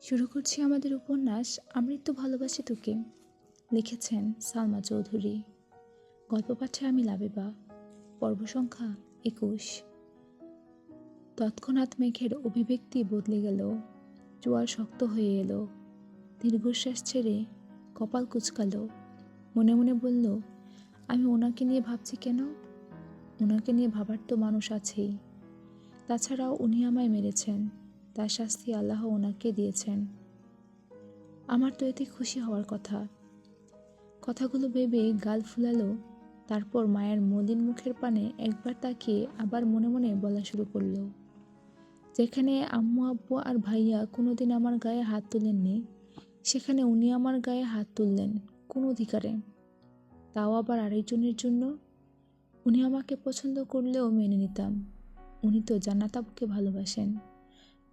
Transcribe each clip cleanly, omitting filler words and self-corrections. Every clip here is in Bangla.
শুরু করছি আমাদের উপন্যাস আমৃত্যু ভালোবাসি তোকে। লিখেছেন সালমা চৌধুরী। গল্প পাঠে আমি লাবেবা। পর্ব সংখ্যা 21। তৎক্ষণাৎ মেঘের অভিব্যক্তি বদলে গেল। জোয়ার শক্ত হয়ে এলো। দীর্ঘশ্বাস ছেড়ে কপাল কুঁচকালো। মনে মনে বলল, আমি ওনাকে নিয়ে ভাবছি কেন? ওনাকে নিয়ে ভাবার তো মানুষ আছেই। তাছাড়াও উনি আমায় মেরেছেন, তার শাস্তি আল্লাহ ওনাকে দিয়েছেন। আমার তো এতে খুশি হওয়ার কথা। কথাগুলো ভেবে গাল ফুলালো। তারপর মায়ের মলিন মুখের পানে একবার তাকিয়ে আবার মনে মনে বলা শুরু করলো, যেখানে আম্মু আব্বু আর ভাইয়া কোনোদিন আমার গায়ে হাত তুলেননি, সেখানে উনি আমার গায়ে হাত তুললেন কোন অধিকারে? তাও আবার আরেকজনের জন্য। উনি আমাকে পছন্দ করলেও মেনে নিতাম। উনি তো জান্নাত আব্বুকে ভালোবাসেন,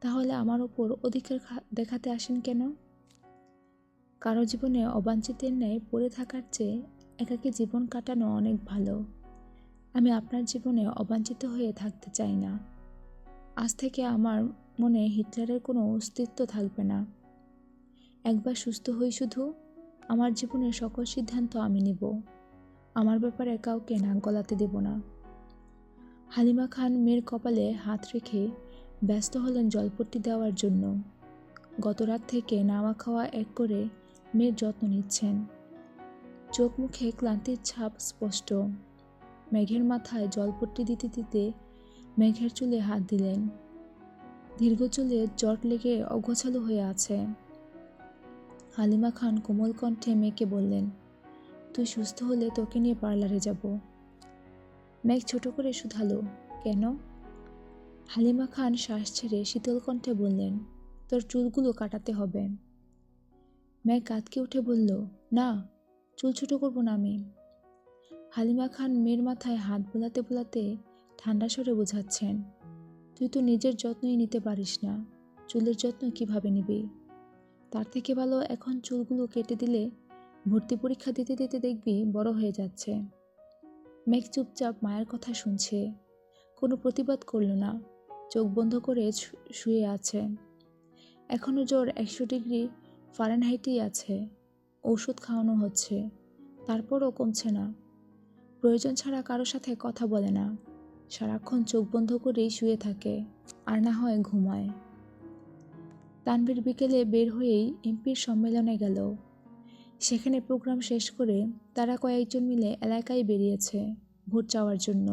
তাহলে আমার ওপর অধিকার দেখাতে আসেন কেন? কারো জীবনে অবাঞ্ছিতের ন্যায় পড়ে থাকার চেয়ে একাকী জীবন কাটানো অনেক ভালো। আমি আপনার জীবনে অবাঞ্ছিত হয়ে থাকতে চাই না। আজ থেকে আমার মনে হিটলারের কোনো অস্তিত্ব থাকবে না। একবার সুস্থ হই শুধু, আমার জীবনের সকল সিদ্ধান্ত আমি নিব। আমার ব্যাপারে কাউকে নাক গলাতে দেব না। হালিমা খান মেয়ের কপালে হাত রেখে ব্যস্ত হলেন জলপট্টি দেওয়ার জন্য। গত রাত থেকে নাওয়া খাওয়া এক করে মেয়ের যত্ন নিচ্ছেন। চোখ মুখে ক্লান্তির ছাপ স্পষ্ট। মেঘের মাথায় জলপট্টি দিতে দিতে মেঘের চুলে হাত দিলেন। দীর্ঘ চুলে জট লেগে অগোছালো হয়ে আছে। হালিমা খান কোমল কণ্ঠে মেয়েকে বললেন, তুই সুস্থ হলে তোকে নিয়ে পার্লারে যাব। মেঘ ছোট করে শুধালো, কেন? হালিমা খান শ্বাস ছেড়ে শীতল কণ্ঠে বললেন, তোর চুলগুলো কাটাতে হবে। মেঘ কাঁদকে উঠে বলল, না, চুল ছোট করবো না আমি। হালিমা খান মেয়ের মাথায় হাত বোলাতে বোলাতে ঠান্ডা স্বরে বোঝাচ্ছেন, তুই তো নিজের যত্নই নিতে পারিস না, চুলের যত্ন কিভাবে নিবি? তার থেকে ভালো এখন চুলগুলো কেটে দিলে ভর্তি পরীক্ষা দিতে দিতে দেখবি বড় হয়ে যাচ্ছে। মেঘ চুপচাপ মায়ের কথা শুনছে, কোনো প্রতিবাদ করল না। চোখ বন্ধ করে শুয়ে আছে। এখনো জ্বর 100 ডিগ্রি ফারেনহাইটেই আছে। ঔষধ খাওয়ানো হচ্ছে, তারপরও কমছে না। প্রয়োজন ছাড়া কারো সাথে কথা বলে না। সারাক্ষণ চোখ বন্ধ করেই শুয়ে থাকে, আর না হয় ঘুমায়। তানভীর বিকেলে বের হয়েই এমপির সম্মেলনে গেল। সেখানে প্রোগ্রাম শেষ করে তারা কয়েকজন মিলে এলাকায় বেরিয়েছে ভোট চাওয়ার জন্য।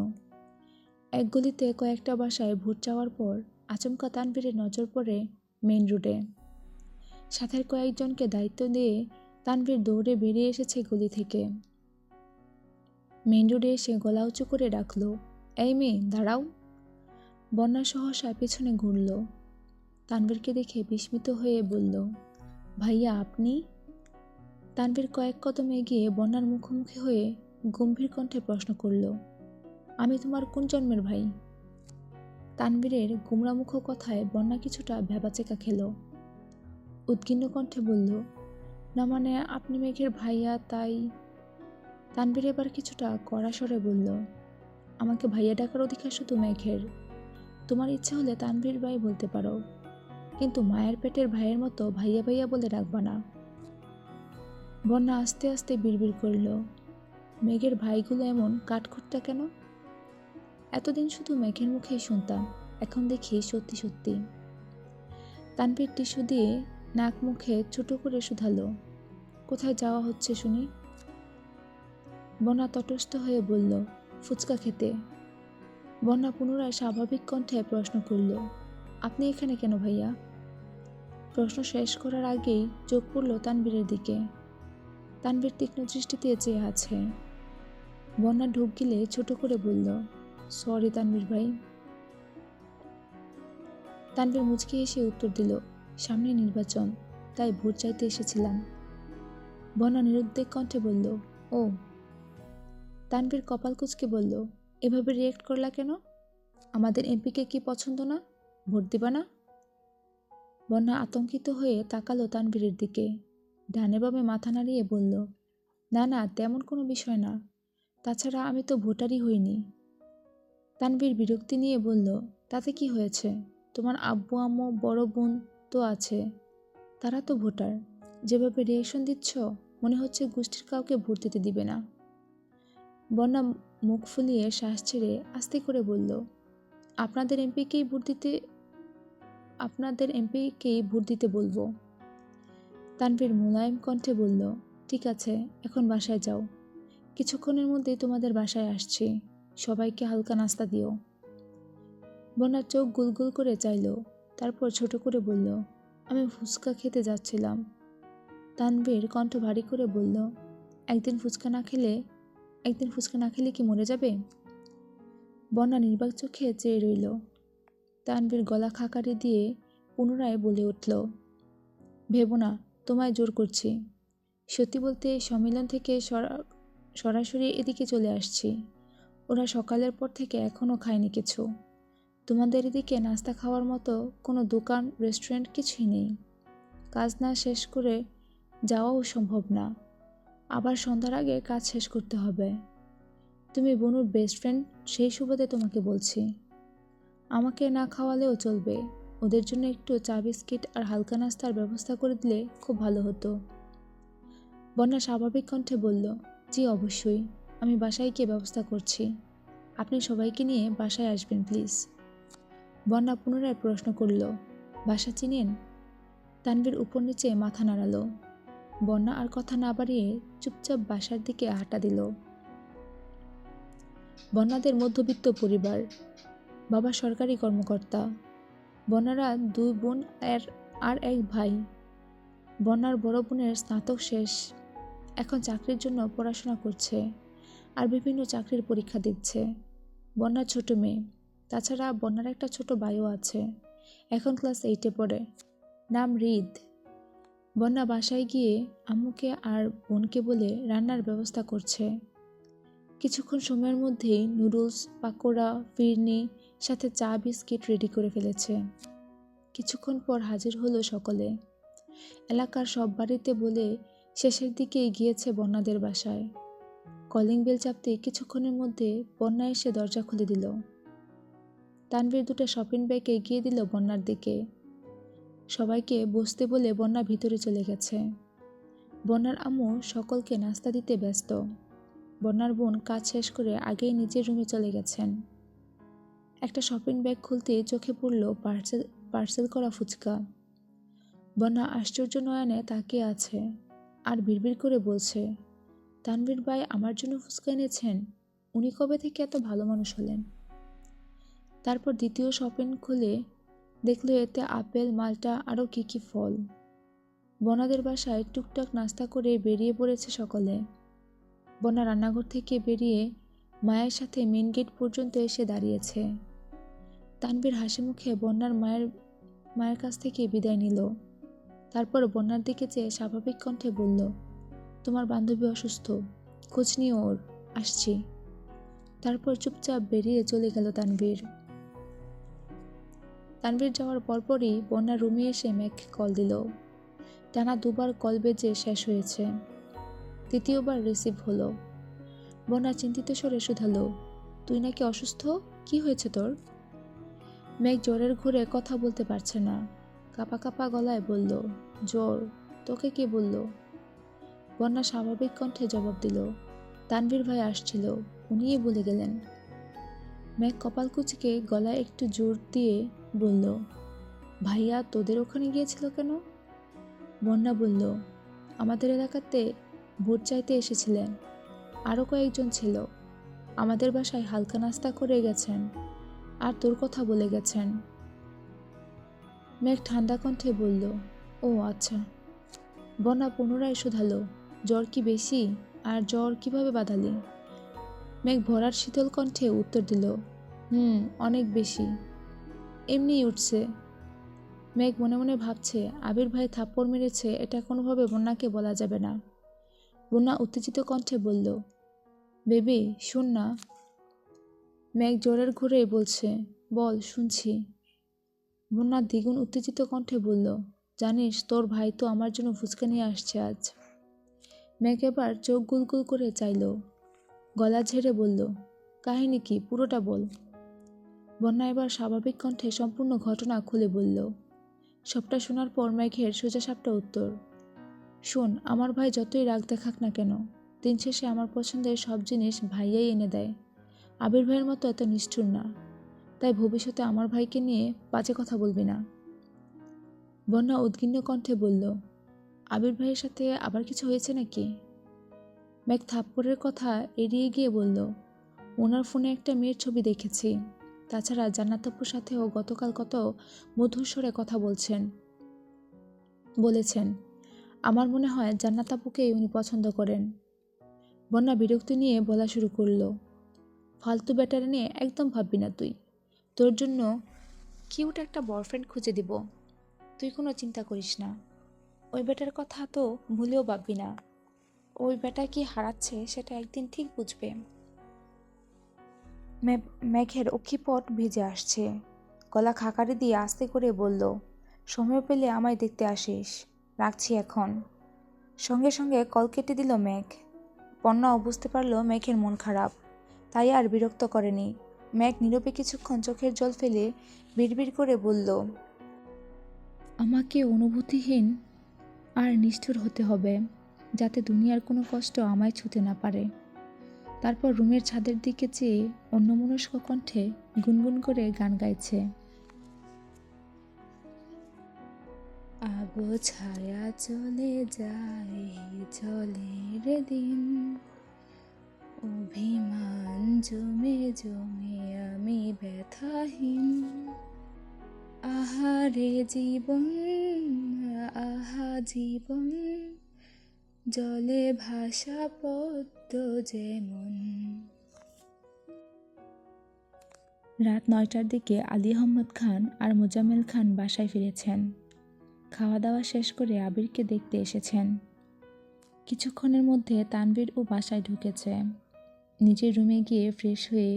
এক গলিতে কয়েকটা বাসায় ভোট চাওয়ার পর আচমকা তানভীরের নজর পড়ে মেইন রোডে। সাথের কয়েকজনকে দায়িত্ব দিয়ে তানভীর দৌড়ে বেরিয়ে এসেছে গলি থেকে। মেইন রোডে এসে গলা উঁচু করে ডাকলো, এই মেয়ে দাঁড়াও। বন্যা সহসা পেছনে ঘুরল। তানভীরকে দেখে বিস্মিত হয়ে বলল, ভাইয়া আপনি? তানভীর কয়েক কদম এগিয়ে বন্যার মুখোমুখি হয়ে গম্ভীর কণ্ঠে প্রশ্ন করল, আমি তোমার কোন জন্মের ভাই? তানভীরের গুমরামুখ কথায় বন্যা কিছুটা ভ্যাবাচেকা খেল। উদ্গিন্ন কণ্ঠে বলল, না মানে আপনি মেঘের ভাইয়া তাই। তানভীর এবার কিছুটা কড়া স্বরে বলল, আমাকে ভাইয়া ডাকার অধিকার শুধু মেঘের। তোমার ইচ্ছে হলে তানভীর ভাই বলতে পারো, কিন্তু মায়ের পেটের ভাইয়ের মতো ভাইয়া ভাইয়া বলে ডাকবা না। বন্যা আস্তে আস্তে বিড়বিড় করল, মেঘের ভাইগুলো এমন কাঠখোট্টা কেন? এতদিন শুধু মেঘের মুখেই শুনতাম, এখন দেখি সত্যি সত্যি। তানভীর টিস্যু দিয়ে নাক মুখে ছোট করে শুধালো, কোথায় যাওয়া হচ্ছে শুনি? বন্যা তটস্থ হয়ে বলল, ফুচকা খেতে। বন্যা পুনরায় স্বাভাবিক কণ্ঠে প্রশ্ন করল, আপনি এখানে কেন ভাইয়া? প্রশ্ন শেষ করার আগেই চোখ পড়ল তানভীরের দিকে। তানভীর তীক্ষ্ণ দৃষ্টিতে চেয়ে আছে। বন্যা ঢোক গিলে ছোট করে বলল, সরি তানভীর ভাই। তানভীর মুচকি হেসে উত্তর দিল, সামনে নির্বাচন, তাই ভোট চাইতে এসেছিলাম। বন্যা নিরুদ্বেগ কণ্ঠে বলল, ও। তানভীর কপাল কুঁচকে বলল, এভাবে রিয়েক্ট করলা কেন? আমাদের এমপিকে কি পছন্দ না? ভোট দিবা না? বন্যা আতঙ্কিত হয়ে তাকালো তানভীরের দিকে। ডানে বামে মাথা নাড়িয়ে বলল, না না, তেমন কোনো বিষয় না, তাছাড়া আমি তো ভোটারই হইনি। তানভীর বিরক্তি নিয়ে বলল, তাতে কি হয়েছে? তোমার আব্বু আম্মু বড় বোন তো আছে। তারা তো ভোটার, যেভাবে রিয়েকশন দিচ্ছ মনে হচ্ছে গোষ্ঠীর কাউকে ভোট দিতে দিবে না। বন্যা মুখ ফুলিয়ে শ্বাস ছেড়ে আস্তে করে বলল, আপনাদের এমপিকেই ভোট দিতে বলবো। তানভীর মোলায়েম কণ্ঠে বলল, ঠিক আছে, এখন বাসায় যাও, কিছুক্ষণের মধ্যেই তোমাদের বাসায় আসছি, সবাইকে হালকা নাস্তা দিও। বন্যার চোখ গুলগুল করে চাইল, তারপর ছোট করে বলল, আমি ফুচকা খেতে যাচ্ছিলাম। তানভীর কণ্ঠ ভারী করে বলল, একদিন ফুচকা না খেলে কি মরে যাবে? বন্যা নির্বাক চোখে চেয়ে রইল। তানভীর গলা খাকারি দিয়ে পুনরায় বলে উঠল, ভেবো না তোমায় জোর করছি। সত্যি বলতে সম্মেলন থেকে সরাসরি এদিকে চলে আসছি। ওরা সকালের পর থেকে এখনও খায়নি কিছু। তোমাদের এদিকে নাস্তা খাওয়ার মতো কোনো দোকান, রেস্টুরেন্ট কিছুই নেই। কাজ না শেষ করে যাওয়াও সম্ভব না। আবার সন্ধ্যার আগে কাজ শেষ করতে হবে। তুমি বনুর বেস্ট ফ্রেন্ড, সেই সুবাদে তোমাকে বলছি। আমাকে না খাওয়ালেও চলবে, ওদের জন্য একটু চা বিস্কিট আর হালকা নাস্তার ব্যবস্থা করে দিলে খুব ভালো হতো। বন্যা স্বাভাবিক কণ্ঠে বলল, জি অবশ্যই, আমি বাসায় গিয়ে ব্যবস্থা করছি। আপনি সবাইকে নিয়ে বাসায় আসবেন প্লিজ। বন্যা পুনরায় প্রশ্ন করল, বাসা চিনেন? তানভীর উপর নিচে মাথা নাড়ালো। বন্যা আর কথা না বাড়িয়ে চুপচাপ বাসার দিকে হাঁটা দিল। বন্যাদের মধ্যবিত্ত পরিবার, বাবা সরকারি কর্মকর্তা, বন্যারা 2 বোন আর 1 ভাই। বন্যার বড় বোনের স্নাতক শেষ, এখন চাকরির জন্য পড়াশোনা করছে আর বিভিন্ন চাকরির পরীক্ষা দিচ্ছে। বন্যার ছোট মেয়ে, তাছাড়া বন্যার একটা ছোট ভাইও আছে, এখন ক্লাস 8-এ পড়ে, নাম হৃদ। বন্যা বাসায় গিয়ে আম্মুকে আর বোনকে বলে রান্নার ব্যবস্থা করছে। কিছুক্ষণ সময়ের মধ্যেই নুডলস, পাকোড়া, ফিরনি সাথে চা বিস্কিট রেডি করে ফেলেছে। কিছুক্ষণ পর হাজির হলো সকলে। এলাকার সব বাড়িতে বলে শেষের দিকে গিয়েছে বন্যাদের বাসায়। কলিং বেল চাপতে কিছুক্ষণের মধ্যে বন্যা এসে দরজা খুলে দিল। তানভীর 2টা শপিং ব্যাগ এগিয়ে দিল বন্যার দিকে। সবাইকে বসতে বলে বন্যা ভিতরে চলে গেছে। বন্যার আম্মু সকলকে নাস্তা দিতে ব্যস্ত। বন্যার বোন কাজ শেষ করে আগেই নিজের রুমে চলে গেছেন। একটা শপিং ব্যাগ খুলতে চোখে পড়ল পার্সেল করা ফুচকা। বন্যা আশ্চর্য নয়নে তাকিয়ে আছে আর বিড়বিড় করে বলছে, তানভীর ভাই আমার জন্য ফুচকা এনেছেন? উনি কবে থেকে এত ভালো মানুষ হলেন? তারপর দ্বিতীয় শপিং খুলে দেখল এতে আপেল, মাল্টা আরও কি ফল। বন্যাদের বাসায় টুকটাক নাস্তা করে বেরিয়ে পড়েছে সকলে। বন্যা রান্নাঘর থেকে বেরিয়ে মায়ের সাথে মেন গেট পর্যন্ত এসে দাঁড়িয়েছে। তানভীর হাসি মুখে বন্যার মায়ের কাছ থেকে বিদায় নিল। তারপর বন্যার দিকে চেয়ে স্বাভাবিক কণ্ঠে বলল, তোমার বান্ধবী অসুস্থ, খোঁজ নিও ওর, আসছি। তারপর চুপচাপ বেরিয়ে চলে গেল তানভীর। তানভীর যাওয়ার পরপরই বন্যার রুমে এসে মেঘকে কল দিল। টানা 2বার কল বেজে শেষ হয়েছে। তৃতীয়বার রিসিভ হলো। বন্যা চিন্তিত স্বরে শুধালো, তুই নাকি অসুস্থ, কি হয়েছে তোর? মেঘ জ্বরের ঘোরে কথা বলতে পারছে না, কাঁপা কাঁপা গলায় বলল, জ্বর। তোকে কে বলল? বন্যা স্বাভাবিক কণ্ঠে জবাব দিল, তানভীর ভাই আসছিল, উনিই বলে গেলেন। মেঘ কপাল কুঁচকে গলায় একটু জোর দিয়ে বলল, ভাইয়া তোদের ওখানে গিয়েছিল কেন? বন্যা বলল, আমাদের এলাকাতে ভোট চাইতে এসেছিলেন, আরও কয়েকজন ছিল, আমাদের বাসায় হালকা নাস্তা করে গেছেন আর তোর কথা বলে গেছেন। মেঘ ঠান্ডা কণ্ঠে বলল, ও আচ্ছা। বন্যা পুনরায় শুধালো, জ্বর কি বেশি, আর জ্বর কিভাবে বাঁধালি? মেঘ ভরার শীতল কণ্ঠে উত্তর দিল, অনেক বেশি, এমনিই উঠছে। মেঘ মনে মনে ভাবছে, আবির ভাই থাপ্পড় মেরেছে, এটা কোনোভাবে বন্যাকে বলা যাবে না। বন্যা উত্তেজিত কণ্ঠে বলল, বেবি শোন না। মেঘ জ্বরের ঘোরেই বলছে, বল, শুনছি। বন্যা দ্বিগুণ উত্তেজিত কণ্ঠে বলল, জানিস তোর ভাই তো আমার জন্য ফুচকা নিয়ে আসছে আজ। মেঘ এবার চোখ গুলগুল করে চাইল, গলা ঝেড়ে বলল, কাহিনী কি, পুরোটা বল। বন্যা এবার স্বাভাবিক কণ্ঠে সম্পূর্ণ ঘটনা খুলে বলল। সবটা শোনার পর মেঘের সোজাসাপটা উত্তর, শোন, আমার ভাই যতই রাগ দেখাক না কেন, দিন শেষে আমার পছন্দের সব জিনিস ভাইয়াই এনে দেয়। আবির ভাইয়ের মতো এত নিষ্ঠুর না। তাই ভবিষ্যতে আমার ভাইকে নিয়ে বাজে কথা বলবি না। বন্যা উদ্বিগ্ন কণ্ঠে বলল, আবির ভাইয়ের সাথে আবার কিছু হয়েছে নাকি? মেঘ থাপ্পড়ের কথা এড়িয়ে গিয়ে বলল, ওনার ফোনে একটা মেয়ের ছবি দেখেছি। তাছাড়া জান্নাত আপুর সাথেও গতকাল কত মধুর স্বরে কথা বলেছেন। আমার মনে হয় জান্নাত আপুকেই উনি পছন্দ করেন। বন্যা বিরক্তি নিয়ে বলা শুরু করলো, ফালতু ব্যাটারি নিয়ে একদম ভাববি না তুই। তোর জন্য কিউট একটা বয়ফ্রেন্ড খুঁজে দিব, তুই কোনো চিন্তা করিস না। ওই বেটার কথা তো ভুলেও ভাববি না। ওই বেটা কি হারাচ্ছে সেটা একদিন ঠিক বুঝবে। মেঘের অক্ষিপট ভিজে আসছে। গলা খাকারি দিয়ে আস্তে করে বলল, সময় পেলে আমায় দেখতে আসিস, রাখছি এখন। সঙ্গে সঙ্গে কল কেটে দিল মেঘ। বন্যাও বুঝতে পারল মেঘের মন খারাপ, তাই আর বিরক্ত করেনি। মেঘ নীরবে কিছুক্ষণ চোখের জল ফেলে বিড়বিড় করে বলল, আমাকে অনুভূতিহীন আর নিষ্ঠুর হতে হবে, যাতে দুনিয়ার কোনো কষ্ট আমায় ছুঁতে না পারে। তারপর রুমের ছাদের দিকে চেয়ে অন্যমনস্ক কণ্ঠে গুনগুন করে গান গাইছে। আবো ছায়া চলে যায় জলের দিন, অভিমান জমে জমে আমি ব্যথাহীন। আহারে জীবন, আহা জীবন, জলে ভাসা পদ্ম যেমন। রাত 9টার দিকে আলী আহমদ খান আর মোজাম্মেল খান বাসায় ফিরেছেন। খাওয়া দাওয়া শেষ করে আবিরকে দেখতে এসেছেন। কিছুক্ষণের মধ্যে তানভীর ও বাসায় ঢুকেছে। নিজের রুমে গিয়ে ফ্রেশ হয়ে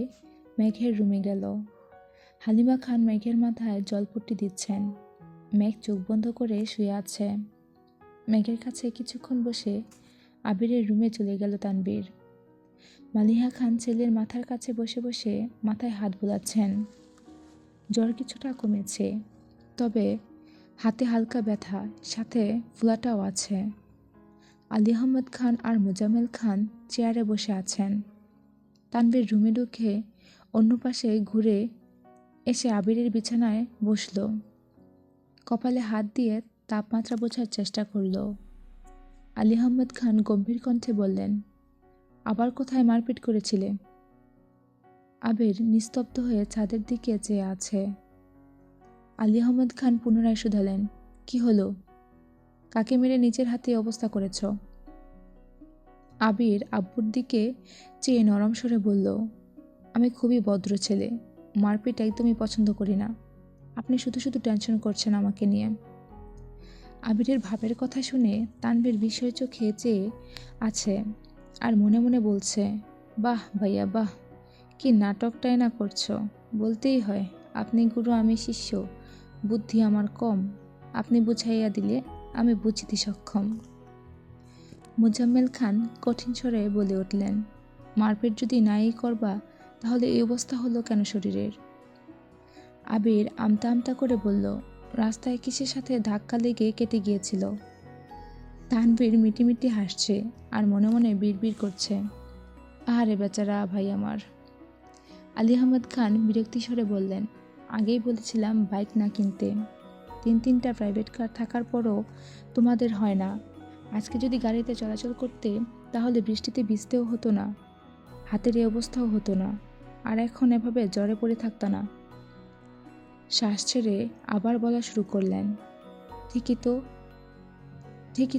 মেঘের রুমে গেল। হালিমা খান মেঘের মাথায় জলপট্টি দিচ্ছেন। মেঘ চোখ বন্ধ করে শুয়ে আছে। মেঘের কাছে কিছুক্ষণ বসে আবিরের রুমে চলে গেল তানভীর। মালিহা খান ছেলের মাথার কাছে বসে বসে মাথায় হাত বোলাচ্ছেন। জ্বর কিছুটা কমেছে, তবে হাতে হালকা ব্যথা, সাথে ফোলাটাও আছে। আলী আহমদ খান আর মোজাম্মেল খান চেয়ারে বসে আছেন। তানভীর রুমে ঢুকে অন্য পাশে ঘুরে এসে আবিরের বিছানায় বসল। কপালে হাত দিয়ে তাপমাত্রা বোঝার চেষ্টা করল। আলী আহমদ খান গম্ভীর কণ্ঠে বললেন, আবার কোথায় মারপিট করেছিলে? আবির নিস্তব্ধ হয়ে ছাদের দিকে চেয়ে আছে। আলী আহমদ খান পুনরায় শুধালেন, কি হলো? কাকে মেরে নিজের হাতে অবস্থা করেছ? আবির আব্বুর দিকে চেয়ে নরম স্বরে বলল, আমি খুবই ভদ্র ছেলে, মারপিট একদমই পছন্দ করি না। আপনি শুধু শুধু টেনশন করছেন আমাকে নিয়ে। আবিরের ভাবের কথা শুনে তানভীর বিস্ময় চোখে চেয়ে আছে আর মনে মনে বলছে, বাহ ভাইয়া বাহ, কি নাটকটাই না করছো। বলতেই হয়, আপনি গুরু আমি শিষ্য, বুদ্ধি আমার কম, আপনি বুঝাইয়া দিলে আমি বুঝিতে সক্ষম। মোজাম্মেল খান কঠিন স্বরে বলে উঠলেন, মারপিট যদি নাই করবা তাহলে এই অবস্থা হলো কেন শরীরের? আবির আমতা আমতা করে বলল, রাস্তায় কিসের সাথে ধাক্কা লেগে কেটে গিয়েছিল। তানভীর মিটিমিটি হাসছে আর মনে মনে বিড়বিড় করছে, আহারে বেচারা ভাই আমার। আলী আহমদ খান বিরক্তি স্বরে বললেন, আগেই বলেছিলাম বাইক না কিনতে। 3-3টা প্রাইভেট কার থাকার পরও তোমাদের হয় না। আজকে যদি গাড়িতে চলাচল করতে তাহলে বৃষ্টিতে ভিজতেও হতো না, হাতের এই অবস্থাও হতো না, আর এখন এভাবে জ্বরে পড়ে থাকত না। শ্বাস ছেড়ে আবার বলা শুরু করলেন, ঠিকই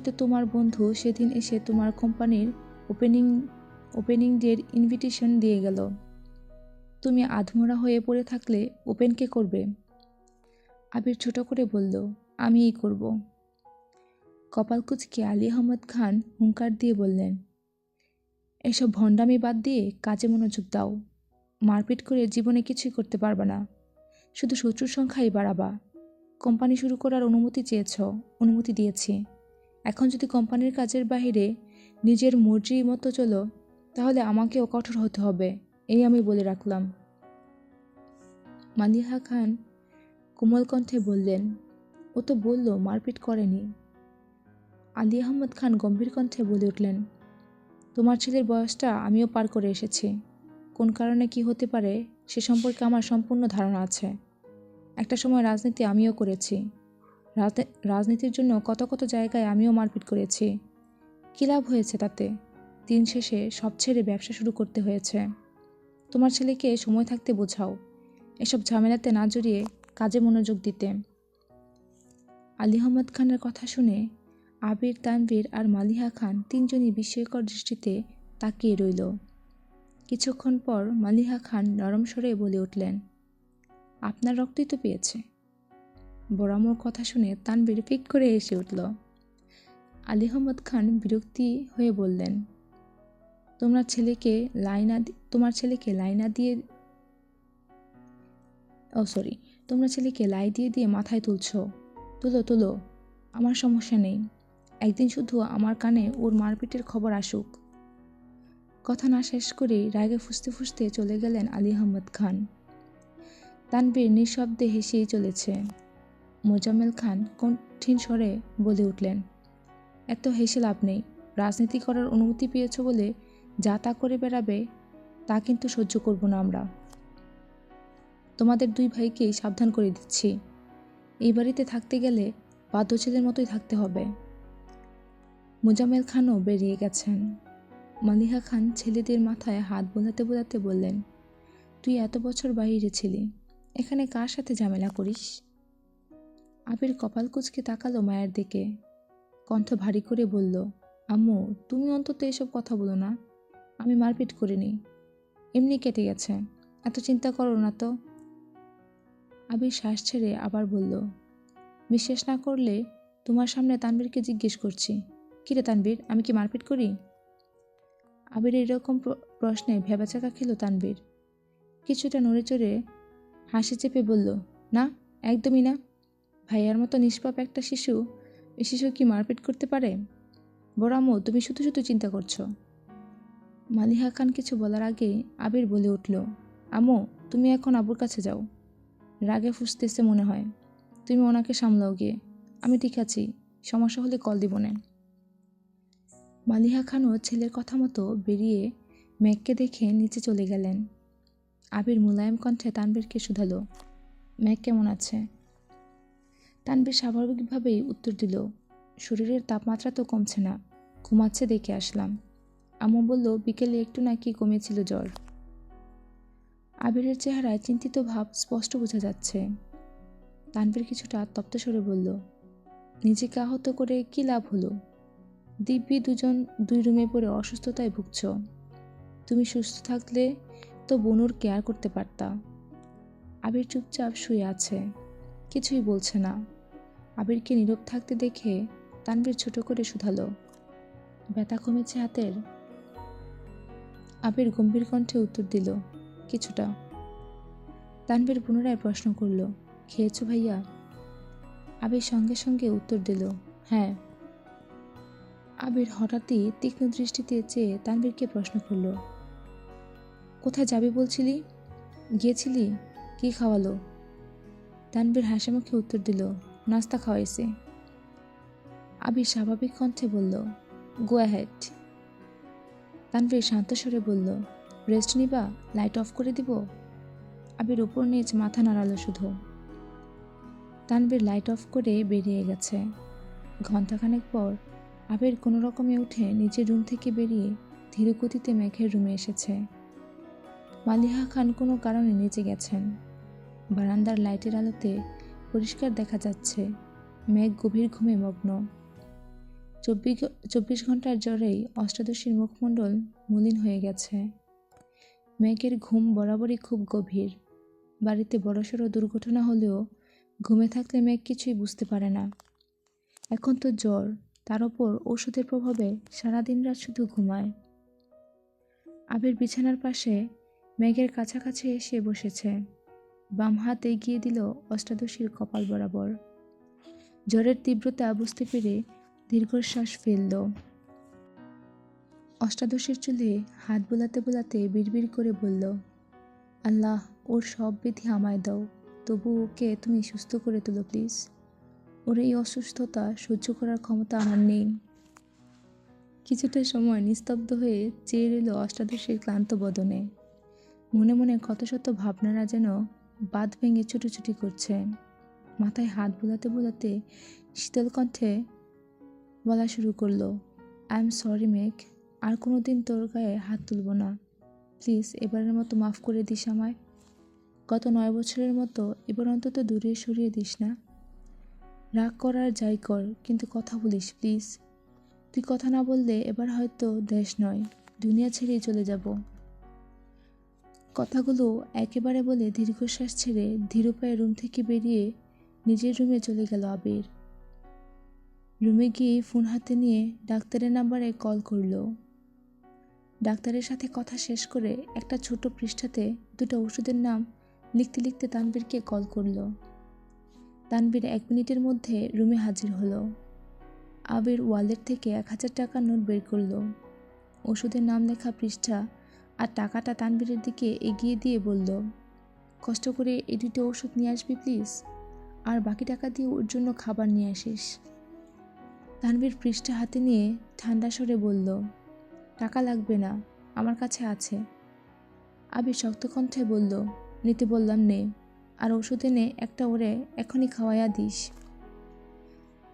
তো তোমার বন্ধু সেদিন এসে তোমার কোম্পানির ওপেনিং ডের ইনভিটেশন দিয়ে গেল। তুমি আধমরা হয়ে পড়ে থাকলে ওপেন কে করবে? আবির ছোট করে বলল, আমিই করব। কপাল কুঁচকে আলী আহমদ খান হুঙ্কার দিয়ে বললেন, এসব ভণ্ডামি বাদ দিয়ে কাজে মনোযোগ দাও। মারপিট করে জীবনে কিছুই করতে পারবা না, শুধু শত্রুর সংখ্যাই বাড়াবা। কোম্পানি শুরু করার অনুমতি চেয়েছ, অনুমতি দিয়েছি। এখন যদি কোম্পানির কাজের বাইরে নিজের মর্জি মতো চলো তাহলে আমাকেও কঠোর হতে হবে, এই আমি বলে রাখলাম। মালিহা খান কোমল কণ্ঠে বললেন, ও তো বলল মারপিট করেনি। আলী আহমদ খান গম্ভীর কণ্ঠে বলে উঠলেন, তোমার ছেলের বয়সটা আমিও পার করে এসেছি। কোন কারণে কি হতে পারে সে সম্পর্কে আমার সম্পূর্ণ ধারণা আছে। একটা সময় রাজনীতি আমিও করেছি। রাজনীতির জন্য কত কত জায়গায় আমিও মারপিট করেছি। কী লাভ হয়েছে তাতে? দিন শেষে সব ছেড়ে ব্যবসা শুরু করতে হয়েছে। তোমার ছেলেকে সময় থাকতে বোঝাও, এসব ঝামেলাতে না জড়িয়ে কাজে মনোযোগ দিতে। আলী আহমদ খানের কথা শুনে আবির, তানভীর আর মালিহা খান তিনজনই বিস্ময়কর দৃষ্টিতে তাকিয়ে রইল। কিছুক্ষণ পর মালিহা খান নরম স্বরে বলে উঠলেন, আপনার রক্তই তো পেয়েছে। বড়ামোর কথা শুনে তানভীর ফিক করে হেসে উঠল। আলী আহমদ খান বিরক্তি হয়ে বললেন, তোমার ছেলেকে লাই দিয়ে দিয়ে মাথায় তুলছো। তুলো, আমার সমস্যা নেই। একদিন শুধু আমার কানে ওর মারপিটের খবর আসুক। কথা না শেষ করেই রাগে ফুঁসতে ফুঁসতে চলে গেলেন আলী আহমদ খান। তানভীর নিঃশব্দে হেসেই চলেছে। মোজাম্মেল খান কঠিন স্বরে বলে উঠলেন, এত হেসে লাভ নেই। রাজনীতি করার অনুমতি পেয়েছ বলে যা তা করে বেড়াবে, তা কিন্তু সহ্য করব না আমরা। তোমাদের দুই ভাইকেই সাবধান করে দিচ্ছি, এই বাড়িতে থাকতে গেলে বাধ্য ছেলের মতোই থাকতে হবে। মোজাম্মেল খানও বেরিয়ে গেছেন। মালিহা খান ছেলেদের মাথায় হাত বোলাতে বোলাতে বললেন, তুই এত বছর বাইরে ছিলি, এখানে কার সাথে ঝামেলা করিস? আবির কপাল কুঁচকে তাকালো মায়ের দিকে, কণ্ঠ ভারী করে বলল, আম্মু তুমি অন্তত এসব কথা বলো না। আমি মারপিট করিনি, এমনি কেটে গেছে, এত চিন্তা করো না তো। আবির শ্বাস ছেড়ে আবার বলল, বিশ্বাস না করলে তোমার সামনে তানভীরকে জিজ্ঞেস করছি। কিরে তানভীর, আমি কি মারপিট করি? আবির এরকম প্রশ্নে ভেবাচাকা খেল তানভীর। কিছুটা নড়ে চড়ে হাসি চেপে বলল, না, একদমই না। ভাইয়ার মতো নিষ্পাপ একটা শিশু কি মারপিট করতে পারে? বড় আম্মু তুমি শুধু শুধু চিন্তা করছো। মালিহা খান কিছু বলার আগে আবির বলে উঠল, আম্মু তুমি এখন আব্বুর কাছে যাও, রাগে ফুঁসতেছে মনে হয়। তুমি ওনাকে সামলাও গিয়ে, আমি ঠিক আছি, সমস্যা হলে কল দিব না। মালিহা খানও ছেলের কথা মতো বেরিয়ে ম্যাগকে দেখে নিচে চলে গেলেন। আবির মোলায়েম কণ্ঠে তানভীরকে শুধালো, ম্যাগ কেমন আছে? তানভীর স্বাভাবিকভাবেই উত্তর দিল, শরীরের তাপমাত্রা তো কমছে না, ঘুমাচ্ছে দেখে আসলাম। আম্মু বলল বিকেলে একটু নাকি কমেছিল জ্বর। আবিরের চেহারায় চিন্তিত ভাব স্পষ্ট বোঝা যাচ্ছে। তানভীর কিছুটা তপ্ত স্বরে বলল, নিজেকে আহত করে কি লাভ হলো? দিব্যি দুজন দুই রুমে পড়ে অসুস্থতায় ভুগছ। তুমি সুস্থ থাকলে তো বনুর কেয়ার করতে পারতা। আবির চুপচাপ শুয়ে আছে, কিছুই বলছে না। আবিরকে নীরব থাকতে দেখে তানভীর ছোট করে শুধালো, ব্যথা কমেছে হাতের? আবির গম্ভীর কণ্ঠে উত্তর দিল, কিছুটা। তানভীর পুনরায় প্রশ্ন করল, খেয়েছো ভাইয়া? আবির সঙ্গে সঙ্গে উত্তর দিল, হ্যাঁ। আবির হঠাৎই তীক্ষ্ণ দৃষ্টিতে চেয়ে তানভীরকে প্রশ্ন করল, কোথায় যাবি বলছিলি? গিয়েছিলি? কি খাওয়ালো? তানভীর হাসি মুখে উত্তর দিল, নাস্তা খাওয়াইছে। আবির স্বাভাবিক কণ্ঠে বলল, গো অ্যাহেড। তানভীর শান্ত স্বরে বলল, রেস্ট নিবা? লাইট অফ করে দিব? আবির উপর নিচ মাথা নাড়ালো শুধু। তানভীর লাইট অফ করে বেরিয়ে গেছে। ঘণ্টাখানেক পর আবির কোনো রকমে উঠে নিজের রুম থেকে বেরিয়ে ধীরগতিতে মেঘের রুমে এসেছে। মালিহা খান কোনো কারণে নিচে গেছেন। বারান্দার লাইটের আলোতে পরিষ্কার দেখা যাচ্ছে মেঘ গভীর ঘুমে মগ্ন। 24 ঘন্টার জ্বরেই অষ্টাদশীর মুখমণ্ডল মলিন হয়ে গেছে। মেঘের ঘুম বরাবরই খুব গভীর। বাড়িতে বড়সড় দুর্ঘটনা হলেও ঘুমে থাকলে মেঘ কিছুই বুঝতে পারে না। এখন তো জ্বর, তার ওপর ওষুধের প্রভাবে সারাদিন রাত শুধু ঘুমায়। আবির বিছানার পাশে মেঘের কাছাকাছি এসে বসেছে। বাম হাত এগিয়ে দিল অষ্টাদশীর কপাল বরাবর। জ্বরের তীব্রতা বুঝতে পেরে দীর্ঘশ্বাস ফেলল। অষ্টাদশীর চুলে হাত বোলাতে বোলাতে বিড়বিড় করে বলল, আল্লাহ, ওর সব বিধি আমায় দাও, তবু ওকে তুমি সুস্থ করে তুলো প্লিজ। ওর এই অসুস্থতা সহ্য করার ক্ষমতা আমার নেই। কিছুটা সময় নিস্তব্ধ হয়ে চেয়ে রইল অষ্টাদশের ক্লান্ত বদনে। মনে মনে কত শত ভাবনারা যেন বাঁধ ভেঙে ছুটোছুটি করছে। মাথায় হাত বোলাতে বোলাতে শীতল কণ্ঠে বলা শুরু করলো, আই এম সরি মেঘ, আর কোনো দিন তোর গায়ে হাত তুলব না। প্লিজ এবারের মতো মাফ করে দিস আমায়। গত 9 বছরের মতো এবার অন্তত দূরে সরিয়ে দিস না। রাগ করার যাই কর, কিন্তু কথা বলিস প্লিজ। তুই কথা না বললে এবার হয়তো দেশ নয়, দুনিয়া ছেড়েই চলে যাব। কথাগুলো একেবারে বলে দীর্ঘশ্বাস ছেড়ে ধীর পায়ে রুম থেকে বেরিয়ে নিজের রুমে চলে গেল আবির। রুমে গিয়ে ফোন হাতে নিয়ে ডাক্তারের নাম্বারে কল করলো। ডাক্তারের সাথে কথা শেষ করে একটা ছোট পৃষ্ঠাতে 2টা ওষুধের নাম লিখতে লিখতে তানবীরকে কল করলো। তানবীর 1 মিনিটের মধ্যে রুমে হাজির হলো। আবির ওয়ালেট থেকে 1000 টাকার নোট বের করলো। ওষুধের নাম লেখা পৃষ্ঠা আর টাকাটা তানবীরের দিকে এগিয়ে দিয়ে বলল, কষ্ট করে এই 2টো ওষুধ নিয়ে আসবি প্লিজ, আর বাকি টাকা দিয়ে ওর জন্য খাবার নিয়ে আসিস। তানবীর পৃষ্ঠা হাতে নিয়ে ঠান্ডা স্বরে বলল, টাকা লাগবে না, আমার কাছে আছে। আবির শক্ত কণ্ঠে বলল, নিতে বললাম নে, আর ওষুধ এনে একটা ওরে এখনই খাওয়াইয়া দিস।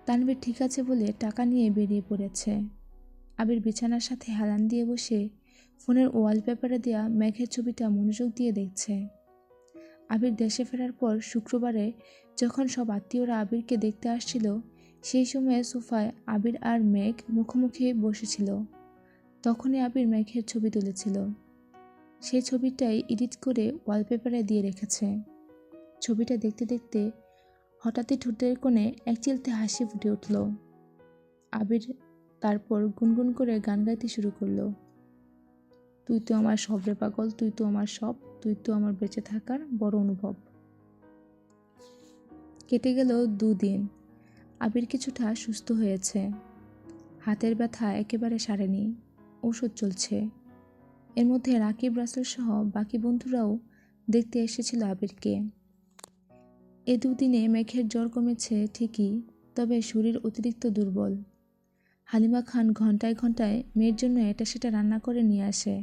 তানবীর ঠিক আছে বলে টাকা নিয়ে বেরিয়ে পড়েছে। আবির বিছানার সাথে হেলান দিয়ে বসে ফোনের ওয়ালপেপারে দেওয়া মেঘের ছবিটা মনোযোগ দিয়ে দেখছে। আবির দেশে ফেরার পর শুক্রবারে যখন সব আত্মীয়রা আবিরকে দেখতে আসছিল, সেই সময়ে সোফায় আবির আর মেঘ মুখোমুখি বসেছিল। তখনই আবির মেঘের ছবি তুলেছিল। সেই ছবিটাই এডিট করে ওয়ালপেপারে দিয়ে রেখেছে। ছবিটা দেখতে দেখতে হঠাৎই ঠোঁটের কোণে এক চিলতে হাসি ফুটে উঠল। আবির তারপর গুনগুন করে গান গাইতে শুরু করলো, তুই তো আমার সব রে পাগল, তুই তো আমার সব, তুই তো আমার বেঁচে থাকার বড় অনুভব। কেটে গেল 2 দিন। আবির কিছুটা সুস্থ হয়েছে। হাতের ব্যথা একেবারে সারেনি, ওষুধ চলছে। এর মধ্যে রাকিব রাসেল সহ বাকি বন্ধুরাও দেখতে এসেছিল আবিরকে। এ 2 দিনে মেঘের জ্বর কমেছে ঠিকই, তবে শরীর অতিরিক্ত দুর্বল। হালিমা খান ঘন্টায় ঘন্টায় মেয়ের জন্য এটা সেটা রান্না করে নিয়ে আসে,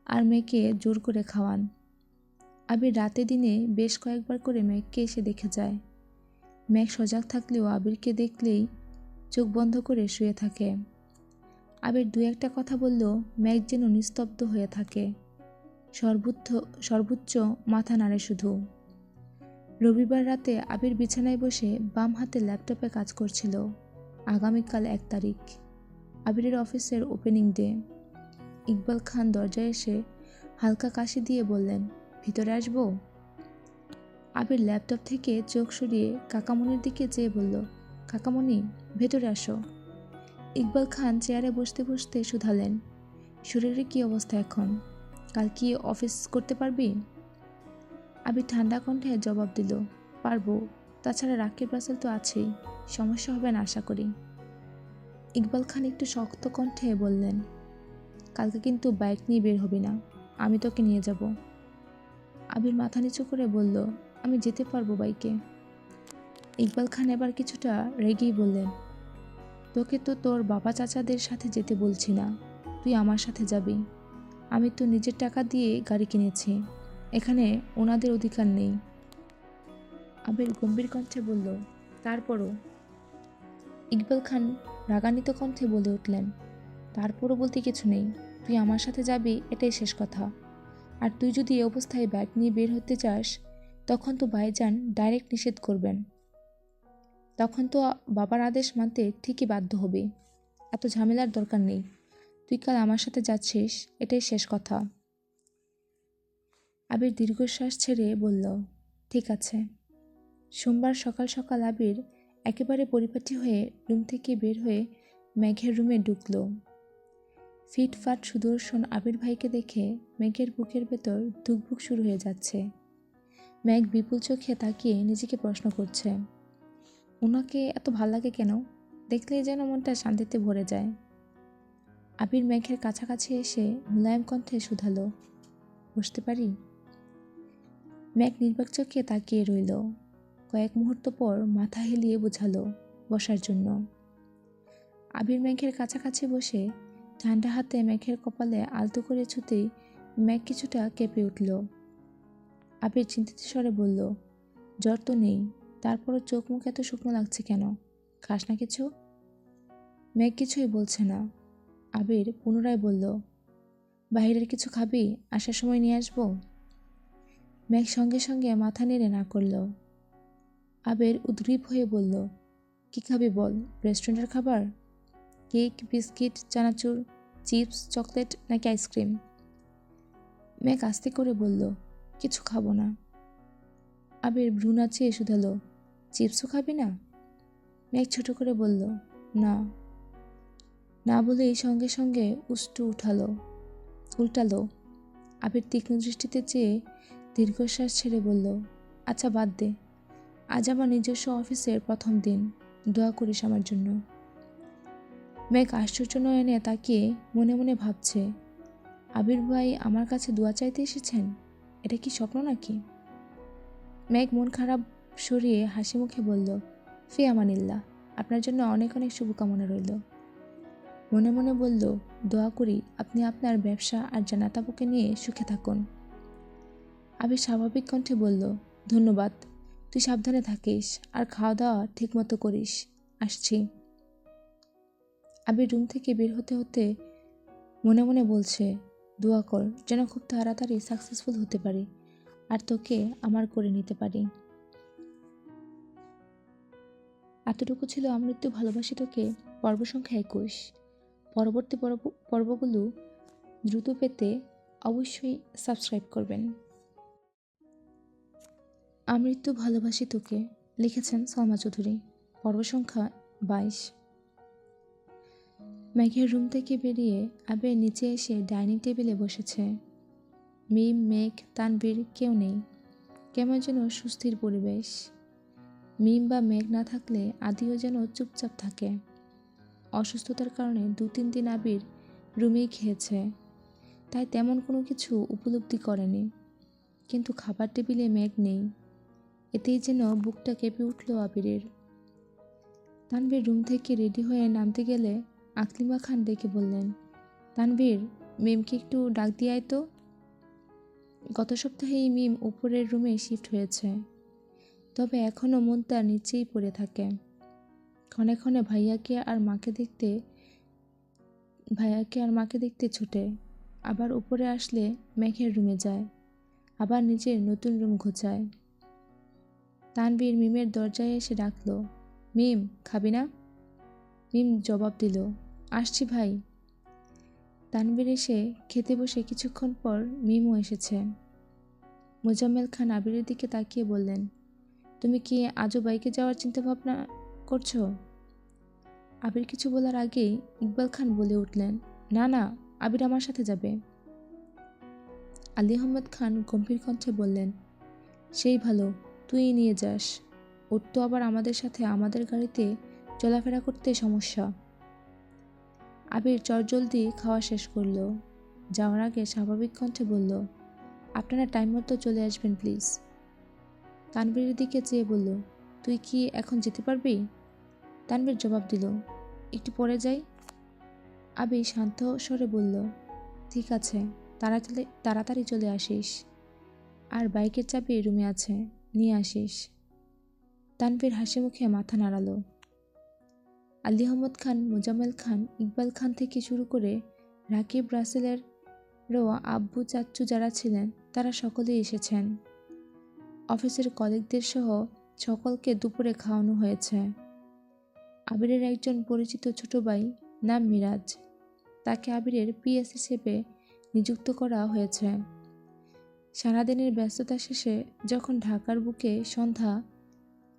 আর মেয়েকে জোর করে খাওয়ান। আবির রাতে দিনে বেশ কয়েকবার করে মেঘকে এসে দেখে যায়। মেঘ সজাগ থাকলেও আবিরকে দেখলেই চোখ বন্ধ করে শুয়ে থাকে। আবির 2-1টা কথা বললেও মেঘ যেন নিস্তব্ধ হয়ে থাকে, সর্বোচ্চ মাথা নাড়ে শুধু। রবিবার রাতে আবির বিছানায় বসে বাম হাতে ল্যাপটপে কাজ করছিল। আগামীকাল 1 তারিখ, আবিরের অফিসের ওপেনিং ডে। ইকবাল খান দরজায় এসে হালকা কাশি দিয়ে বললেন, ভিতরে আসবো? আবির ল্যাপটপ থেকে চোখ সরিয়ে কাকামণির দিকে চেয়ে বলল, কাকামণি, ভেতরে আসো। ইকবাল খান চেয়ারে বসতে বসতে শুধালেন, শরীরে কি অবস্থা এখন? কাল কি অফিস করতে পারবি? আবির ঠান্ডা কণ্ঠে জবাব দিল, পারবো, তাছাড়া রাকিব রাসেল তো আছেই, সমস্যা হবে না আশা করি। ইকবাল খান একটু শক্ত কণ্ঠে বললেন, কালকে কিন্তু বাইক নিয়ে বের হবি না, আমি তোকে নিয়ে যাব। আবির মাথা নিচু করে বলল, আমি যেতে পারবো বাইকে। ইকবাল খান এবার কিছুটা রেগেই বললেন, তোকে তো তোর বাবা চাচাদের সাথে যেতে বলছি না, তুই আমার সাথে যাবি। আমি তো নিজের টাকা দিয়ে গাড়ি কিনেছি, এখানে ওনাদের অধিকার নেই। আবির গম্ভীর কণ্ঠে বলল, তারপরও? ইকবাল খান রাগান্বিত কণ্ঠে বলে উঠলেন, তারপরও বলতে কিছু নেই, তুই আমার সাথে যাবি, এটাই শেষ কথা। আর তুই যদি এই অবস্থায় বাইক নিয়ে বের হতে চাস, তখন তো ভাইজান ডাইরেক্ট নিষেধ করবেন। তখন তো বাবার আদেশ মানতে ঠিকই বাধ্য হবি। এত ঝামেলার দরকার নেই, তুই কাল আমার সাথে যাচ্ছিস, এটাই শেষ কথা। আবির দীর্ঘশ্বাস ছেড়ে বলল, ঠিক আছে। সোমবার সকাল সকাল আবির একেবারে পরিপাটি হয়ে রুম থেকে বের হয়ে মেঘের রুমে ঢুকল। ফিটফাট সুদর্শন আবির ভাইকে দেখে মেঘের বুকের ভেতর ধুকভুক শুরু হয়ে যাচ্ছে। মেঘ বিপুল চোখে তাকিয়ে নিজেকে প্রশ্ন করছে, ওনাকে এত ভাল লাগে কেন? দেখলেই যেন মনটা শান্তিতে ভরে যায়। আবির মেঘের কাছাকাছি এসে মুলায়ম কণ্ঠে শুধালো, বসতে পারি? মেঘ নির্বাক চোখে তাকিয়ে রইল। কয়েক মুহূর্ত পর মাথা হেলিয়ে বোঝালো বসার জন্য। আবির মেঘের কাছাকাছি বসে ঠান্ডা হাতে মেঘের কপালে আলতো করে ছুতেই মেঘ কিছুটা কেঁপে উঠল। আবির চিন্তিত স্বরে বলল, জ্বর তো নেই, তারপরও চোখ মুখ এত শুকনো লাগছে কেন? খাস না কিছু? মেঘ কিছুই বলছে না। আবির পুনরায় বলল, বাইরের কিছু খাবি? আসার সময় নিয়ে আসবো? মেঘ সঙ্গে সঙ্গে মাথা নেড়ে না করল। আবির উদ্গ্রীব হয়ে বলল, কি খাবি বল? রেস্টুরেন্টের খাবার? কেক, বিস্কিট, চানাচুর, চিপস, চকলেট নাকি আইসক্রিম? মেঘ আস্তে করে বলল, কিছু খাবো না। আবির ভ্রু নাচিয়ে শুধালো, চিপসও খাবি না? মেঘ ছোট করে বলল, না। না বলেই সঙ্গে সঙ্গে উল্টালো। আবির তীক্ষ্ণ দৃষ্টিতে চেয়ে দীর্ঘশ্বাস ছেড়ে বলল, আচ্ছা বাদ দে, আজ আমার নিজস্ব অফিসের প্রথম দিন, দোয়া করিস আমার জন্য। মেঘ আশ্চর্য নয়নে তাকিয়ে মনে মনে ভাবছে, আবির ভাই আমার কাছে দোয়া চাইতে এসেছেন? এটা কি স্বপ্ন নাকি? মেঘ মন খারাপ সরিয়ে হাসি মুখে বলল, ফি আমানিল্লাহ, আপনার জন্য অনেক অনেক শুভকামনা রইল। মনে মনে বলল, দোয়া করি আপনি আপনার ব্যবসা আর জানাতাবুকে নিয়ে সুখে থাকুন। আবির স্বাভাবিক কণ্ঠে বলল, ধন্যবাদ, তুই সাবধানে থাকিস আর খাওয়া দাওয়া ঠিক মতো করিস, আসছি। আবির রুম থেকে বের হতে হতে মনে মনে বলছে, দোয়া কর যেন খুব তাড়াতাড়ি সাকসেসফুল হতে পারি আর তোকে আমার করে নিতে পারি। এতটুকু ছিল আমৃত্যু ভালোবাসি তোকে পর্ব সংখ্যা 21। পরবর্তী পর্বগুলো দ্রুত পেতে অবশ্যই সাবস্ক্রাইব করবেন। আমৃত্যু ভালোবাসি তোকে লিখেছেন সলমা চৌধুরী। পর্ব সংখ্যা 22। মেঘের রুম থেকে বেরিয়ে আবির নিচে এসে ডাইনিং টেবিলে বসেছে। মিম, মেঘ, তানভীর কেউ নেই। কেমন যেন সুস্থির পরিবেশ। মিম বা মেঘ না থাকলে আদিও যেন চুপচাপ থাকে। অসুস্থতার কারণে 2-3 দিন আবির রুমেই খেয়েছে, তাই তেমন কোনো কিছু উপলব্ধি করেনি। কিন্তু খাবার টেবিলে মেঘ নেই, এতেই যেন বুকটা কেঁপে উঠল আবিরের। তানভীর রুম থেকে রেডি হয়ে নামতে গেলে আকলিমা খান ডেকে বললেন, তানভীর, মিমকে একটু ডাক দিয়ে আয় তো। গত সপ্তাহেই মিম উপরের রুমে শিফট হয়েছে, তবে এখনও মন তার নিচেই পড়ে থাকে। ক্ষণে ক্ষণে ভাইয়াকে আর মাকে দেখতে ছুটে, আবার উপরে আসলে মেঘের রুমে যায়, আবার নিজের নতুন রুম ঘোচায়। তানভীর মিমের দরজায় এসে ডাকলো, মিম খাবি না? মিম জবাব দিল, আসছি ভাই। তানভীর এসে খেতে বসে কিছুক্ষণ পর মিমও এসেছে। মোজাম্মেল খান আবিরের দিকে তাকিয়ে বললেন, তুমি কি আজও বাইকে যাওয়ার চিন্তা ভাবনা করছো? আবির কিছু বলার আগেই ইকবাল খান বলে উঠলেন, না না, আবির আমার সাথে যাবে। আলী আহমেদ খান গম্ভীর কণ্ঠে বললেন, সেই ভালো, তুই নিয়ে যাস, ওর তো আবার আমাদের সাথে আমাদের গাড়িতে চলাফেরা করতে সমস্যা। আবির চটজলদি খাওয়া শেষ করলো। যাওয়ার আগে স্বাভাবিক কণ্ঠে বলল, আপনারা টাইম মতো চলে আসবেন প্লিজ। তানভীরের দিকে চেয়ে বলল, তুই কি এখন যেতে পারবি? তানভীর জবাব দিল, একটু পরে যাই। আবির শান্ত স্বরে বলল, ঠিক আছে, তাড়াতাড়ি চলে আসিস, আর বাইকের চাবি রুমে আছে, নিয়ে আসিস। তানভীর হাসি মুখে মাথা নাড়ালো। আলী আহমদ খান, মোজাম্মেল খান, ইকবাল খান থেকে শুরু করে রাকিব, রাসেলেরও আব্বু চাচ্চু যারা ছিলেন তারা সকলেই এসেছেন। অফিসের কলিগদের সহ সকলকে দুপুরে খাওয়ানো হয়েছে। আবিরের একজন পরিচিত ছোট ভাই, নাম মিরাজ, তাকে আবিরের পিএস হিসেবে নিযুক্ত করা হয়েছে। সারাদিনের ব্যস্ততা শেষে যখন ঢাকার বুকে সন্ধ্যা,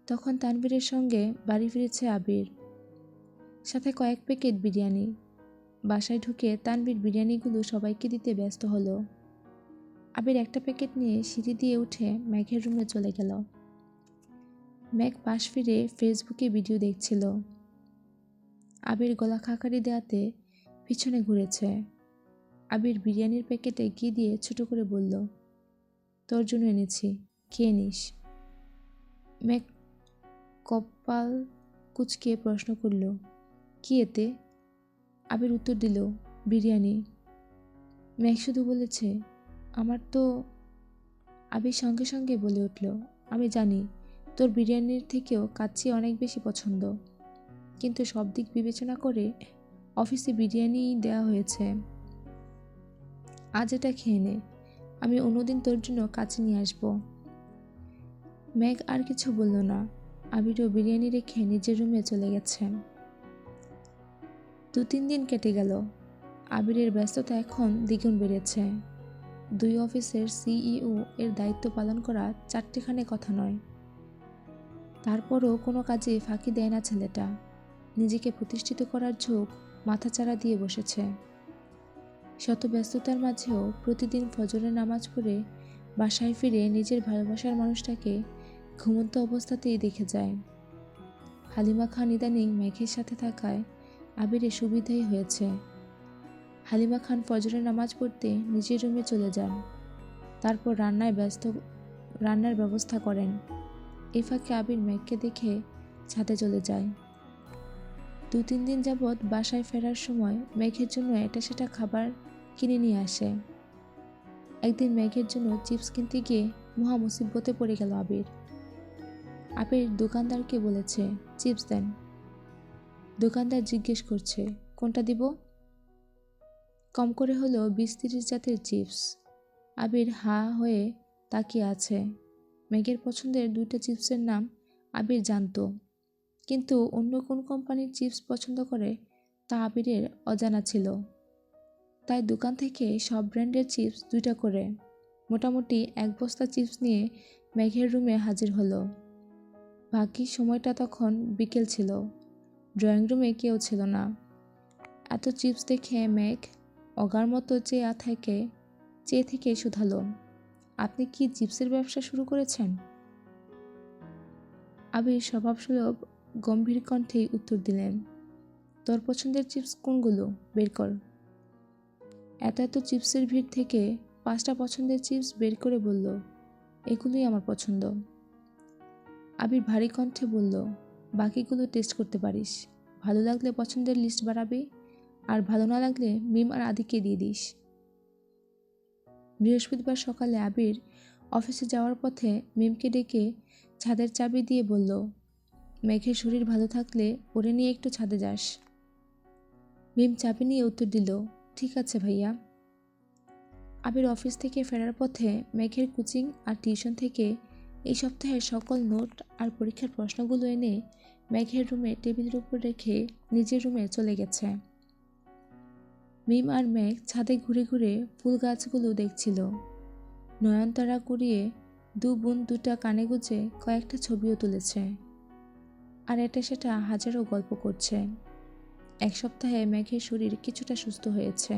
তখন তানভীরের সঙ্গে বাড়ি ফিরেছে আবির, সাথে কয়েক প্যাকেট বিরিয়ানি। বাসায় ঢুকে তানভীর বিরিয়ানিগুলো সবাইকে দিতে ব্যস্ত হলো। আবির একটা প্যাকেট নিয়ে সিঁড়ি দিয়ে উঠে মেঘের রুমে চলে গেল। মেঘ পাশ ফিরে ফেসবুকে ভিডিও দেখছিল। আবির গলা খাকারি দেওয়াতে পিছনে ঘুরেছে। আবির বিরিয়ানির প্যাকেটে ঘি দিয়ে ছোট করে বলল, তোর জন্য এনেছি, খেয়ে নিস। মেঘ কপাল কুঁচকে প্রশ্ন করল, কি এতে? আবির উত্তর দিল, বিরিয়ানি। মেঘ শুধু বলেছে, আমার তো। আবির সঙ্গে সঙ্গে বলে উঠল, আমি জানি তোর বিরিয়ানির থেকেও কাচ্চি অনেক বেশি পছন্দ, কিন্তু সব দিক বিবেচনা করে অফিসে বিরিয়ানিই দেওয়া হয়েছে। আজ এটা খেয়ে নে, আমি অন্যদিন তোর জন্য কাচ্চি নিয়ে আসবো। মেঘ আর কিছু বলল না। আবিরও বিরিয়ানি রেখে নিজের রুমে চলে গেছে। 2-3 দিন কেটে গেল। আবিরের ব্যস্ততা এখন দ্বিগুণ বেড়েছে। 2 অফিসের সিইও এর দায়িত্ব পালন করা চারটেখানে কথা নয়। তারপরও কোনো কাজে ফাঁকি দেয় না ছেলেটা। নিজেকে প্রতিষ্ঠিত করার ঝোঁক মাথাচাড়া দিয়ে বসেছে। শত ব্যস্ততার মাঝেও প্রতিদিন ফজরের নামাজ পড়ে বাসায় ফিরে নিজের ভালোবাসার মানুষটাকে ঘুমন্ত অবস্থাতেই দেখে যায়। হালিমা খান ইদানিং মেঘের সাথে থাকায় আবিরের সুবিধাই হয়েছে। হালিমা খান ফজরের নামাজ পড়তে নিজের রুমে চলে যান, তারপর রান্নার ব্যবস্থা করেন। এই ফাঁকে আবির মেঘকে দেখে ছাদে চলে যায়। 2-3 দিন যাবৎ বাসায় ফেরার সময় মেঘের জন্য এটা সেটা খাবার কিনে নিয়ে আসে। একদিন মেঘের জন্য চিপস কিনতে গিয়ে মহা মুসিবতে পড়ে গেল আবির। আবির দোকানদারকে বলেছে, চিপস দেন। দোকানদার জিজ্ঞেস করছে, কোনটা দিব? কম করে হলেও 20-30 জাতের চিপস। আবির হা হয়ে তাকিয়ে আছে। মেঘের পছন্দের 2টা চিপসের নাম আবির জানত, কিন্তু অন্য কোন কোম্পানির চিপস পছন্দ করে তা আবিরের অজানা ছিল। তাই দোকান থেকে সব ব্র্যান্ডের চিপস 2টা করে মোটামুটি 1 বস্তা চিপস নিয়ে মেঘের রুমে হাজির হলো। বাকি সময়টা তখন বিকেল ছিল। ড্রয়িং রুমে কেউ ছিল না। এত চিপস দেখে মেঘ অগার মতো চেয়ে থেকে শুধালো, আপনি কি চিপসের ব্যবসা শুরু করেছেন? আবির স্বভাবসুলভ গম্ভীর কণ্ঠেই উত্তর দিলেন, তোর পছন্দের চিপস কোনগুলো বের কর। এত চিপসের ভিড় থেকে 5টা পছন্দের চিপস বের করে বলল, এগুলোই আমার পছন্দ। আবির ভারী কণ্ঠে বলল, বাকিগুলো টেস্ট করতে পারিস, ভালো লাগলে পছন্দের লিস্ট বাড়াবি, আর ভালো না লাগলে মিম আর আদিকে দিয়ে দিস। বৃহস্পতিবার সকালে আবির অফিসে যাওয়ার পথে মিমকে ডেকে ছাদের চাবি দিয়ে বলল, মেঘের শরীর ভালো থাকলে ওরে নিয়ে একটু ছাদে যাস। মিম চাবি নিয়ে উত্তর দিল, ঠিক আছে ভাইয়া। আবির অফিস থেকে ফেরার পথে মেঘের কোচিং আর টিউশন থেকে এই সপ্তাহের সকল নোট আর পরীক্ষার প্রশ্নগুলো এনে মেঘের রুমে টেবিলের উপর রেখে নিজের রুমে চলে গেছে। মিম আর মেঘ ছাদে ঘুরে ঘুরে ফুল গাছগুলো দেখছিল। নয়নতারা কুড়িয়ে 2 বোন 2টা কানে গুজে কয়েকটা ছবিও তুলেছে, আর এটা সেটা হাজারো গল্প করছে। 1 সপ্তাহে মেঘের শরীর কিছুটা সুস্থ হয়েছে,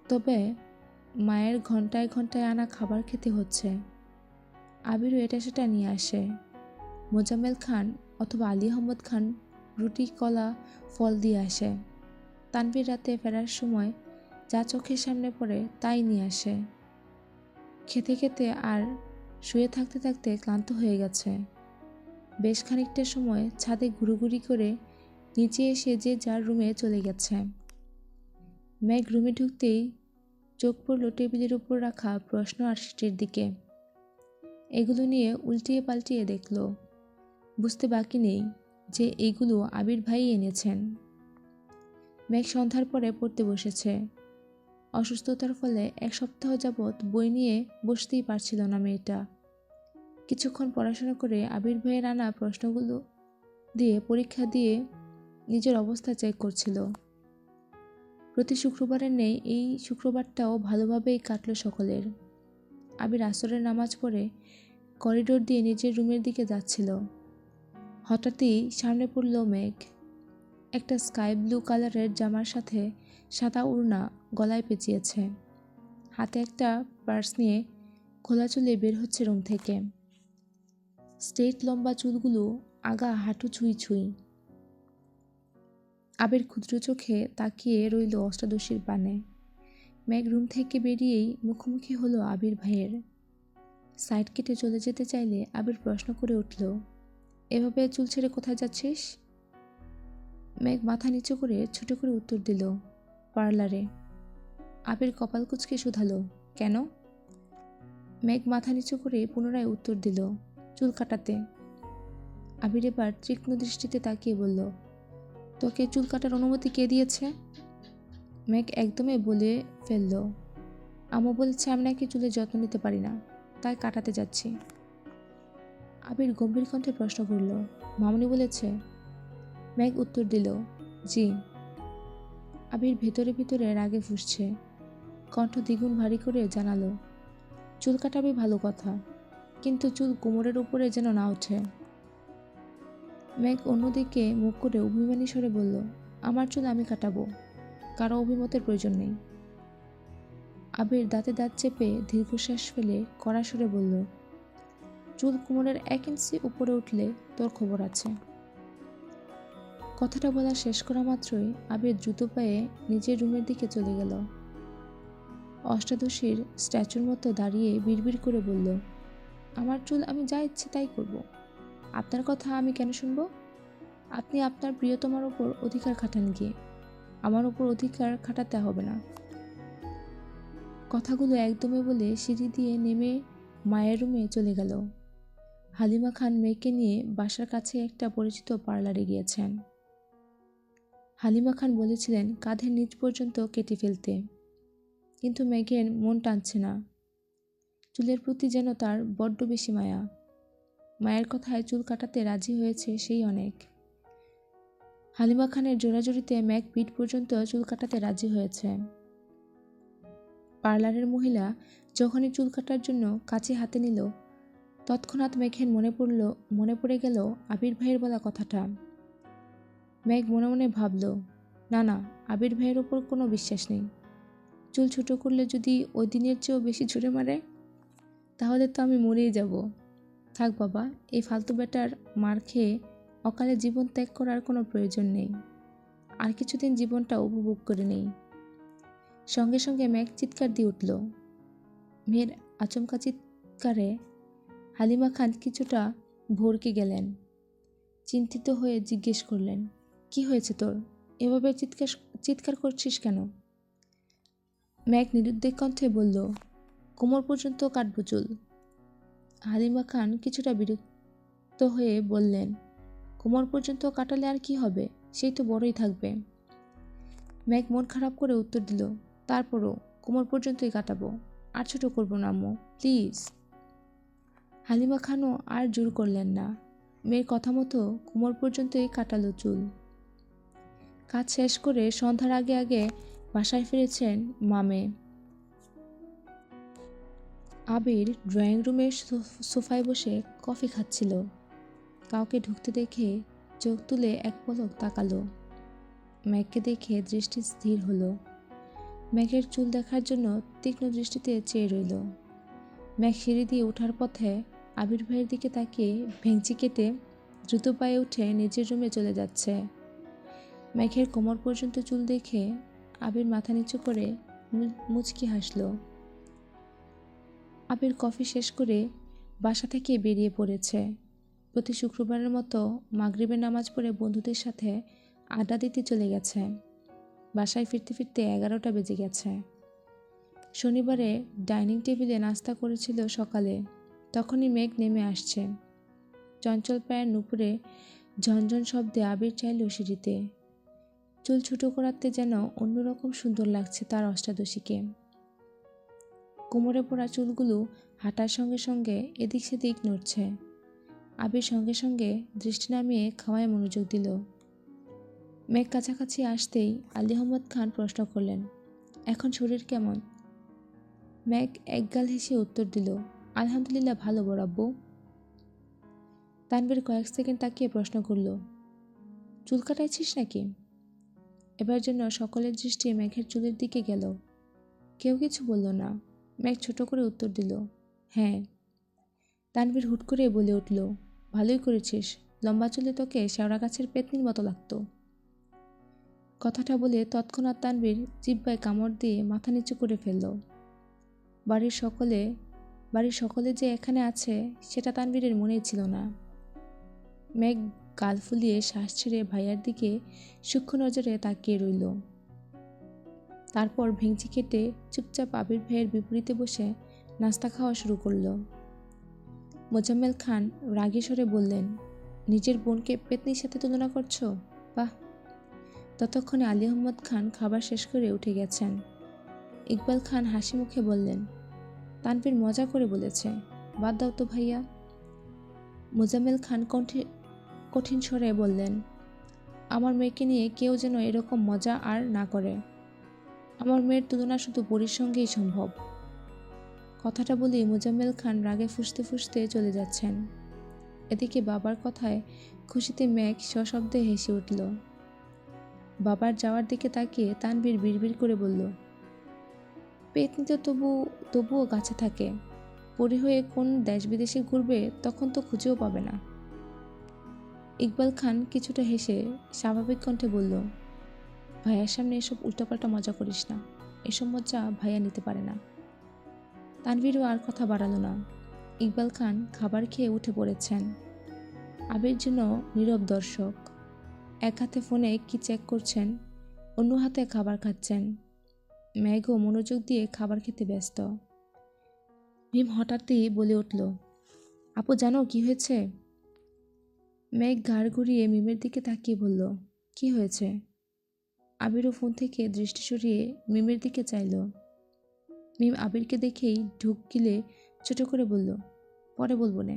তবে মায়ের ঘন্টায় ঘন্টায় আনা খাবার খেতে হচ্ছে। আবিরও এটা সেটা নিয়ে আসে। মোজাম্মেল খান অথবা আলী আহমদ খান রুটি, কলা, ফল দিয়ে আসে। তানভীর রাতে ফেরার সময় যা চোখের সামনে পড়ে তাই নিয়ে আসে। খেতে খেতে আর শুয়ে থাকতে থাকতে ক্লান্ত হয়ে গেছে। বেশ খানিকটা সময় ছাদে ঘুরোঘুরি করে নিচে এসে যে যার রুমে চলে গেছে। মেঘ রুমে ঢুকতেই চোখ পড়ল টেবিলের উপর রাখা প্রশ্ন আর শিটের দিকে। এগুলো নিয়ে উল্টিয়ে পাল্টিয়ে দেখল। বুঝতে বাকি নেই যে এইগুলো আবির ভাই এনেছেন। মেঘ সন্ধ্যার পরে পড়তে বসেছে। অসুস্থতার ফলে 1 সপ্তাহ যাবৎ বই নিয়ে বসতেই পারছিল না মেয়েটা। কিছুক্ষণ পড়াশোনা করে আবির ভাইয়ের আনা প্রশ্নগুলো দিয়ে পরীক্ষা দিয়ে নিজের অবস্থা চেক করছিল। প্রতি শুক্রবারের নেই এই শুক্রবারটাও ভালোভাবেই কাটল সকলের। আবির আসরের নামাজ পড়ে করিডোর দিয়ে নিজের রুমের দিকে যাচ্ছিল। হঠাৎই সামনে পড়ল মেঘ। একটা স্কাই ব্লু কালারের জামার সাথে সাদা ওড়না গলায় পেঁচিয়েছে। হাতে একটা পার্স নিয়ে খোলা চুলে বের হচ্ছে রুম থেকে। স্ট্রেট লম্বা চুলগুলো আগা হাঁটু ছুঁই ছুঁই। আবির ক্ষুদ্র চোখে তাকিয়ে রইল অষ্টাদশীর পানে। মেঘ রুম থেকে বেরিয়েই মুখোমুখি হলো আবির ভাইয়ের। সাইড কেটে চলে যেতে চাইলে আবির প্রশ্ন করে উঠল, এভাবে চুল ছেড়ে কোথায় যাচ্ছিস? মেঘ মাথা নিচু করে ছোট করে উত্তর দিল, পার্লারে। আবির কপাল কুঁচকে শুধালো, কেন? মেঘ মাথা নিচু করে পুনরায় উত্তর দিল, চুল কাটাতে। আবির এবার তীক্ষ্ণ দৃষ্টিতে তাকিয়ে বলল, তোকে চুল কাটার অনুমতি কে দিয়েছে? মেঘ একদমই বলে ফেলল, আম্মু বলেছে আমি নাকি চুলের যত্ন নিতে পারি না, তাই কাটাতে যাচ্ছি। আবির গম্ভীর কণ্ঠে প্রশ্ন করল, মামুনি বলেছে? মেঘ উত্তর দিল, জি। আবির ভেতরে ভেতরে রাগে ফুঁসছে, কণ্ঠ দ্বিগুণ ভারী করে জানালো, চুল কাটাবি ভালো কথা, কিন্তু চুল কোমরের উপরে যেন না ওঠে। মেঘ অন্যদিকে মুখ করে অভিমানী স্বরে বলল, আমার চুল আমি কাটাবো, কারো অভিমতের প্রয়োজন নেই। আবির দাঁতে দাঁত চেপে দীর্ঘশ্বাস ফেলে কড়া স্বরে বলল, চুল কোমরের 1 ইঞ্চি উপরে উঠলে তোর খবর আছে। কথাটা বলা শেষ করা মাত্রই আবির দ্রুত পায়ে নিজের রুমের দিকে চলে গেল। অষ্টাদশীর স্ট্যাচুর মতো দাঁড়িয়ে বিড়বিড় করে বলল, আমার চুল আমি যা ইচ্ছে তাই করব, আপনার কথা আমি কেন শুনব? আপনি আপনার প্রিয়তমার ওপর অধিকার খাটান গিয়ে, আমার ওপর অধিকার খাটাতে হবে না। কথাগুলো একদমই বলে সিঁড়ি দিয়ে নেমে মায়ের রুমে চলে গেল। হালিমা খান মেয়েকে নিয়ে বাসার কাছে একটা পরিচিত পার্লারে গিয়েছেন। হালিমা খান বলেছিলেন কাঁধের নিচ পর্যন্ত কেটে ফেলতে, কিন্তু মেঘের মন টানছে না। চুলের প্রতি যেন তার বড্ড বেশি মায়া। মায়ের কথায় চুল কাটাতে রাজি হয়েছে সেই অনেক। হালিমা খানের জোরাজুরিতে মেঘ পিঠ পর্যন্ত চুল কাটাতে রাজি হয়েছে। পার্লারের মহিলা যখনই চুল কাটার জন্য কাঁচি হাতে নিল, তৎক্ষণাৎ মেঘের মনে পড়ে গেল আবির ভাইয়ের বলা কথাটা। মেঘ মনে মনে ভাবল, না না, আবির ভাইয়ের ওপর কোনো বিশ্বাস নেই। চুল ছোট করলে যদি ওই দিনের চেয়েও বেশি ছুঁড়ে মারে, তাহলে তো আমি মরেই যাব। থাক বাবা, এই ফালতু বেটার মার খেয়ে অকালে জীবন ত্যাগ করার কোনো প্রয়োজন নেই। আর কিছুদিন জীবনটা উপভোগ করে নেই। সঙ্গে সঙ্গে মেঘ চিৎকার দিয়ে উঠল। মেয়ের আচমকা চিৎকারে হালিমা খান কিছুটা ভড়কে গেলেন। চিন্তিত হয়ে জিজ্ঞেস করলেন, কি হয়েছে তোর? এভাবে চিৎকার করছিস কেন? মেঘ নিরুদ্বেগ কণ্ঠে বলল, কোমর পর্যন্ত কাটবো চুল। হালিমা খান কিছুটা বিরক্ত হয়ে বললেন, কোমর পর্যন্ত কাটালে আর কি হবে, সেই তো বড়ই থাকবে। মেঘ মন খারাপ করে উত্তর দিল, তারপরও কোমর পর্যন্তই কাটাবো, আর ছোট করবো না আম্মু, প্লিজ। হালিমা খানও আর জোর করলেন না। মেয়ের কথা মতো কোমর পর্যন্তই কাটালো চুল। কাজ শেষ করে সন্ধ্যার আগে আগে বাসায় ফিরেছেন মামে। আবির ড্রয়িং রুমের সোফায় বসে কফি খাচ্ছিল। কাউকে ঢুকতে দেখে চোখ তুলে এক পলক তাকালো। মেঘকে দেখে দৃষ্টি স্থির হলো। মেঘের চুল দেখার জন্য তীক্ষ্ণ দৃষ্টিতে চেয়ে রইল। মেঘ সিঁড়ি দিয়ে ওঠার পথে আবির ভাইয়ের দিকে তাকিয়ে ভেঙচি কেটে দ্রুত পায়ে উঠে নিজের রুমে চলে যাচ্ছে। মেঘের কোমর পর্যন্ত চুল দেখে আবির মাথা নিচু করে মুচকি হাসল। আবির কফি শেষ করে বাসা থেকে বেরিয়ে পড়েছে। প্রতি শুক্রবারের মতো মাগরিবের নামাজ পড়ে বন্ধুদের সাথে আড্ডা দিতে চলে গেছে। বাসায় ফিরতে ফিরতে 11টা বেজে গেছে। শনিবারে ডাইনিং টেবিলে নাস্তা করেছিল সকালে, তখনই মেঘ নেমে আসছে। চঞ্চল পায়ের নুপুরে ঝনঝন শব্দে আবির চাইল সিঁড়িতে। চুল ছোট করাতে যেন অন্যরকম সুন্দর লাগছে তার অষ্টাদশীকে। কোমরে পড়া চুলগুলো হাঁটার সঙ্গে সঙ্গে এদিক সেদিক নড়ছে। আবির সঙ্গে সঙ্গে দৃষ্টি নামিয়ে খাওয়ায় মনোযোগ দিল। মেঘ কাছাকাছি আসতেই আলী আহমদ খান প্রশ্ন করলেন, এখন শরীর কেমন? মেঘ একগাল হেসে উত্তর দিল, আলহামদুলিল্লাহ ভালো বড় আব্বু। তানভীর কয়েক সেকেন্ড তাকিয়ে প্রশ্ন করল, চুল কাটাইছিস নাকি? এবার জন্য সকলের দৃষ্টি মেঘের চুলের দিকে গেল। কেউ কিছু বলল না। মেঘ ছোট করে উত্তর দিল, হ্যাঁ। তানভীর হুট করে বলে উঠল, ভালোই করেছিস, লম্বা চুলে তোকে শেওড়া গাছের পেতনির মতো লাগতো। কথাটা বলে তৎক্ষণাৎ তানভীর জিহ্বায় কামড় দিয়ে মাথা নিচু করে ফেলল। বাড়ির সকলে যে এখানে আছে সেটা তানভীরের মনেই ছিল না। মেঘ গাল ফুলিয়ে শ্বাস ছেড়ে ভাইয়ার দিকে সূক্ষ্ম নজরে তাকিয়ে রইল। তারপর ভেঙচি কেটে চুপচাপ আবির ভাইয়ের বিপরীতে বসে নাস্তা খাওয়া শুরু করলো। মোজাম্মেল খান রাগী স্বরে বললেন, নিজের বোনকে পেতনির সাথে তুলনা করছো? বাহ। ততক্ষণে আলী আহমদ খান খাবার শেষ করে উঠে গেছেন। ইকবাল খান হাসি মুখে বললেন, তানভীর মজা করে বলেছে, বাদ দাও তো ভাইয়া। মোজাম্মেল খান কঠিন স্বরে বললেন, আমার মেয়েকে নিয়ে কেউ যেন এরকম মজা আর না করে। আমার মেয়ের তুলনা শুধু পরীর সঙ্গেই সম্ভব। কথাটা বলেই মোজাম্মেল খান রাগে ফুঁসতে ফুঁসতে চলে যাচ্ছেন। এদিকে বাবার কথায় খুশিতে মেঘ সশব্দে হেসে উঠল। বাবার যাওয়ার দিকে তাকিয়ে তানভীর বিড়বিড় করে বলল, পেতনি তো তবুও কাছে থাকে, পরী হয়ে কোন দেশ বিদেশে ঘুরবে তখন তো খুঁজেও পাবে না। ইকবাল খান কিছুটা হেসে স্বাভাবিক কণ্ঠে বলল, ভাইয়ার সামনে এসব উল্টাপাল্টা মজা করিস না, এসব মজা ভাইয়া নিতে পারে না। তানভীরও আর কথা বাড়ালো না। ইকবাল খান খাবার খেয়ে উঠে পড়েছেন। আবির জন্য নীরব দর্শক। এক হাতে ফোনে কি চেক করছেন, অন্য হাতে খাবার খাচ্ছেন। মেঘও মনোযোগ দিয়ে খাবার খেতে ব্যস্ত। ভীম হঠাৎই বলে উঠল, আপু জানো কি হয়েছে? মেঘ ঘাড় ঘুরিয়ে মিমের দিকে তাকিয়ে বলল, কি হয়েছে? আবিরও ফোন থেকে দৃষ্টি সরিয়ে মিমের দিকে চাইল। মিম আবিরকে দেখেই ঢুক গিলে ছোট করে বলল, পরে বলবো নে।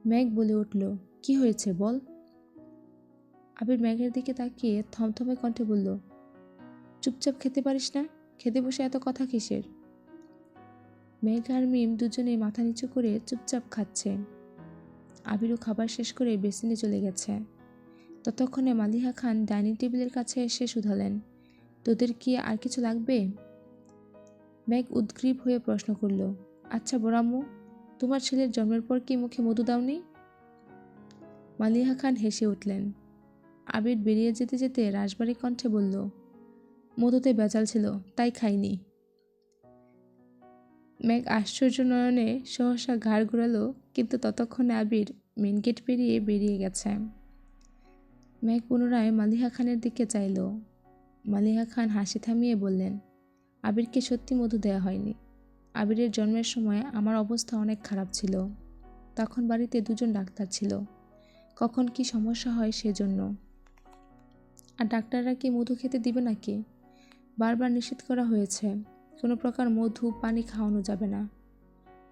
মেঘ বলে উঠল, কি হয়েছে বল। আবির মেঘের দিকে তাকিয়ে থমথমে কণ্ঠে বলল, চুপচাপ খেতে পারিস না? খেতে বসে এত কথা কিসের? মেঘ আর মিম দুজনেই মাথা নিচু করে চুপচাপ খাচ্ছে। আবিরও খাবার শেষ করে বেসিনে চলে গেছে। ততক্ষণে মালিহা খান ডাইনিং টেবিলের কাছে এসে শুধালেন, তোদের কি আর কিছু লাগবে? মেঘ উদ্গ্রীব হয়ে প্রশ্ন করল, আচ্ছা বড়াম্মু, তোমার ছেলের জন্মের পর কি মুখে মধু দাওনি? মালিহা খান হেসে উঠলেন। আবির বেরিয়ে যেতে যেতে রাশবাড়ি কণ্ঠে বলল, মধুতে বেজাল ছিল তাই খাইনি। মেঘ আশ্চর্য নয়নে সহসা ঘাড় ঘুরালো, কিন্তু ততক্ষণে আবির মেন গেট পেরিয়ে বেরিয়ে গেছে। মেঘ পুনরায় মালিহা খানের দিকে চাইল। মালিহা খান হাসি থামিয়ে বললেন, আবিরকে সত্যি মধু দেয়া হয়নি। আবিরের জন্মের সময় আমার অবস্থা অনেক খারাপ ছিল। তখন বাড়িতে দুজন ডাক্তার ছিল, কখন কি সমস্যা হয় সেজন্য। আর ডাক্তাররা কি মধু খেতে দিবে নাকি? বারবার নিষেধ করা হয়েছে, কোনো প্রকার মধু পানি খাওয়ানো যাবে না।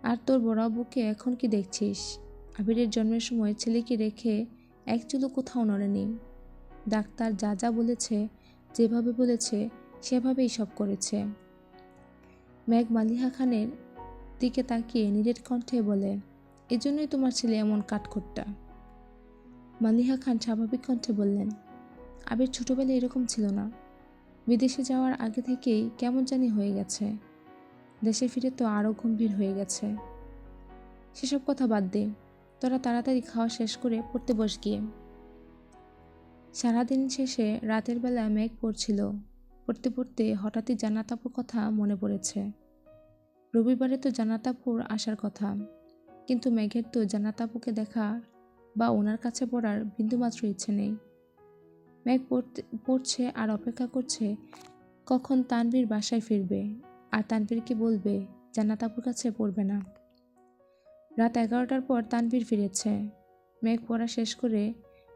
আর তোর বড় আব্বুকে এখন কি দেখছিস? আবিরের জন্মের সময় ছেলেকে রেখে এক চুলো কোথাও নড়েনি। ডাক্তার যা যা বলেছে, যেভাবে বলেছে সেভাবেই সব করেছে। মেঘ মালিহা খানের দিকে তাকিয়ে নিরেট কণ্ঠে বলে, এজন্যই তোমার ছেলে এমন কাঠখোট্টা। মালিহা খান স্বাভাবিক কণ্ঠে বললেন, আবির ছোটবেলায় এরকম ছিল না, বিদেশে যাওয়ার আগে থেকেই কেমন জানি হয়ে গেছে। দেশে ফিরে তো আরও গম্ভীর হয়ে গেছে। সেসব কথা বাদ দে, তোরা তাড়াতাড়ি খাওয়া শেষ করে পড়তে বস গিয়ে। সারাদিন শেষে রাতের বেলা মেঘ পড়ছিল। পড়তে পড়তে হঠাৎই জান্নাত আপুর কথা মনে পড়েছে। রবিবারে তো জান্নাত আপুর আসার কথা, কিন্তু মেঘের তো জান্নাত আপুকে দেখা বা ওনার কাছে পড়ার বিন্দুমাত্র ইচ্ছে নেই। মেঘ পড়ছে আর অপেক্ষা করছে কখন তানভীর বাসায় ফিরবে আর তানভীরকে বলবে জান্নাত আপুর কাছে পড়বে না। রাত 11টার পর তানভীর ফিরেছে। মেঘ পড়া শেষ করে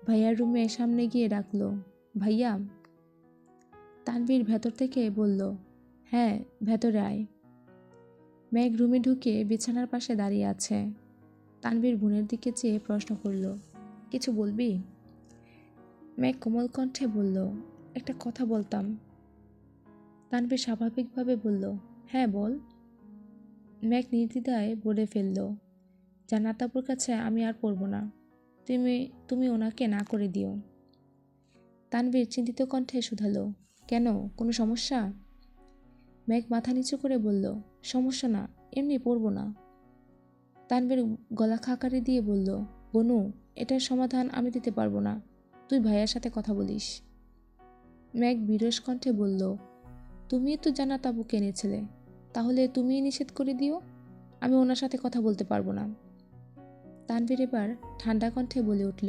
ভাইয়ার রুমে সামনে গিয়ে ডাকলো, ভাইয়া। তানভীর ভেতর থেকে বলল, হ্যাঁ ভেতরে আয়। মেঘ রুমে ঢুকে বিছানার পাশে দাঁড়িয়ে আছে। তানভীর বোনের দিকে চেয়ে প্রশ্ন করল, কিছু বলবি? মেঘ কোমল কণ্ঠে বলল, একটা কথা বলতাম। তানভীর স্বাভাবিকভাবে বলল, হ্যাঁ বল। মেঘ নির্দ্বিধায় বলে ফেলল, জান্নাত আপুর কাছে আমি আর পড়ব না, তুমি ওনাকে না করে দিও। তানভীর চিন্তিত কণ্ঠে শুধালো, কেন, কোনো সমস্যা? মেঘ মাথা নিচু করে বলল, সমস্যা না, এমনি পড়ব না। তানভীর গলা খাকারি দিয়ে বলল, বনু, এটার সমাধান আমি দিতে পারবো না, তুই ভাইয়ার সাথে কথা বলিস। মেঘ বিরস কণ্ঠে বলল, তুমিই তো জান্নাত আপুকে এনেছিলে, তাহলে তুমিই নিষেধ করে দিও, আমি ওনার সাথে কথা বলতে পারবো না। তানভীর এবার ঠান্ডা কণ্ঠে বলে উঠল,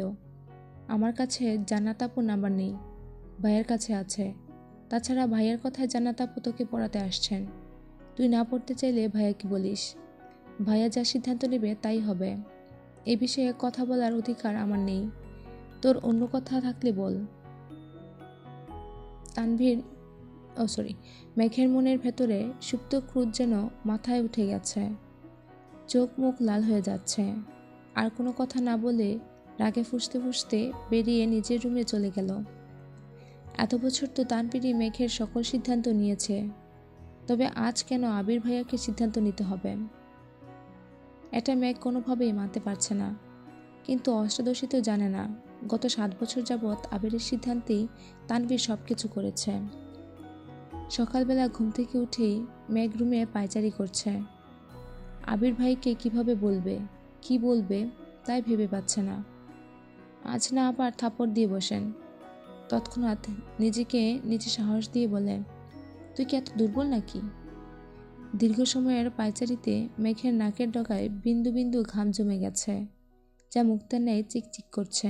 আমার কাছে জান্নাত আপুর নাম্বার নেই, ভাইয়ের কাছে আছে। তাছাড়া ভাইয়ের কথায় জান্নাত আপু তোকে পড়াতে আসছেন। তুই না পড়তে চাইলে ভাইয়াকে বলিস, ভাইয়া যা সিদ্ধান্ত নেবে তাই হবে। এ বিষয়ে কথা বলার অধিকার আমার নেই। তোর অন্য কথা থাকলে বল। তানভীর মেঘের মনের ভেতরে সুপ্ত ক্রোধ যেন মাথায় উঠে গেছে। চোখ মুখ লাল হয়ে যাচ্ছে। আর কোনো কথা না বলে রাগে ফুঁসতে ফুঁসতে বেরিয়ে নিজের রুমে চলে গেল। এত বছর তো তানভীরই মেঘের সকল সিদ্ধান্ত নিয়েছে, তবে আজ কেন আবির ভাইয়াকে সিদ্ধান্ত নিতে হবে? এটা মেঘ কোনোভাবেই মানতে পারছে না। কিন্তু অষ্টাদশী তো জানে না গত 7 বছর যাবৎ আবিরের সিদ্ধান্তেই তানভীর সব কিছু করেছে। সকালবেলা ঘুম থেকে উঠেই মেঘ রুমে পায়চারি করছে। আবির ভাইকে কিভাবে বলবে, কি বলবে তাই ভেবে পাচ্ছে না। আজ না আবার থাপ্পড় দিয়ে বসেন। তৎক্ষণাৎ নিজেকে নিজে সাহস দিয়ে বলে, তুই কি এত দুর্বল নাকি? দীর্ঘ সময়ের পায়চারিতে মেঘের নাকের ডগায় বিন্দু বিন্দু ঘাম জমে গেছে, যা মুক্তার ন্যায় চিকচিক করছে।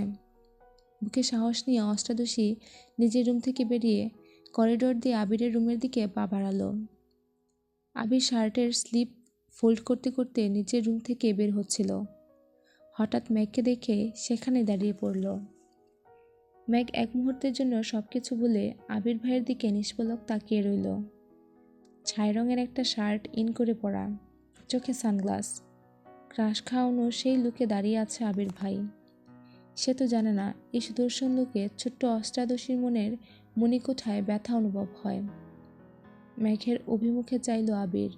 বুকে সাহস নিয়ে অষ্টাদশী নিজের রুম থেকে বেরিয়ে করিডোর দিয়ে আবিরের রুমের দিকে পা বাড়ালো। আবির শার্টের স্লিপ ফোল্ড করতে করতে নিজের রুম থেকে বের হচ্ছিল। হঠাৎ মেঘকে দেখে সেখানে দাঁড়িয়ে পড়ল। মেঘ এক মুহূর্তের জন্য সবকিছু বলে আবির ভাইয়ের দিকে নিষ্পলক তাকিয়ে রইল। ছাই রঙের একটা শার্ট ইন করে পরা, চোখে সানগ্লাস, ক্রাশ খাওয়ানো সেই লুকে দাঁড়িয়ে আছে আবির ভাই। সে তো জানে না এই সুদর্শন লুকে ছোট্ট অষ্টাদশীর মনের মণিকোঠায় ব্যথা অনুভব হয়। মেঘের অভিমুখে চাইল আবির।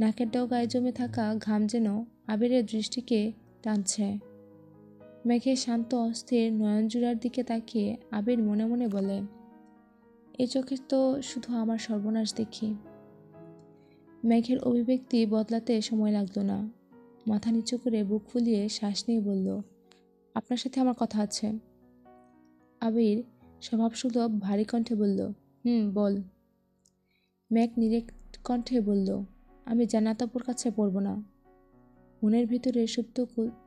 নাকের ডগায় জমে থাকা ঘাম যেন আবিরের দৃষ্টিকে টানছে। মেঘের শান্ত অস্থির নয়নজোড়ার দিকে তাকিয়ে আবির মনে মনে বলে, এই চোখে তো শুধু আমার সর্বনাশ দেখি। মেঘের অভিব্যক্তি বদলাতে সময় লাগলো না। মাথা নিচু করে বুক ফুলিয়ে শ্বাস নিয়ে বলল, আপনার সাথে আমার কথা আছে। আবির স্বভাবসুলভ ভারী কণ্ঠে বলল, বল। মেঘ নিরেট কণ্ঠে বলল, আমি জান্নাত আপুর কাছে পড়ব না। মনের ভিতরে সুপ্ত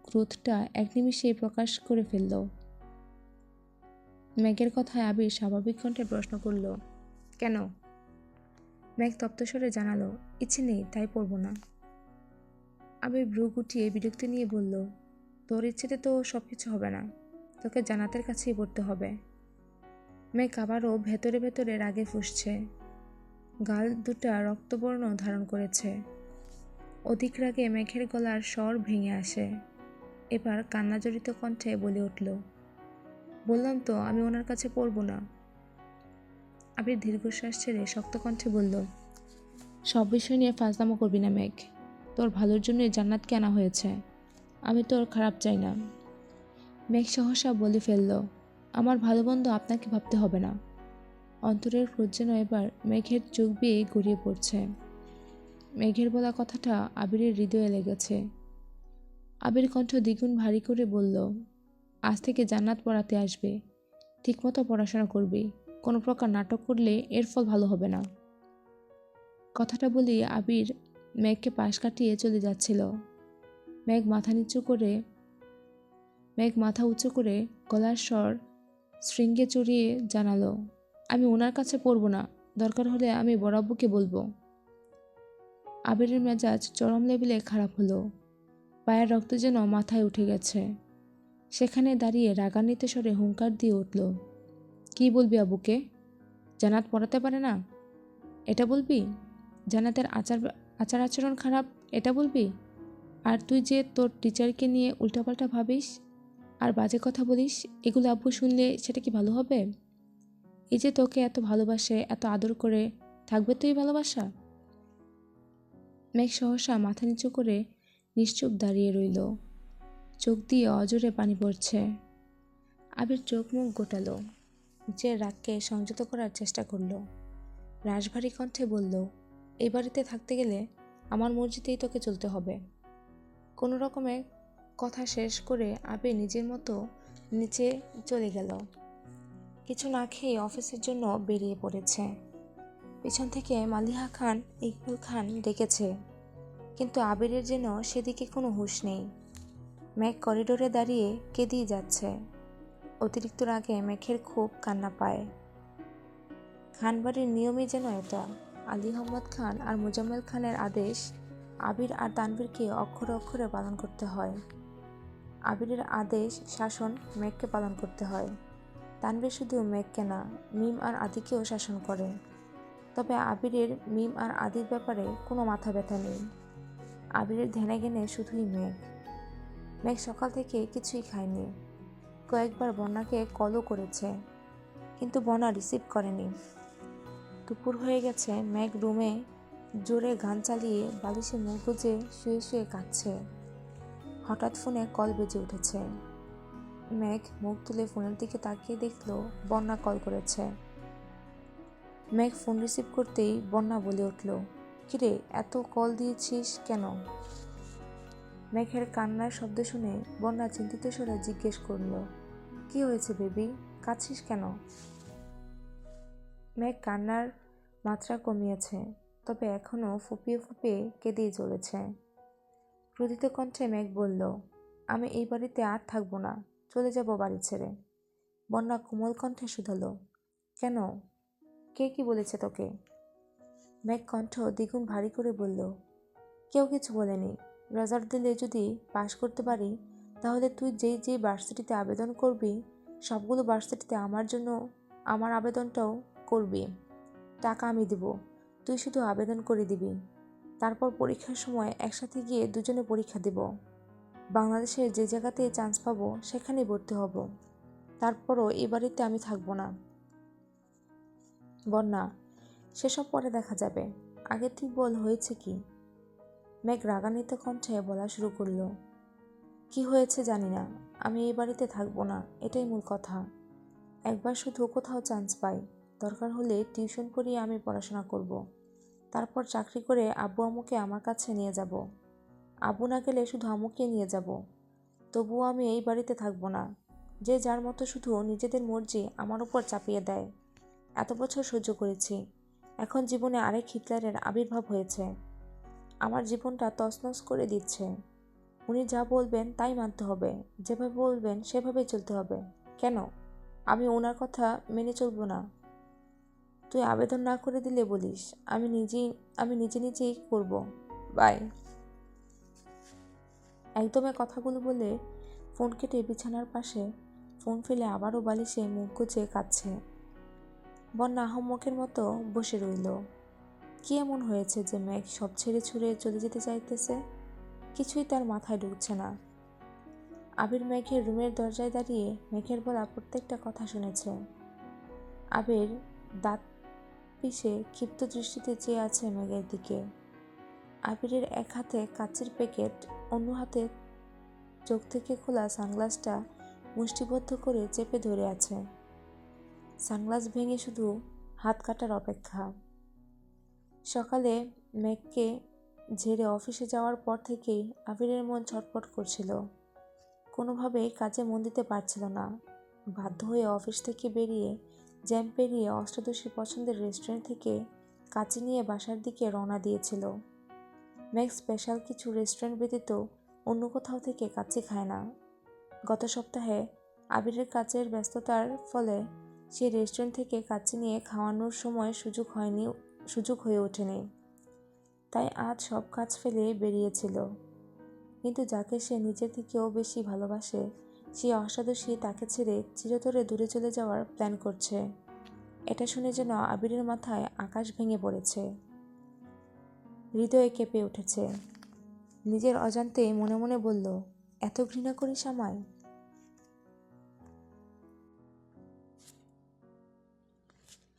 ক্রোধটা এক নিমিষেই প্রকাশ করে ফেলল। মেঘের কথায় আবির স্বাভাবিক কণ্ঠে প্রশ্ন করল, কেন? মেঘ তপ্তস্বরে জানালো, ইচ্ছে নেই, তাই পড়ব না। আবির ভ্রু গুটিয়ে বিরক্তি নিয়ে বলল, তোর ইচ্ছেতে তো সব কিছু হবে না, তোকে জান্নাতের কাছেই পড়তে হবে। মেঘ আবারও ভেতরে ভেতরে রাগে ফুঁসছে। গাল দুটা রক্তবর্ণ ধারণ করেছে। অধিক রাগে মেঘের গলার স্বর ভেঙে আসে। এবার কান্নাজড়িত কণ্ঠে বলে উঠল, বললাম তো আমি ওনার কাছে পড়ব না। আবির দীর্ঘশ্বাস ছেড়ে শক্ত কণ্ঠে বলল, সব বিষয় নিয়ে ফাজলামো করবি না মেঘ। তোর ভালোর জন্যই জান্নাতকে আনা হয়েছে, আমি তোর খারাপ চাই না। মেঘ সহসা বলে ফেলল, আমার ভালো মন্দ আপনাকে ভাবতে হবে না। অন্তরের ক্রোধ যেন এবার মেঘের চোখ বেয়ে গড়িয়ে পড়ছে। মেঘের বলা কথাটা আবিরের হৃদয়ে লেগেছে। আবির কণ্ঠ দ্বিগুণ ভারী করে বলল, আজ থেকে জান্নাত পড়াতে আসবে, ঠিকমতো পড়াশোনা করবি। কোনো প্রকার নাটক করলে এর ফল ভালো হবে না। কথাটা বলি আবির মেঘকে পাশ কাটিয়ে চলে যাচ্ছিল। মেঘ মাথা উঁচু করে গলার স্বর শৃঙ্গে চড়িয়ে জানালো, আমি ওনার কাছে পড়ব না, দরকার হলে আমি বড় আব্বুকে বলবো। আবিরের মেজাজ চরম লেভেলে খারাপ হলো। পায়ের রক্ত যেন মাথায় উঠে গেছে। সেখানে দাঁড়িয়ে রাগান্বিত স্বরে হুঙ্কার দিয়ে উঠল, কি বলবি আব্বুকে? জান্নাত পড়াতে পারে না এটা বলবি? জান্নাতের আচার আচরণ খারাপ এটা বলবি? আর তুই যে তোর টিচারকে নিয়ে উল্টাপাল্টা ভাবিস আর বাজে কথা বলিস, এগুলো আব্বু শুনলে সেটা কি ভালো হবে? এই যে তোকে এত ভালোবাসে, এত আদর করে, থাকবে তো এই ভালোবাসা? মেঘ সহসা মাথা নিচু করে নিশ্চুপ দাঁড়িয়ে রইল। চোখ দিয়ে অজরে পানি পড়ছে। আবির চোখ মুখ গোটালো, যে রাগকে সংযত করার চেষ্টা করল। রাশভারী কণ্ঠে বলল, এই বাড়িতে থাকতে গেলে আমার মর্জিতেই তোকে চলতে হবে। কোনো রকমে কথা শেষ করে আবির নিজের মতো নিচে চলে গেল। কিছু না খেয়ে অফিসের জন্য বেরিয়ে পড়েছে। পিছন থেকে মালিহা খান, ইকবাল খান ডেকেছে, কিন্তু আবিরের যেন সেদিকে কোনো হুঁশ নেই। মেঘ করিডোরে দাঁড়িয়ে কেঁদেই যাচ্ছে। অতিরিক্ত রাগে মেঘের খুব কান্না পায়। খানবাড়ির নিয়মই যেন এটা। আলী আহমদ খান আর মোজাম্মেল খানের আদেশ আবির আর তানভীরকে অক্ষরে অক্ষরে পালন করতে হয়। আবিরের আদেশ শাসন মেঘকে পালন করতে হয়। তানভীর শুধু মেঘকে না, মিম আর আদিকেও শাসন করে। তবে আবিরের মিম আর আদির ব্যাপারে কোনো মাথা ব্যথা নেই। আবিরের ধ্যানে জ্ঞানে শুধুই মেঘ। মেঘ সকাল থেকে কিছুই খায়নি। কয়েকবার বন্যাকে কলও করেছে, কিন্তু বন্যা রিসিভ করেনি। দুপুর হয়ে গেছে, মেঘ রুমে জোরে গান চালিয়ে বালিশে মুখ গুজে শুয়ে শুয়ে কাঁদছে। হঠাৎ ফোনে কল বেজে উঠেছে। মেঘ মুখ তুলে ফোনের দিকে তাকিয়ে দেখল বন্যা কল করেছে। মেঘ ফোন রিসিভ করতেই বন্যা বলে উঠল, কিরে, এত কল দিয়েছিস কেন? মেঘের কান্নার শব্দ শুনে বন্যা চিন্তিত স্বরে জিজ্ঞেস করল, কি হয়েছে বেবি, কাঁদছিস কেন? মেঘ কান্নার মাত্রা কমিয়েছে, তবে এখনও ফুপিয়ে ফুপিয়ে কেঁদেই চলেছে। ক্রোধিত কণ্ঠে মেঘ বলল, আমি এই বাড়িতে আর থাকবো না, চলে যাব বাড়ি ছেড়ে। বন্যা কোমল কণ্ঠে শুধালো, কেন, কে কি বলেছে তোকে? মেঘ কণ্ঠ দ্বিগুণ ভারী করে বলল, কেউ কিছু বলেনি। রেজাল্ট দিলে যদি পাশ করতে পারি, তাহলে তুই যেই যেই ভার্সিটিতে আবেদন করবি, সবগুলো ভার্সিটিতে আমার জন্য আমার আবেদনটাও করবি। টাকা আমি দেব, তুই শুধু আবেদন করে দিবি। তারপর পরীক্ষার সময় একসাথে গিয়ে দুজনে পরীক্ষা দেব। বাংলাদেশের যে জায়গাতেই চান্স পাবো সেখানেই ভর্তি হব। তারপরও এই বাড়িতে আমি থাকবো না। বন্যা, সেসব পরে দেখা যাবে, আগে তুই বল হয়েছে কি? মেঘ রাগান্বিত কণ্ঠে বলা শুরু করল, কি হয়েছে জানি না, আমি এই বাড়িতে থাকবো না, এটাই মূল কথা। একবার শুধু কোথাও চান্স পাই, দরকার হলে টিউশন পড়িয়ে আমি পড়াশোনা করব। তারপর চাকরি করে আব্বু আম্মুকে আমার কাছে নিয়ে যাব। আব্বু না গেলে শুধু আম্মুকে নিয়ে যাব। তবুও আমি এই বাড়িতে থাকবো না। যে যার মতো শুধু নিজেদের মর্জি আমার উপর চাপিয়ে দেয়। এত বছর সহ্য করেছি, এখন জীবনে আরেক হিটলারের আবির্ভাব হয়েছে। আমার জীবনটা তছনছ করে দিচ্ছে। উনি যা বলবেন তাই মানতে হবে, যেভাবে বলবেন সেভাবেই চলতে হবে। কেন আমি ওনার কথা মেনে চলবো না? তুই আবেদন না করে দিলে বলিস, আমি নিজে নিজেই করব। বাই। একদমে কথাগুলো বলে ফোন কেটে বিছানার পাশে ফোন ফেলে আবারও বালিশে মুখ গুজে কাঁদছে। বন্যা আহম্মকের মতো বসে রইল। কি এমন হয়েছে যে মেঘ সব ছেড়ে ছুড়ে চলে যেতে চাইতেছে? কিছুই তার মাথায় ঢুকছে না। আবির মেঘের রুমের দরজায় দাঁড়িয়ে মেঘের বলা প্রত্যেকটা কথা শুনেছে। আবির দাঁত পিষে ক্ষিপ্ত দৃষ্টিতে চেয়ে আছে মেঘের দিকে। আবিরের এক হাতে কাচের প্যাকেট, অন্য হাতে চোখ থেকে খোলা সানগ্লাসটা মুষ্টিবদ্ধ করে চেপে ধরে আছে। সানগ্লাস ভেঙে শুধু হাত কাটার অপেক্ষা। সকালে মেঘকে ঝেড়ে অফিসে যাওয়ার পর থেকেই আবিরের মন ছটফট করছিল। কোনোভাবেই কাজে মন দিতে পারছিল না। বাধ্য হয়ে অফিস থেকে বেরিয়ে জ্যাম পেরিয়ে অষ্টাদশী পছন্দের রেস্টুরেন্ট থেকে কাচি নিয়ে বাসার দিকে রওনা দিয়েছিল। মেঘ স্পেশাল কিছু রেস্টুরেন্ট ব্যতীত অন্য কোথাও থেকে কাচি খায় না। গত সপ্তাহে আবিরের কাজের ব্যস্ততার ফলে সে রেস্টুরেন্ট থেকে কাচি নিয়ে খাওয়ানোর সময় সুযোগ হয়ে ওঠেনি। তাই আজ সব কাজ ফেলে বেরিয়েছিল। কিন্তু যাকে সে নিজের থেকেও বেশি ভালোবাসে, সে অষ্টাদশী তাকে ছেড়ে চিরতরে দূরে চলে যাওয়ার প্ল্যান করছে। এটা শুনে যেন আবিরের মাথায় আকাশ ভেঙে পড়েছে, হৃদয়ে কেঁপে উঠেছে। নিজের অজান্তে মনে মনে বলল, এত ঘৃণা করিস আমায়?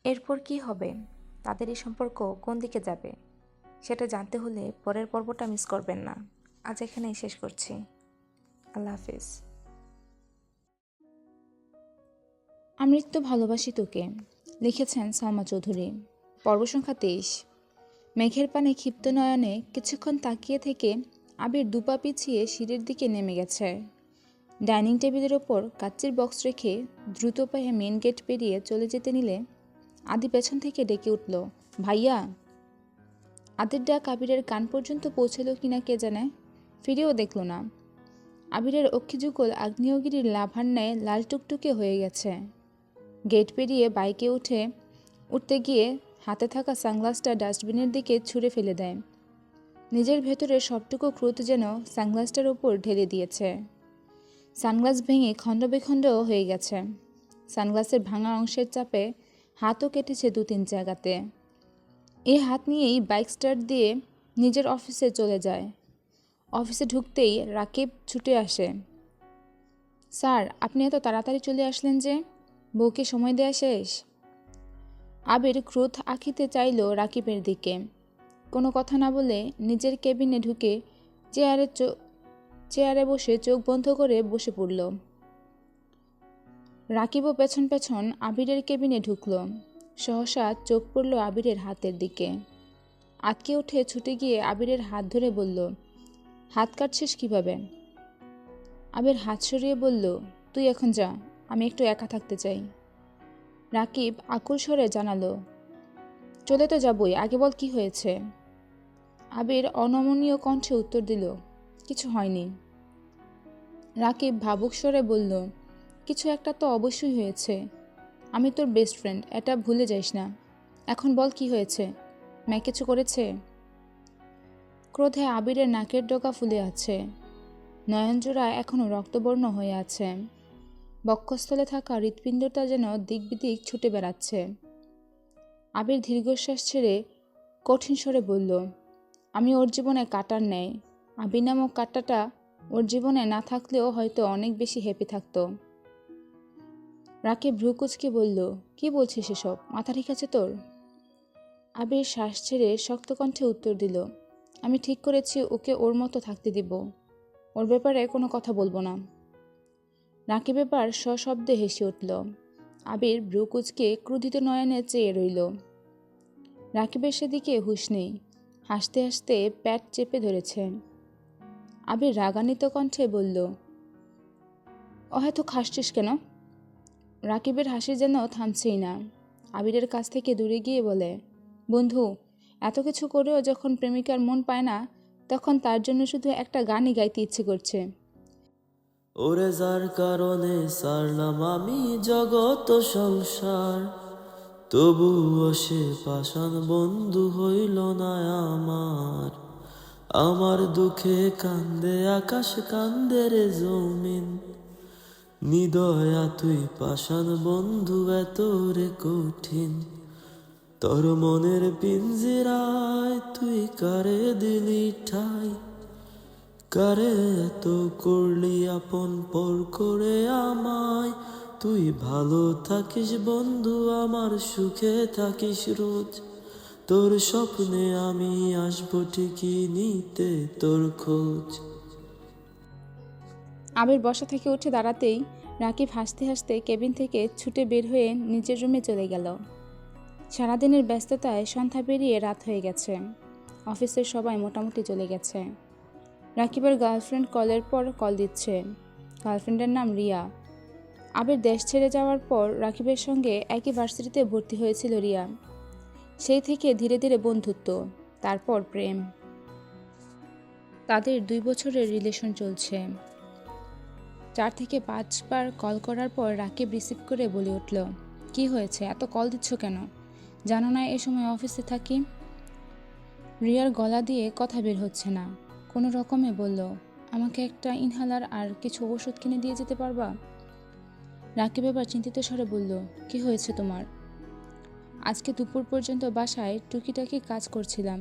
এরপর কি হবে, তাদের এই সম্পর্ক কোন দিকে যাবে, সেটা জানতে হলে পরের পর্বটা মিস করবেন না। আজ এখানেই শেষ করছি। আল্লাহ হাফিজ। আমৃত্য ভালোবাসি তোকে, লিখেছেন সালমা চৌধুরী। পর্ব সংখ্যা 23। মেঘের পানে ক্ষিপ্ত নয়নে কিছুক্ষণ তাকিয়ে থেকে আবির দুপা পিছিয়ে সিঁড়ির দিকে নেমে গেছে। ডাইনিং টেবিলের ওপর কাচের বক্স রেখে দ্রুত পায়ে মেন গেট পেরিয়ে চলে যেতে নিলে আদি পেছন থেকে ডেকে উঠল, ভাইয়া। আদির ডাক আবিরের কান পর্যন্ত পৌঁছল কিনা কে জানে, ফিরেও দেখল না। আবিরের অক্ষিযুগল আগ্নেয়গিরির লাভার ন্যায় লাল টুকটুকে হয়ে গেছে। গেট পেরিয়ে বাইকে উঠতে গিয়ে হাতে থাকা সানগ্লাসটা ডাস্টবিনের দিকে ছুঁড়ে ফেলে দেয়। নিজের ভেতরে সবটুকু ক্রোধ যেন সানগ্লাসটার ওপর ঢেলে দিয়েছে। সানগ্লাস ভেঙে খণ্ডবিখণ্ড হয়ে গেছে। সানগ্লাসের ভাঙা অংশের চাপে হাতও কেটেছে 2-3 জায়গাতে। এই হাত নিয়েই বাইক স্টার্ট দিয়ে নিজের অফিসে চলে যায়। অফিসে ঢুকতেই রাকিব ছুটে আসে। স্যার, আপনি এত তাড়াতাড়ি চলে আসলেন যে? বউকে সময় দেয়া শেষ? আবির ক্রোধ আঁকিতে চাইল রাকিবের দিকে। কোনো কথা না বলে নিজের কেবিনে ঢুকে চেয়ারে বসে চোখ বন্ধ করে বসে পড়ল। রাকিবও পেছন পেছন আবিরের কেবিনে ঢুকল। সহসা চোখ পড়ল আবিরের হাতের দিকে। আটকে উঠে ছুটে গিয়ে আবিরের হাত ধরে বলল, হাত কাটছিস কিভাবে? আবির হাত সরিয়ে বলল, তুই এখন যা, আমি একটু একা থাকতে চাই। রাকিব আকুল স্বরে জানালো, চলে তো যাবই, আগে বল কি হয়েছে? আবির অনমনীয় কণ্ঠে উত্তর দিল, কিছু হয়নি। রাকিব ভাবুক স্বরে বলল, কিছু একটা তো অবশ্যই হয়েছে। আমি তোর বেস্ট ফ্রেন্ড, এটা ভুলে যাইস না। এখন বল কি হয়েছে? ম্যাক কিছু করেছে? ক্রোধে আবিরের নাকের ডগা ফুলে আছে। নয়নজোড়া এখনো রক্তবর্ণ হয়ে আছে। বক্ষস্থলে থাকা হৃৎপিণ্ডটা যেন দিক বিদিক ছুটে বেড়াচ্ছে। আবির দীর্ঘশ্বাস ছেড়ে কঠিন স্বরে বলল, আমি ওর জীবনে কাটার নেই। আবির নামক কাঁটাটা ওর জীবনে না থাকলেও হয়তো অনেক বেশি হ্যাপি থাকতো। রাকিব ভ্রু কুঁচকে বলল, কি বলছিস এসব? মাথা ঠিক আছে তোর? আবির শ্বাস ছেড়ে শক্ত কণ্ঠে উত্তর দিল, আমি ঠিক করেছি ওকে ওর মতো থাকতে দিব। ওর ব্যাপারে কোনো কথা বলবো না। রাকিব এবার সশব্দে হেসে উঠল। আবির ভ্রু কুঁচকে ক্রোধিত নয়নে চেয়ে রইল। রাকিবের সেদিকে হুঁশ নেই। হাসতে হাসতে প্যাট চেপে ধরেছে। আবির রাগান্বিত কণ্ঠে বলল, হয়তো হাসছিস কেন? রাকিবের হাসি যেন থামছেই না। আবিরের কাছ থেকে দূরে গিয়ে বলে, বন্ধু, এত কিছু করেও যখন প্রেমিকার মন পায় না, তখন তার জন্য শুধু একটা গানই গাইতে ইচ্ছে করছে। ওরে যার কারণে সারলাম আমি জগত সংসার, তবুও সে পাষাণ বন্ধু হইল না আমার। আমার দুঃখে কান্দে আকাশ, কান্দে রে জমিন, নিদয়া তুই পাষাণ বন্ধু এত রে কঠিন। তোর মনের পিঞ্জিরায় তুই কারে দিলি ঠাই, কারে এত করলি আপন পর করে আমায়। তুই ভালো থাকিস বন্ধু আমার, সুখে থাকিস রোজ। তোর স্বপ্নে আমি আসবো ঠিকই নিতে তোর খোঁজ। আবির বসা থেকে উঠে দাঁড়াতেই রাকিব হাসতে হাসতে কেবিন থেকে ছুটে বের হয়ে নিজের রুমে চলে গেল। সারাদিনের ব্যস্ততায় সন্ধ্যা পেরিয়ে রাত হয়ে গেছে। অফিসের সবাই মোটামুটি চলে গেছে। রাকিবের গার্লফ্রেন্ড কলের পর কল দিচ্ছে। গার্লফ্রেন্ডের নাম রিয়া। আবির দেশ ছেড়ে যাওয়ার পর রাকিবের সঙ্গে একই ভার্সিটিতে ভর্তি হয়েছিল রিয়া। সেই থেকে ধীরে ধীরে বন্ধুত্ব, তারপর প্রেম। তাদের 2 বছরের রিলেশন চলছে। 4 থেকে 5 বার কল করার পর রাকিব রিসিভ করে বলে উঠল, কি হয়েছে, এত কল দিচ্ছ কেন? জানো না এ সময় অফিসে থাকি? রিয়ার গলা দিয়ে কথা বের হচ্ছে না। কোনো রকমে বলল, আমাকে একটা ইনহেলার আর কিছু ওষুধ কিনে দিয়ে যেতে পারবা? রাকিব এবার চিন্তিত স্বরে বলল, কি হয়েছে তোমার? আজকে দুপুর পর্যন্ত বাসায় টুকিটাকি কাজ করছিলাম।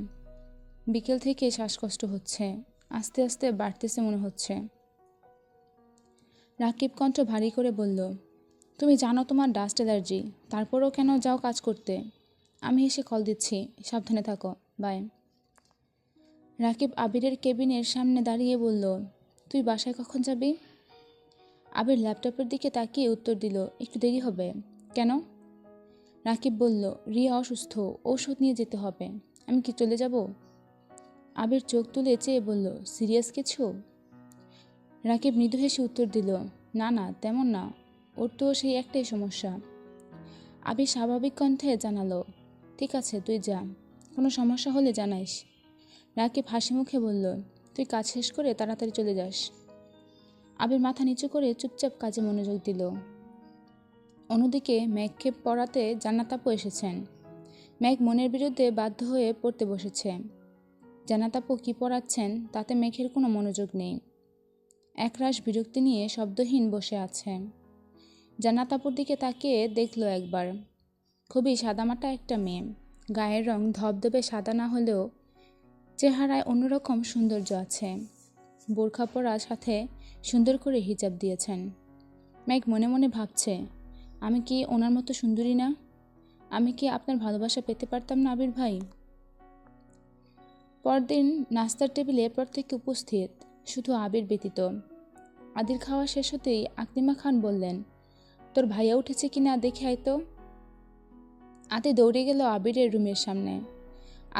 বিকেল থেকে শ্বাসকষ্ট হচ্ছে, আস্তে আস্তে বাড়তেছে মনে হচ্ছে। রাকিব কণ্ঠ ভারী করে বলল, তুমি জানো তোমার ডাস্ট অ্যালার্জি, তারপরেও কেন যাও কাজ করতে? আমি এসে কল দিচ্ছি, সাবধানে থাকো, বাই। রাকিব আবিরের কেবিনের সামনে দাঁড়িয়ে বলল, তুই বাসায় কখন যাবি? আবির ল্যাপটপের দিকে তাকিয়ে উত্তর দিল, একটু দেরি হবে। কেন? রাকিব বলল, রিয়া অসুস্থ, ঔষধ নিয়ে যেতে হবে। আমি কি চলে যাব? আবির চোখ তুলে চেয়ে বলল, সিরিয়াস কিছু? রাকিব মৃদু হেসে উত্তর দিল, না না, তেমন না, ওর তো সেই একটাই সমস্যা। আবির স্বাভাবিক কণ্ঠে জানালো, ঠিক আছে তুই যা, কোনো সমস্যা হলে জানাইস। রাকিব হাসি মুখে বলল, তুই কাজ শেষ করে তাড়াতাড়ি চলে যাস। আবির মাথা নিচু করে চুপচাপ কাজে মনোযোগ দিল। অন্যদিকে মেঘকে পড়াতে জান্নাত আপু এসেছেন। মেঘ মনের বিরুদ্ধে বাধ্য হয়ে পড়তে বসেছে। জান্নাত আপু কী পড়াচ্ছেন তাতে মেঘের কোনো মনোযোগ নেই। একরাশ বিরক্তি নিয়ে শব্দহীন বসে আছে। জান্নাত আপুর দিকে তাকিয়ে দেখল একবার। খুবই সাদামাটা একটা মেয়ে, গায়ের রং ধবধবে সাদা না হলেও চেহারায় অন্যরকম সৌন্দর্য আছে। বোরখা পরার সাথে সুন্দর করে হিজাব দিয়েছেন। মেঘ মনে মনে ভাবছে, আমি কি ওনার মতো সুন্দরী না? আমি কি আপনার ভালোবাসা পেতে পারতাম না আবির ভাই? পরদিন নাস্তার টেবিলে প্রত্যেকে উপস্থিত, শুধু আবির ব্যতীত। আদির খাওয়া শেষ হতেই আকলিমা খান বললেন, তোর ভাইয়া উঠেছে কিনা দেখে আয় তো। আদি দৌড়ে গেল আবিরের রুমের সামনে।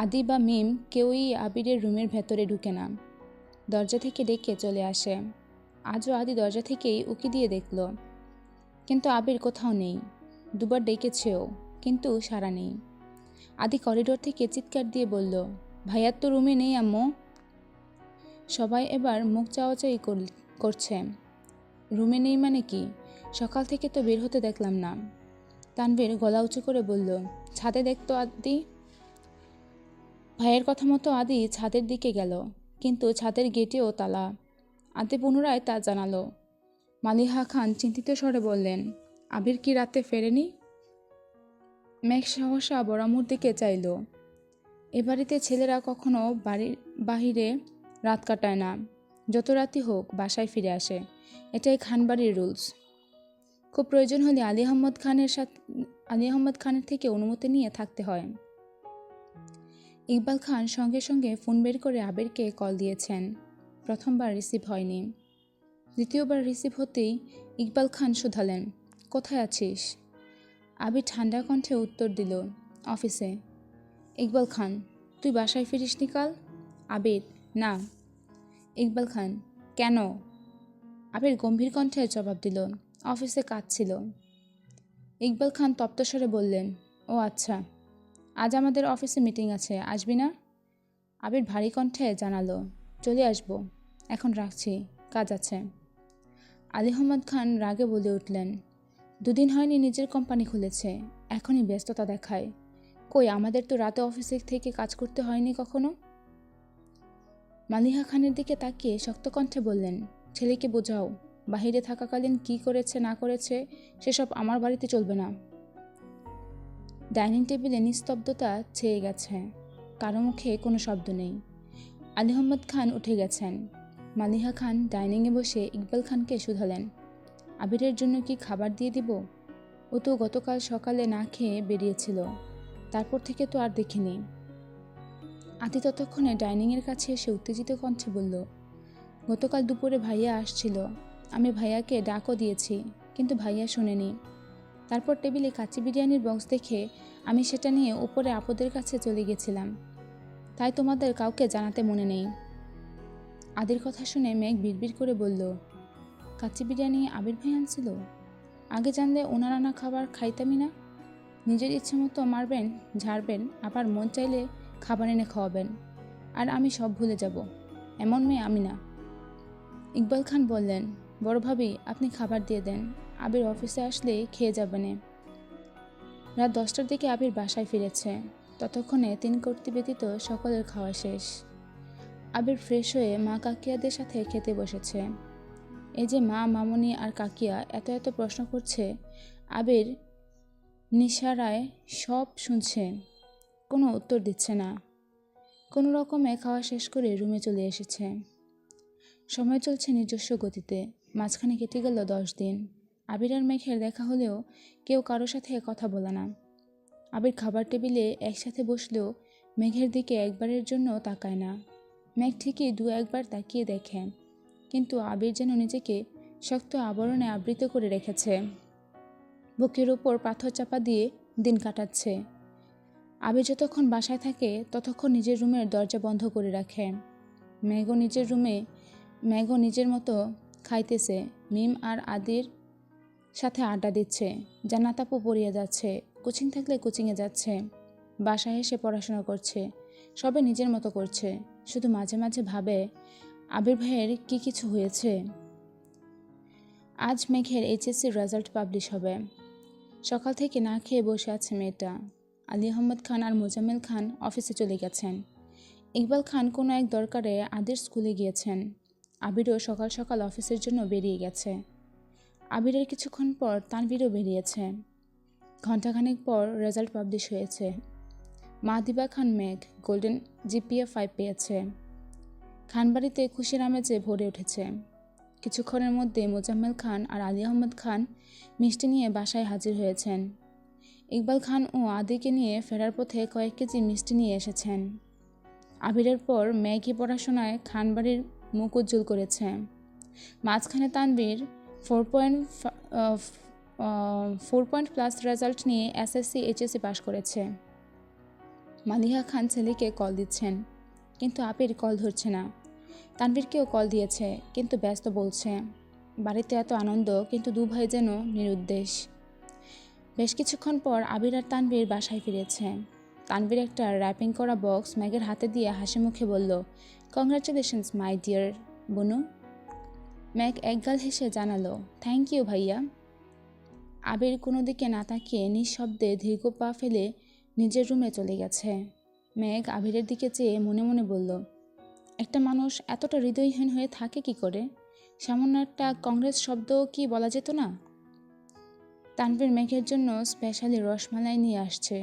আদি বা মিম কেউই আবিরের রুমের ভেতরে ঢুকে না, দরজা থেকে ডেকে চলে আসে। আজও আদি দরজা থেকেই উকি দিয়ে দেখল, কিন্তু আবির কোথাও নেই। দুবার ডেকেছেও, কিন্তু সাড়া নেই। আদি করিডোর থেকে চিৎকার দিয়ে বলল, ভাইয়ার তো রুমে নেই আম্মু। সবাই এবার মুখ চাওয়াচাই করছে। রুমে নেই মানে কি? সকাল থেকে তো বের হতে দেখলাম না। তানভীর গলা উঁচু করে বলল, ছাদে দেখতো আদি। ভাইয়ের কথা মতো আদি ছাদের দিকে গেল, কিন্তু ছাদের গেটেও তালা। আদি পুনরায় তা জানালো। মালিহা খান চিন্তিত স্বরে বললেন, আবির কি রাতে ফেরেনি? মেঘ সহসা বড়ামুর দিকে চাইল। এ বাড়িতে ছেলেরা কখনো বাড়ির বাহিরে রাত কাটায় না, যত রাতই হোক বাসায় ফিরে আসে। এটাই খানবাড়ির রুলস। খুব প্রয়োজন হলে আলী আহমদ খানের থেকে অনুমতি নিয়ে থাকতে হয়। ইকবাল খান সঙ্গে সঙ্গে ফোন বের করে আবিরকে কল দিয়েছেন। প্রথমবার রিসিভ হয়নি। দ্বিতীয়বার রিসিভ হতেই ইকবাল খান শুধালেন, কোথায় আছিস? আবির ঠান্ডা কণ্ঠে উত্তর দিল, অফিসে। ইকবাল খান, তুই বাসায় ফিরিসনি কাল? আবির, না। ইকবাল খান, কেন? আবির গম্ভীর কণ্ঠে জবাব দিল, অফিসে কাজ ছিল। ইকবাল খান তপ্তস্বরে বললেন, ও আচ্ছা, আজ আমাদের অফিসে মিটিং আছে, আসবি না? আবির ভারী কণ্ঠে জানালো, চলে আসবো, এখন রাখছি, কাজ আছে। আলী আহমদ খান রাগে বলে উঠলেন, দুদিন হয়নি নিজের কোম্পানি খুলেছে, এখনই ব্যস্ততা দেখায়। কই, আমাদের তো রাতে অফিসে থেকে কাজ করতে হয়নি কখনো। মালিহা খানের দিকে তাকিয়ে শক্ত কণ্ঠে বললেন, ছেলেকে বোঝাও, বাহিরে থাকাকালীন কি করেছে না করেছে সেসব আমার বাড়িতে চলবে না। ডাইনিং টেবিলে নিস্তব্ধতা ছেয়ে গেছে, কারো মুখে কোনো শব্দ নেই। আলী আহমদ খান উঠে গেছেন। মালিহা খান ডাইনিংয়ে বসে ইকবাল খানকে শুধালেন, আবিরের জন্য কি খাবার দিয়ে দিব? ও তো গতকাল সকালে না খেয়ে বেরিয়েছিল, তারপর থেকে তো আর দেখিনি। আদি ততক্ষণে ডাইনিংয়ের কাছে এসে উত্তেজিত কণ্ঠে বলল, গতকাল দুপুরে ভাইয়া আসছিল, আমি ভাইয়াকে ডাকও দিয়েছি, কিন্তু ভাইয়া শোনেনি। তারপর টেবিলে কাচ্চি বিরিয়ানির বক্স দেখে আমি সেটা নিয়ে উপরে আপুদের কাছে চলে গেছিলাম, তাই তোমাদের কাউকে জানাতে মনে নেই। আদির কথা শুনে মেঘ বিড়বিড় করে বলল, কাচ্চি বিরিয়ানি আবির ভাই আনছিল? আগে জানলে ওনার আনা খাবার খাইতামই না। নিজের ইচ্ছে মতো মারবেন, ঝাড়বেন, আবার মন চাইলে খাবার এনে খাওয়াবেন, আর আমি সব ভুলে যাব। এমন মেয়ে আমি না। ইকবাল খান বললেন, বড় ভাবি, আপনি খাবার দিয়ে দেন, আবির অফিসে আসলে খেয়ে যাবেনে। রাত 10টার দিকে আবির বাসায় ফিরেছে। ততক্ষণে 3 কর্তৃ ব্যতীত সকলের খাওয়া শেষ। আবির ফ্রেশ হয়ে মা কাকিয়াদের সাথে খেতে বসেছে। এই যে মা, মামনি আর কাকিয়া এত এত প্রশ্ন করছে, আবির নিশারায় সব শুনছে, কোনো উত্তর দিচ্ছে না। কোনো রকমে খাওয়া শেষ করে রুমে চলে এসেছে। সময় চলছে নিজস্ব গতিতে। মাঝখানে কেটে গেল 10 দিন। আবির আর মেঘের দেখা হলেও কেউ কারো সাথে কথা বলে না। আবির খাবার টেবিলে একসাথে বসলেও মেঘের দিকে একবারের জন্য তাকায় না। মেঘ ঠিকই 2-1 বার তাকিয়ে দেখে, কিন্তু আবির যেন নিজেকে শক্ত আবরণে আবৃত করে রেখেছে, বুকের ওপর পাথর চাপা দিয়ে দিন কাটাচ্ছে। আবির যতক্ষণ বাসায় থাকে ততক্ষণ নিজের রুমের দরজা বন্ধ করে রাখে। মেঘও নিজের মতো খাইতেছে, মিম আর আদির সাথে আড্ডা দিচ্ছে, জান্নাত আপু পড়িয়ে যাচ্ছে, কোচিং থাকলে কোচিংয়ে যাচ্ছে, বাসায় এসে পড়াশোনা করছে, সবে নিজের মতো করছে। শুধু মাঝে মাঝে ভাবে, আবির ভাইয়ের কি কিছু হয়েছে? আজ মেঘের এইচএসসির রেজাল্ট পাবলিশ হবে। সকাল থেকে না খেয়ে বসে আছে মেয়েটা। আলী আহমদ খান আর মোজাম্মেল খান অফিসে চলে গেছেন। ইকবাল খান কোনো এক দরকারে আবির স্কুলে গিয়েছেন। আবিরও সকাল সকাল অফিসের জন্য বেরিয়ে গেছে। আবিরের কিছুক্ষণ পর তানভীরও বেরিয়েছে। ঘণ্টাখানেক পর রেজাল্ট পাবলিশ হয়েছে। মাহদিবা খান মেঘ গোল্ডেন জিপিএ 5 পেয়েছে। খানবাড়িতে খুশির আমেজে ভরে উঠেছে। কিছুক্ষণের মধ্যে মোজাম্মেল খান আর আলী আহমদ খান মিষ্টি নিয়ে বাসায় হাজির হয়েছেন। ইকবাল খান ও আদিকে নিয়ে ফেরার পথে কয়েক কেজি মিষ্টি নিয়ে এসেছেন। আবিরের পর মেঘই পড়াশোনায় খানবাড়ির মুখ উজ্জ্বল করেছে। মাঝখানে তানভীর 4 পয়েন্ট প্লাস রেজাল্ট নিয়ে এসএসসি এইচএসসি পাশ করেছে। মালিহা খান ছেলেকে কল দিচ্ছেন, কিন্তু আবির কল ধরছে না। তানভীরকেও কল দিয়েছে, কিন্তু ব্যস্ত বলছে। বাড়িতে এত আনন্দ, কিন্তু দু ভাই যেন নিরুদ্দেশ। বেশ কিছুক্ষণ পর আবির আর তানভীর বাসায় ফিরেছে। তানভীর একটা র্যাপিং করা বক্স ম্যাগের হাতে দিয়ে হাসি মুখে বলল, কংগ্রাচুলেশনস মাই ডিয়ার বনু। ম্যাগ একগাল হেসে জানালো, থ্যাংক ইউ ভাইয়া। আবির কোনো দিকে না তাকিয়ে নিঃশব্দে দীর্ঘ পা ফেলে নিজের রুমে চলে গেছে। ম্যাগ আবিরের দিকে চেয়ে মনে মনে বলল, একটা মানুষ এতটা হৃদয়হীন হয়ে থাকে কি করে? সামান্য একটা কংগ্রেস শব্দও কি বলা যেত না? তানভীর মেঘের জন্য স্পেশালি রসমালাই নিয়ে আসছে।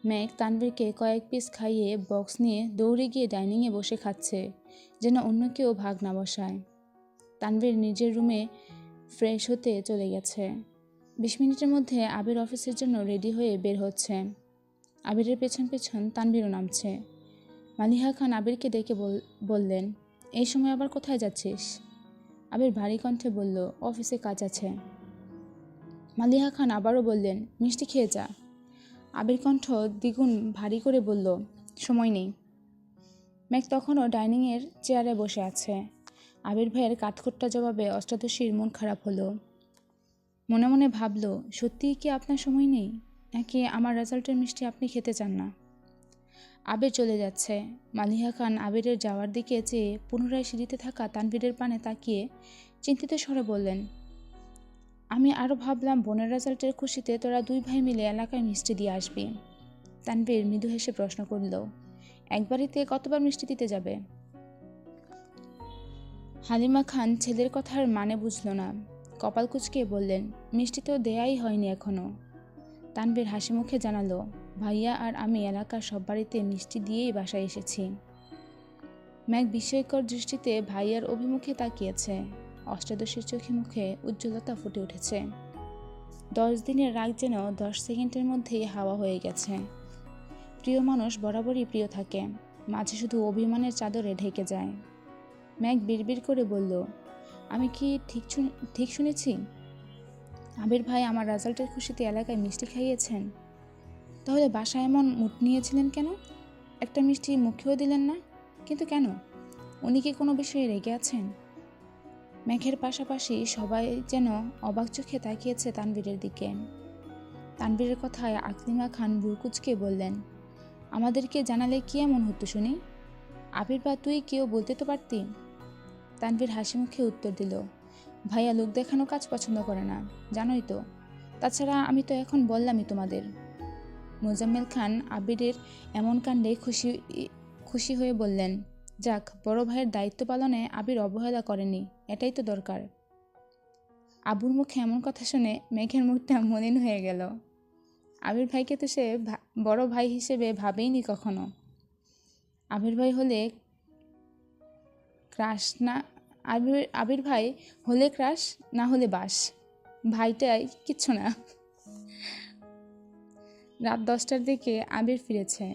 মেঘ তানভীরকে কয়েক পিস খাইয়ে বক্স নিয়ে দৌড়ে গিয়ে ডাইনিংয়ে বসে খাচ্ছে, যেন অন্য কেউ ভাগ না বসায়। তানভীর নিজের রুমে ফ্রেশ হতে চলে গেছে। 20 মিনিটের মধ্যে আবির অফিসের জন্য রেডি হয়ে বের হচ্ছে। আবিরের পেছন পেছন তানভীরও নামছে। মালিহা খান আবিরকে ডেকে বললেন, এই সময় আবার কোথায় যাচ্ছিস? আবির ভারী কণ্ঠে বলল, অফিসে কাজ আছে। মালিহা খান আবারও বললেন, মিষ্টি খেয়ে যা। আবির কণ্ঠ দ্বিগুণ ভারী করে বলল, সময় নেই। মেঘ তখনও ডাইনিংয়ের চেয়ারে বসে আছে। আবির ভাইয়ের কাঠখোট্টা জবাবে অষ্টাদশীর মন খারাপ হলো। মনে মনে ভাবল, সত্যিই কি আপনার সময় নেই, নাকি আমার রেজাল্টের মিষ্টি আপনি খেতে চান না? আবির চলে যাচ্ছে। মালিহা খান আবিরের যাওয়ার দিকে চেয়ে পুনরায় সিঁড়িতে থাকা তানভীরের পানে তাকিয়ে চিন্তিত স্বরে বললেন, আমি আরও ভাবলাম বোনের রেজাল্টের খুশিতে তোরা দুই ভাই মিলে এলাকায় মিষ্টি দিয়ে আসবি। তানভীর মৃদু হেসে প্রশ্ন করল, একবারিতে কতবার মিষ্টি দিতে যাবে? হালিমা খান ছেলের কথার মানে বুঝল না। কপাল কুঁচকে বললেন, মিষ্টি তো দেয়াই হয়নি এখনো। তানভীর হাসি মুখে জানালো, ভাইয়া আর আমি এলাকার সব বাড়িতে মিষ্টি দিয়েই বাসায় এসেছি। ম্যাগ বিস্ময়কর দৃষ্টিতে ভাইয়ার অভিমুখে তাকিয়েছে। অষ্টাদশীর চোখে মুখে উজ্জ্বলতা ফুটে উঠেছে। 10 দিনের রাগ যেন 10 সেকেন্ডের মধ্যেই হাওয়া হয়ে গেছে। প্রিয় মানুষ বরাবরই প্রিয় থাকে, মাঝে শুধু অভিমানের চাদরে ঢেকে যায়। ম্যাগ বিড়বিড় করে বলল, আমি কি ঠিক শুনেছি? আবির ভাই আমার রেজাল্টের খুশিতে এলাকায় মিষ্টি খাইয়েছেন? তাহলে বাসায় এমন মুড নিয়েছিলেন কেন? একটা মিষ্টি মুখেও দিলেন না, কিন্তু কেন? উনি কি কোনো বিষয়ে রেগে আছেন? মেঘের পাশাপাশি সবাই যেন অবাক চোখে তাকিয়েছে তানভীরের দিকে। তানভীরের কথায় আকলিমা খান বুরকুচকে বললেন, আমাদেরকে জানালে কি এমন হতো শুনি? আবির বা তুই কেউ বলতে তো পারতি। তানভীর হাসি মুখে উত্তর দিল, ভাইয়া লোক দেখানো কাজ পছন্দ করে না, জানোই তো। তাছাড়া আমি তো এখন বললামই তোমাদের। মোজাম্মেল খান আবিরের এমন কাণ্ডে খুশি হয়ে বললেন, যাক, বড় ভাইয়ের দায়িত্ব পালনে আবির অবহেলা করেনি, এটাই তো দরকার। আবুর মুখে এমন কথা শুনে মেঘের মুখটা মলিন হয়ে গেল। আবির ভাইকে তো সে বড় ভাই হিসেবে ভাবেইনি কখনো। আবির ভাই হলে ক্রাশ না আবির ভাই হলে ক্রাশ, না হলে বাস, ভাইটাই কিচ্ছু না। রাত 10টার দিকে আবির ফিরেছে।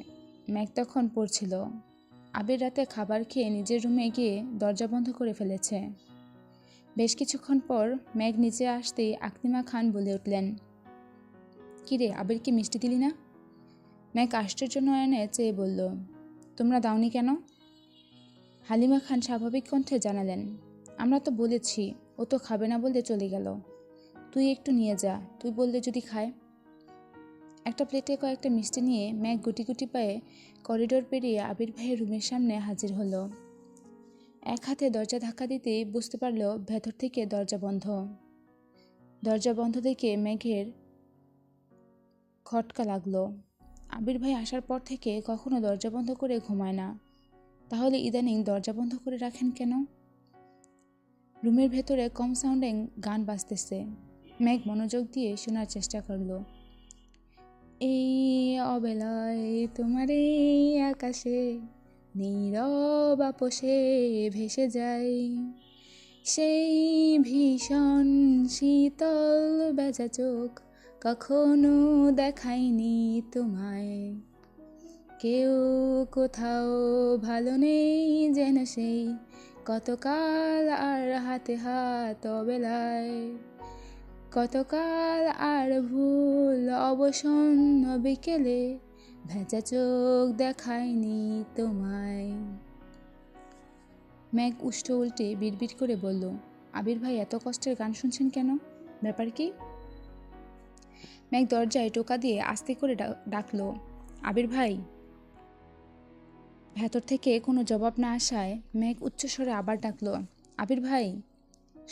ম্যাগ তখন পড়ছিল। আবির রাতে খাবার খেয়ে নিজের রুমে গিয়ে দরজা বন্ধ করে ফেলেছে। বেশ কিছুক্ষণ পর ম্যাগ নিচে আসতেই আকলিমা খান বলে উঠলেন, কিরে, আবিরকে মিষ্টি দিলি না? ম্যাগ আশ্চর্য নয়নে চেয়ে বলল, তোমরা দাওনি কেন? হালিমা খান স্বাভাবিক কণ্ঠে জানালেন, আমরা তো বলেছি, ও তো খাবে না বলে চলে গেল। তুই একটু নিয়ে যা, তুই বললে যদি খায়। একটা প্লেটে কয়েকটা মিষ্টি নিয়ে ম্যাগ গুটি গুটি পায়ে করিডোর পেরিয়ে আবির ভাইয়ের রুমের সামনে হাজির হলো। এক হাতে দরজা ধাক্কা দিতেই বুঝতে পারল ভেতর থেকে দরজা বন্ধ। দরজা বন্ধ দেখে মেঘের খটকা লাগলো। আবির ভাই আসার পর থেকে কখনো দরজা বন্ধ করে ঘুমায় না, তাহলে ইদানিং দরজা বন্ধ করে রাখেন কেন? রুমের ভেতরে কম সাউন্ডে গান বাজতেছে। মেঘ মনোযোগ দিয়ে শোনার চেষ্টা করলো। এই অবেলায় তোমার এই আকাশে নীরব আপোষে ভেসে যায় সেই ভীষণ শীতল বেজা চোখ, কখনো দেখায়নি তোমায়। কেউ কোথাও ভালো নেই যেন সেই কতকাল আর হাতে হাত অবেলায়, কতকাল আর ভুল অবসন্ন বিকেলে ভেজা চোখ দেখায়নি তোমায়। মেঘ উষ্ঠ উল্টে বিড়বিড় করে বলল, আবির ভাই এত কষ্টের গান শুনছেন কেন? ব্যাপার কি? মেঘ দরজায় টোকা দিয়ে আস্তে করে ডাকলো, আবির ভাই। ভেতর থেকে কোনো জবাব না আসায় মেঘ উচ্চস্বরে আবার ডাকলো, আবির ভাই।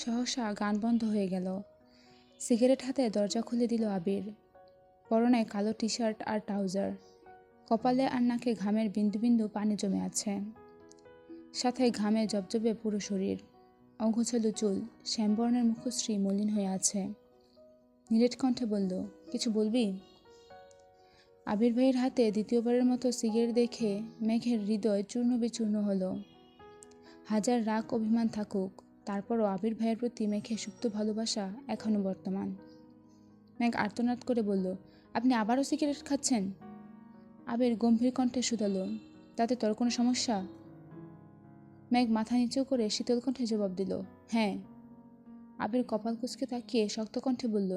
সহসা গান বন্ধ হয়ে গেল। সিগারেট হাতে দরজা খুলে দিল আবির। পরনে কালো টি শার্ট আর ট্রাউজার, কপালে আর নাকে ঘামের বিন্দু বিন্দু পানি জমে আছে, সাথে ঘামে জবজবে পুরো শরীর। অগোছালো চুল, শ্যামবর্ণের মুখশ্রী মলিন হয়ে আছে। নীরেট কণ্ঠে বলল, কিছু বলবি? আবির ভাইয়ের হাতে দ্বিতীয়বারের মতো সিগারেট দেখে মেঘের হৃদয় চূর্ণ বিচূর্ণ হলো। হাজার রাগ অভিমান থাকুক, তারপরও আবির ভাইয়ের প্রতি মেঘের সুপ্ত ভালোবাসা এখনো বর্তমান। মেঘ আর্তনাদ করে বলল, আপনি আবারও সিগারেট খাচ্ছেন? আবির গম্ভীর কণ্ঠে শুধালো, তাতে তোর কোনো সমস্যা? মেঘ মাথা নিচু করে শীতল কণ্ঠে জবাব দিল, হ্যাঁ। আবির কপাল কুঁচকে তাকিয়ে শক্ত কণ্ঠে বলল,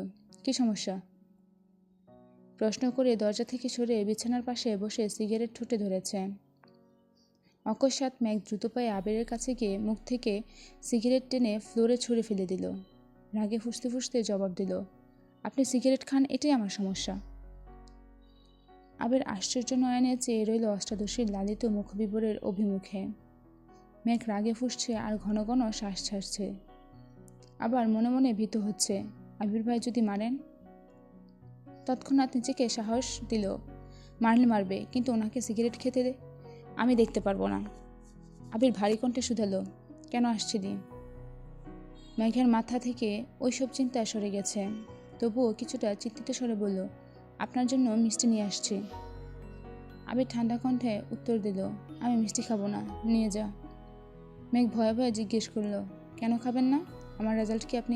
কি সমস্যা? প্রশ্ন করে দরজা থেকে সরে বিছানার পাশে বসে সিগারেট ঠোঁটে ধরেছে। অকস্মাৎ মেঘ দ্রুত পায়ে আবিরের কাছে গিয়ে মুখ থেকে সিগারেট টেনে ফ্লোরে ছুঁড়ে ফেলে দিল। রাগে ফুঁসতে ফুঁসতে জবাব দিল, আপনি সিগারেট খান, এটাই আমার সমস্যা। আবির আশ্চর্য নয়নে চেয়ে রইল অষ্টাদশীর লালিত মুখবিবরের অভিমুখে। মেঘ রাগে ফুঁসছে আর ঘন ঘন শ্বাস ছাড়ছে। আবার মনে মনে ভীত হচ্ছে, আবির ভাই যদি মারেন। তৎক্ষণাৎ নিজেকে সাহস দিল, মারলে মারবে, কিন্তু ওনাকে সিগারেট খেতে দে, আমি দেখতে পারবো না। আবির ভারী কণ্ঠে শুধালো, কেন আসছিলি? মেঘের মাথা থেকে ওইসব চিন্তা সরে গেছে, তবুও কিছুটা চিন্তিত স্বরে বলল, আপনার জন্য মিষ্টি নিয়ে আসছি। আবির ঠান্ডা কণ্ঠে উত্তর দিল, আমি মিষ্টি খাবো না, নিয়ে যা। মেঘ ভয়ে ভয়ে জিজ্ঞেস করলো, কেন খাবেন না? আমার রেজাল্ট কি আপনি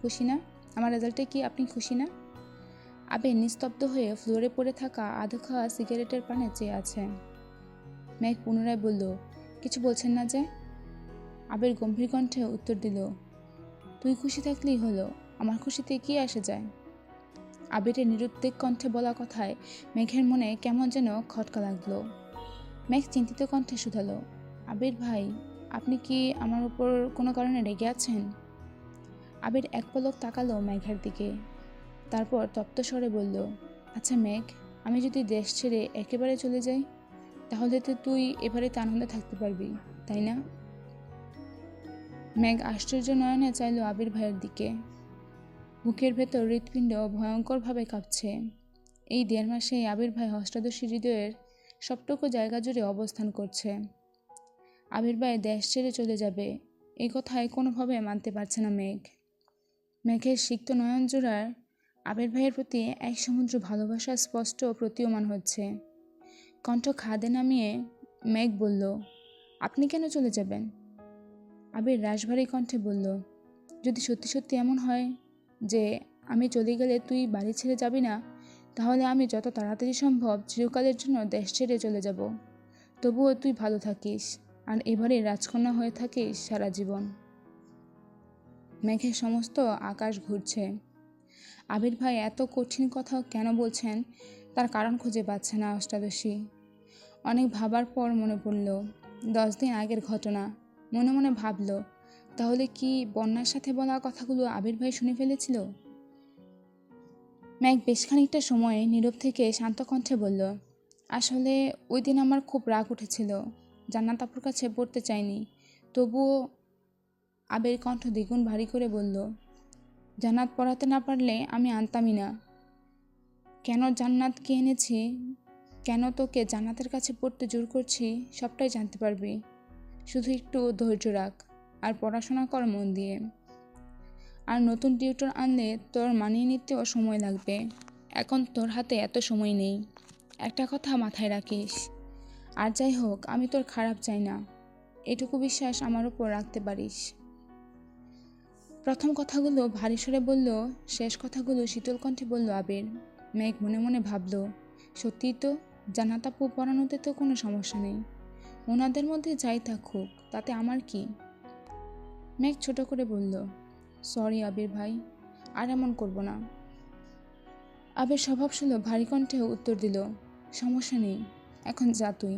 খুশি না? আমার রেজাল্টে কি আপনি খুশি না? আবির নিস্তব্ধ হয়ে ফ্লোরে পড়ে থাকা আধা খাওয়া সিগারেটের পানে চেয়ে আছে। মেঘ পুনরায় বলল, কিছু বলছেন না যে? আবির গম্ভীর কণ্ঠে উত্তর দিল, তুই খুশি থাকলেই হলো, আমার খুশিতে কি আসে যায়? আবিরের নিরুদ্বেগ কণ্ঠে বলা কথায় মেঘের মনে কেমন যেন খটকা লাগলো। মেঘ চিন্তিত কণ্ঠে শুধালো, আবির ভাই, আপনি কি আমার উপর কোনো কারণে রেগে আছেন? আবির এক পলক তাকালো মেঘের দিকে, তারপর তপ্ত স্বরে বলল, আচ্ছা মেঘ, আমি যদি দেশ ছেড়ে একেবারে চলে যাই, তাহলে তো তুই এবারেতে আনন্দে থাকতে পারবি, তাই না? মেঘ আশ্চর্য নয়নে চাইল আবির ভাইয়ের দিকে। বুকের ভেতর হৃৎপিণ্ড ভয়ঙ্করভাবে কাঁপছে। এই 1.5 মাসেই আবির ভাই অষ্টাদশী হৃদয়ের সবটুকু জায়গা জুড়ে অবস্থান করছে। আবির ভাই দেশ ছেড়ে চলে যাবে, এই কথায় কোনোভাবে মানতে পারছে না মেঘ। মেঘের সিক্ত নয়ন জোড়ার আবির ভাইয়ের প্রতি এক সমুদ্র ভালোবাসা স্পষ্ট প্রতীয়মান হচ্ছে। কণ্ঠ খাদে নামিয়ে মেঘ বলল, আপনি কেন চলে যাবেন? আবির রাশভারী কণ্ঠে বলল, যদি সত্যি সত্যি এমন হয় যে আমি চলে গেলে তুই বাড়ি ছেড়ে যাবি না, তাহলে আমি যত তাড়াতাড়ি সম্ভব চিরকালের জন্য দেশ ছেড়ে চলে যাব। তবুও তুই ভালো থাকিস আর এবারে রাজকন্যা হয়ে থাকিস সারা জীবন। মেঘের সমস্ত আকাশ ঘুরছে। আবির ভাই এত কঠিন কথা কেন বলছেন তার কারণ খুঁজে পাচ্ছে না অষ্টাদশী। অনেক ভাবার পর মনে পড়ল 10 দিন আগের ঘটনা। মনে মনে ভাবল, তাহলে কি বন্যার সাথে বলা কথাগুলো আবির ভাই শুনে ফেলেছিল? মেঘ বেশ খানিকটা সময় নীরব থেকে শান্ত কণ্ঠে বলল, আসলে ওই দিন আমার খুব রাগ উঠেছিল, জান্নাত আপুর কাছে পড়তে চাইনি, তবুও আবির কণ্ঠ দ্বিগুণ ভারী করে বলল, জান্নাত পড়াতে না পারলে আমি আনতামই না। কেন জান্নাতকে এনেছি, কেন তোকে জান্নাতের কাছে পড়তে জোর করছি, সবটাই জানতে পারবি। শুধু একটু ধৈর্য রাখ আর পড়াশোনা কর মন দিয়ে। আর নতুন টিউটর আনলে তোর মানিয়ে নিতেও সময় লাগবে। এখন তোর হাতে এত সময় নেই। একটা কথা মাথায় রাখিস। আর যাই হোক, আমি তোর খারাপ চাই না, এটুকু বিশ্বাস আমার উপর রাখতে পারিস। প্রথম কথাগুলো ভারী স্বরে বলল, শেষ কথাগুলো শীতল কণ্ঠে বলল আবির। মেঘ মনে মনে ভাবল, সত্যিই তো, জান্নাত আপু পড়ানোতে তো কোনো সমস্যা নেই। ওনাদের মধ্যে যাই থাকুক, তাতে আমার কি? মেঘ ছোট করে বলল, সরি আবির ভাই, আর এমন করব না। আবির স্বভাবসুলভ ভারী কণ্ঠে উত্তর দিল, সমস্যা নেই, এখন যা তুই।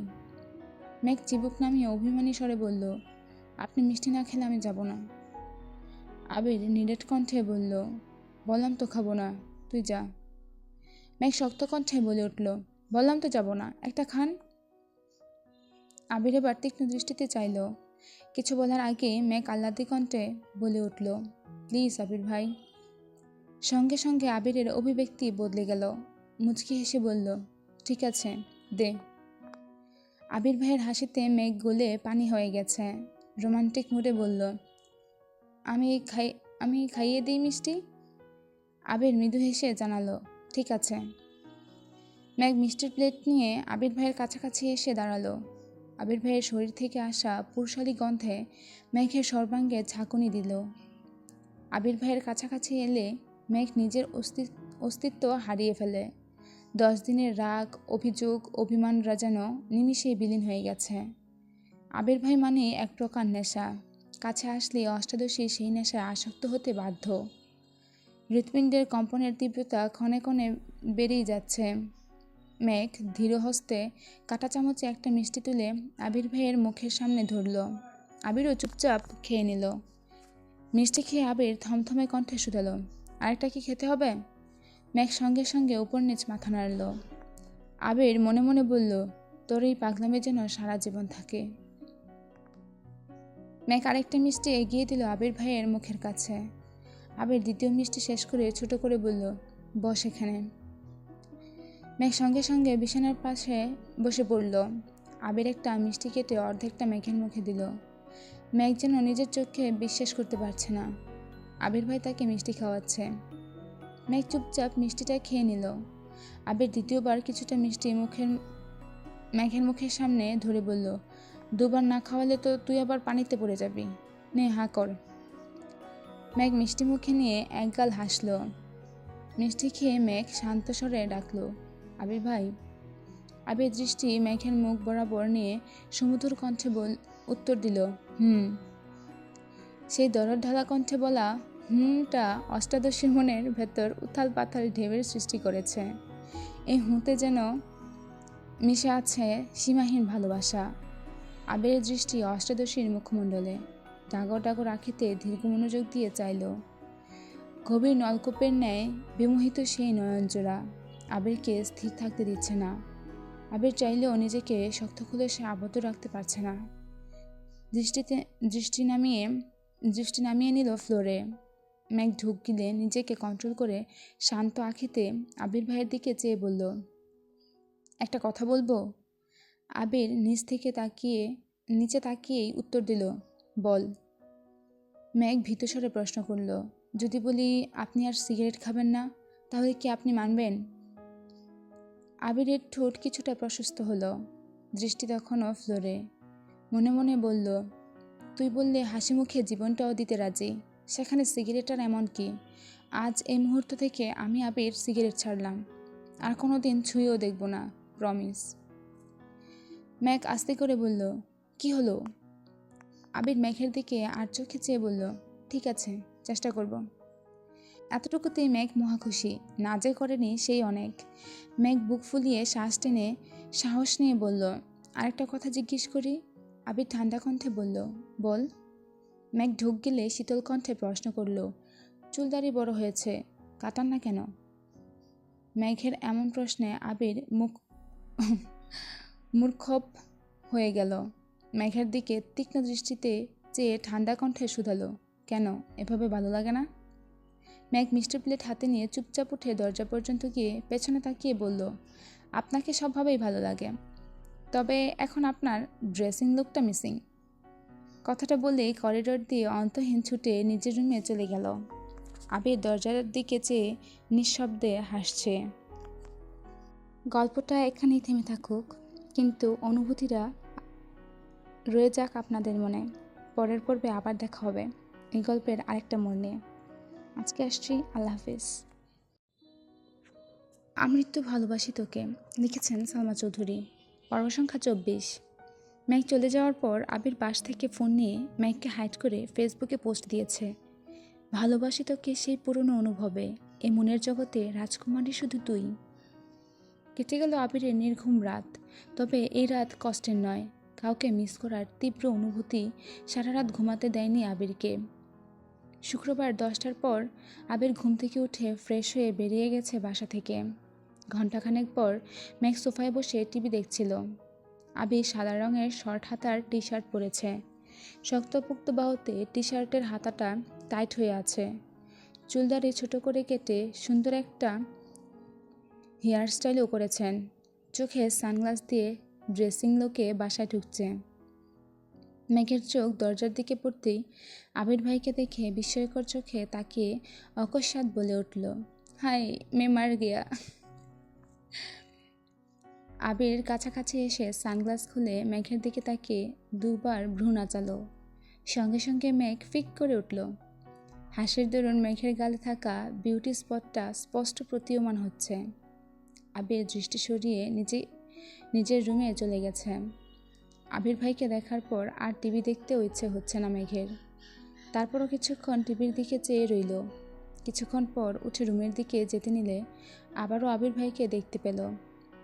মেঘ চিবুক নামিয়ে অভিমানী স্বরে বলল, আপনি মিষ্টি না খেলে আমি যাব না। আবির নিরেট কণ্ঠে বলল, বললাম তো খাবো না, তুই যা। মেঘ শক্ত কণ্ঠে বলে উঠল, বললাম তো যাব না, একটা খান। আবির এবার তীক্ষ্ণ দৃষ্টিতে চাইল। কিছু বলার আগে মেঘ আহ্লাদি কণ্ঠে বলে উঠল, প্লিজ আবির ভাই। সঙ্গে সঙ্গে আবিরের অভিব্যক্তি বদলে গেল। মুচকি হেসে বলল, ঠিক আছে, দে। আবির ভাইয়ের হাসিতে মেঘ গলে পানি হয়ে গেছে। রোমান্টিক মুডে বলল, আমি খাইয়ে দিই মিষ্টি। আবির মৃদু হেসে জানালো, ঠিক আছে। মেঘ মিষ্টির প্লেট নিয়ে আবির ভাইয়ের কাছাকাছি এসে দাঁড়ালো। আবির ভাইয়ের শরীর থেকে আসা পুরশালী গন্ধে মেঘের সর্বাঙ্গে ঝাঁকুনি দিল। আবির ভাইয়ের কাছাকাছি এলে মেঘ নিজের অস্তিত্ব হারিয়ে ফেলে। 10 দিনের রাগ, অভিযোগ, অভিমানরা যেন নিমিষেই বিলীন হয়ে গেছে। আবির ভাই মানে এক প্রকার নেশা। কাছে আসলে অষ্টাদশী সেই নেশায় আসক্ত হতে বাধ্য। হৃৎপিণ্ডের কম্পনের তীব্রতা ক্ষণে ক্ষণে বেড়েই যাচ্ছে। মেঘ ধীর হস্তে কাঁটা চামচে একটা মিষ্টি তুলে আবির ভাইয়ের মুখের সামনে ধরল। আবিরও চুপচাপ খেয়ে নিল। মিষ্টি খেয়ে আবির থমথমে কণ্ঠে শুধাল, আরেকটা কি খেতে হবে? মেঘ সঙ্গে সঙ্গে উপর নিচ মাথা নাড়ল। আবির মনে মনে বলল, তোর এই পাগলামে যেন সারা জীবন থাকে। মেঘ আরেকটা মিষ্টি এগিয়ে দিল আবির ভাইয়ের মুখের কাছে। আবির দ্বিতীয় মিষ্টি শেষ করে ছোট করে বলল, বস এখানে। মেঘ সঙ্গে সঙ্গে বিছানার পাশে বসে পড়ল। আবির একটা মিষ্টি কেটে অর্ধেকটা মেঘের মুখে দিল। মেঘ যেন নিজের চোখে বিশ্বাস করতে পারছে না। আবির ভাই তাকে মিষ্টি খাওয়াচ্ছে। মেঘ চুপচাপ মিষ্টিটা খেয়ে নিল। আবির দ্বিতীয়বার কিছুটা মিষ্টি মেঘের মুখের সামনে ধরে বলল, দুবার না খাওয়ালে তো তুই আবার পানিতে পড়ে যাবি, নে হা কর। মেঘ মিষ্টি মুখে নিয়ে একগাল হাসল। মিষ্টি খেয়ে মেঘ শান্ত স্বরে ডাকল, আবির ভাই। আবির দৃষ্টি মেঘের মুখ বরাবর নিয়ে সুমধুর কণ্ঠে উত্তর দিল, হুম। সেই দরদ ঢালা কণ্ঠে বলা হুমটা অষ্টাদশীর মনের ভেতর উথাল পাথাল ঢেউয়ের সৃষ্টি করেছে। এই হুঁতে যেন মিশে আছে সীমাহীন ভালোবাসা। আবিরের দৃষ্টি অষ্টাদশীর মুখমণ্ডলে। ডাগর ডাগর আঁখিতে দীর্ঘ মনোযোগ দিয়ে চাইল। গভীর নলকূপের ন্যায় বিমোহিত সেই নয়নজোড়া আবিরকে স্থির থাকতে দিচ্ছে না। আবির চাইলেও নিজেকে শক্ত খুলে সে আবদ্ধ রাখতে পারছে না। দৃষ্টি নামিয়ে নিল ফ্লোরে। মেঘ ঢুক গিলে নিজেকে কন্ট্রোল করে শান্ত আঁখিতে আবির ভাইয়ের দিকে চেয়ে বলল, একটা কথা বলবো? আবির নিচে তাকিয়েই উত্তর দিল, বল। মেঘ ভীতস্বরে প্রশ্ন করল, যদি বলি আপনি আর সিগারেট খাবেন না, তাহলে কি আপনি মানবেন? আবিরের ঠোঁট কিছুটা প্রশস্ত হলো। দৃষ্টি তখনও ফ্লোরে। মনে মনে বলল, তুই বললে হাসি মুখে জীবনটাও দিতে রাজি, সেখানে সিগারেটার এমন কি? আজ এই মুহূর্ত থেকে আমি আবির সিগারেট ছাড়লাম, আর কোনো দিন ছুঁয়েও দেখব না, প্রমিস। মেঘ আস্তে করে বলল, কি হলো? আবির মেঘের দিকে আর চোখে চেয়ে বলল, ঠিক আছে, চেষ্টা করব। এতটুকুতেই মেঘ মহা খুশি, না যে করেনি সেই অনেক। মেঘ বুক ফুলিয়ে শ্বাস টেনে সাহস নিয়ে বলল, আরেকটা কথা জিজ্ঞেস করি? আবির ঠান্ডা কণ্ঠে বলল, বল। মেঘ ঢুক গেলে শীতল কণ্ঠে প্রশ্ন করল, চুলদারি বড় হয়েছে, কাটান না কেন? মেঘের এমন প্রশ্নে আবির মূর্খপ হয়ে গেল। মেঘের দিকে তীক্ষ্ণ দৃষ্টিতে চেয়ে ঠান্ডা কণ্ঠে শুধালো, কেন, এভাবে ভালো লাগে না? ম্যাক মিষ্টি প্লেট হাতে নিয়ে চুপচাপ উঠে দরজা পর্যন্ত গিয়ে পেছনে তাকিয়ে বলল, আপনাকে সবভাবেই ভালো লাগে, তবে এখন আপনার ড্রেসিং লুকটা মিসিং। কথাটা বলেই করিডোর দিয়ে অন্তহীন ছুটে নিজের রুমে চলে গেল। আবির দরজার দিকে চেয়ে নিঃশব্দে হাসছে। গল্পটা এখানেই থেমে থাকুক, কিন্তু অনুভূতিরা রয়ে যাক আপনাদের মনে। পরের পর্বে আবার দেখা হবে এই গল্পের আরেকটা মোড় নিয়ে। আজকে আসছি, আল্লাহ হাফিজ। আমৃত্যু ভালোবাসি তোকে, লিখেছেন সালমা চৌধুরী। পর্ব সংখ্যা 24। ম্যাক চলে যাওয়ার পর আবির পাশ থেকে ফোন নিয়ে ম্যাককে হাইড করে ফেসবুকে পোস্ট দিয়েছে, ভালোবাসি তোকে সেই পুরনো অনুভবে, এ মনের জগতে রাজকুমারী শুধু তুই। কেটে গেল আবিরের নির্ঘুম রাত, তবে এই রাত কষ্টের নয়। কাউকে মিস করার তীব্র অনুভূতি সারা রাত ঘুমাতে দেয়নি আবিরকে। শুক্রবার 10টার পর আবির ঘুম থেকে উঠে ফ্রেশ হয়ে বেরিয়ে গেছে বাসা থেকে। ঘণ্টাখানেক পর ম্যাক সোফায় বসে টিভি দেখছিল। আবির সাদা রঙের শর্ট হাতার টি শার্ট পরেছে। শক্তপোক্ত বাহুতে টি শার্টের হাতাটা টাইট হয়ে আছে। চুলদারি ছোট করে কেটে সুন্দর একটা হেয়ার স্টাইলও করেছেন। চোখে সানগ্লাস দিয়ে ড্রেসিং লুকে বাসায় ঢুকছে। মেঘের চোখ দরজার দিকে পড়তেই আবির ভাইকে দেখে বিস্ময়কর চোখে তাকিয়ে অকস্মাৎ বলে উঠল, হাই, মে মার গিয়া। আবির কাছাকাছি এসে সানগ্লাস খুলে মেঘের দিকে তাকিয়ে দুবার ভ্রু নাচালো। সঙ্গে সঙ্গে মেঘ ফিক করে উঠল। হাসির দরুন মেঘের গালে থাকা বিউটি স্পটটা স্পষ্ট প্রতীয়মান হচ্ছে। আবির দৃষ্টি সরিয়ে নিজের রুমে চলে গেছে। আবির ভাইকে দেখার পর আর টিভি দেখতেও ইচ্ছে হচ্ছে না মেঘের। তারপরও কিছুক্ষণ টিভির দিকে চেয়ে রইল। কিছুক্ষণ পর উঠে রুমের দিকে যেতে নিলে আবারও আবির ভাইকে দেখতে পেল।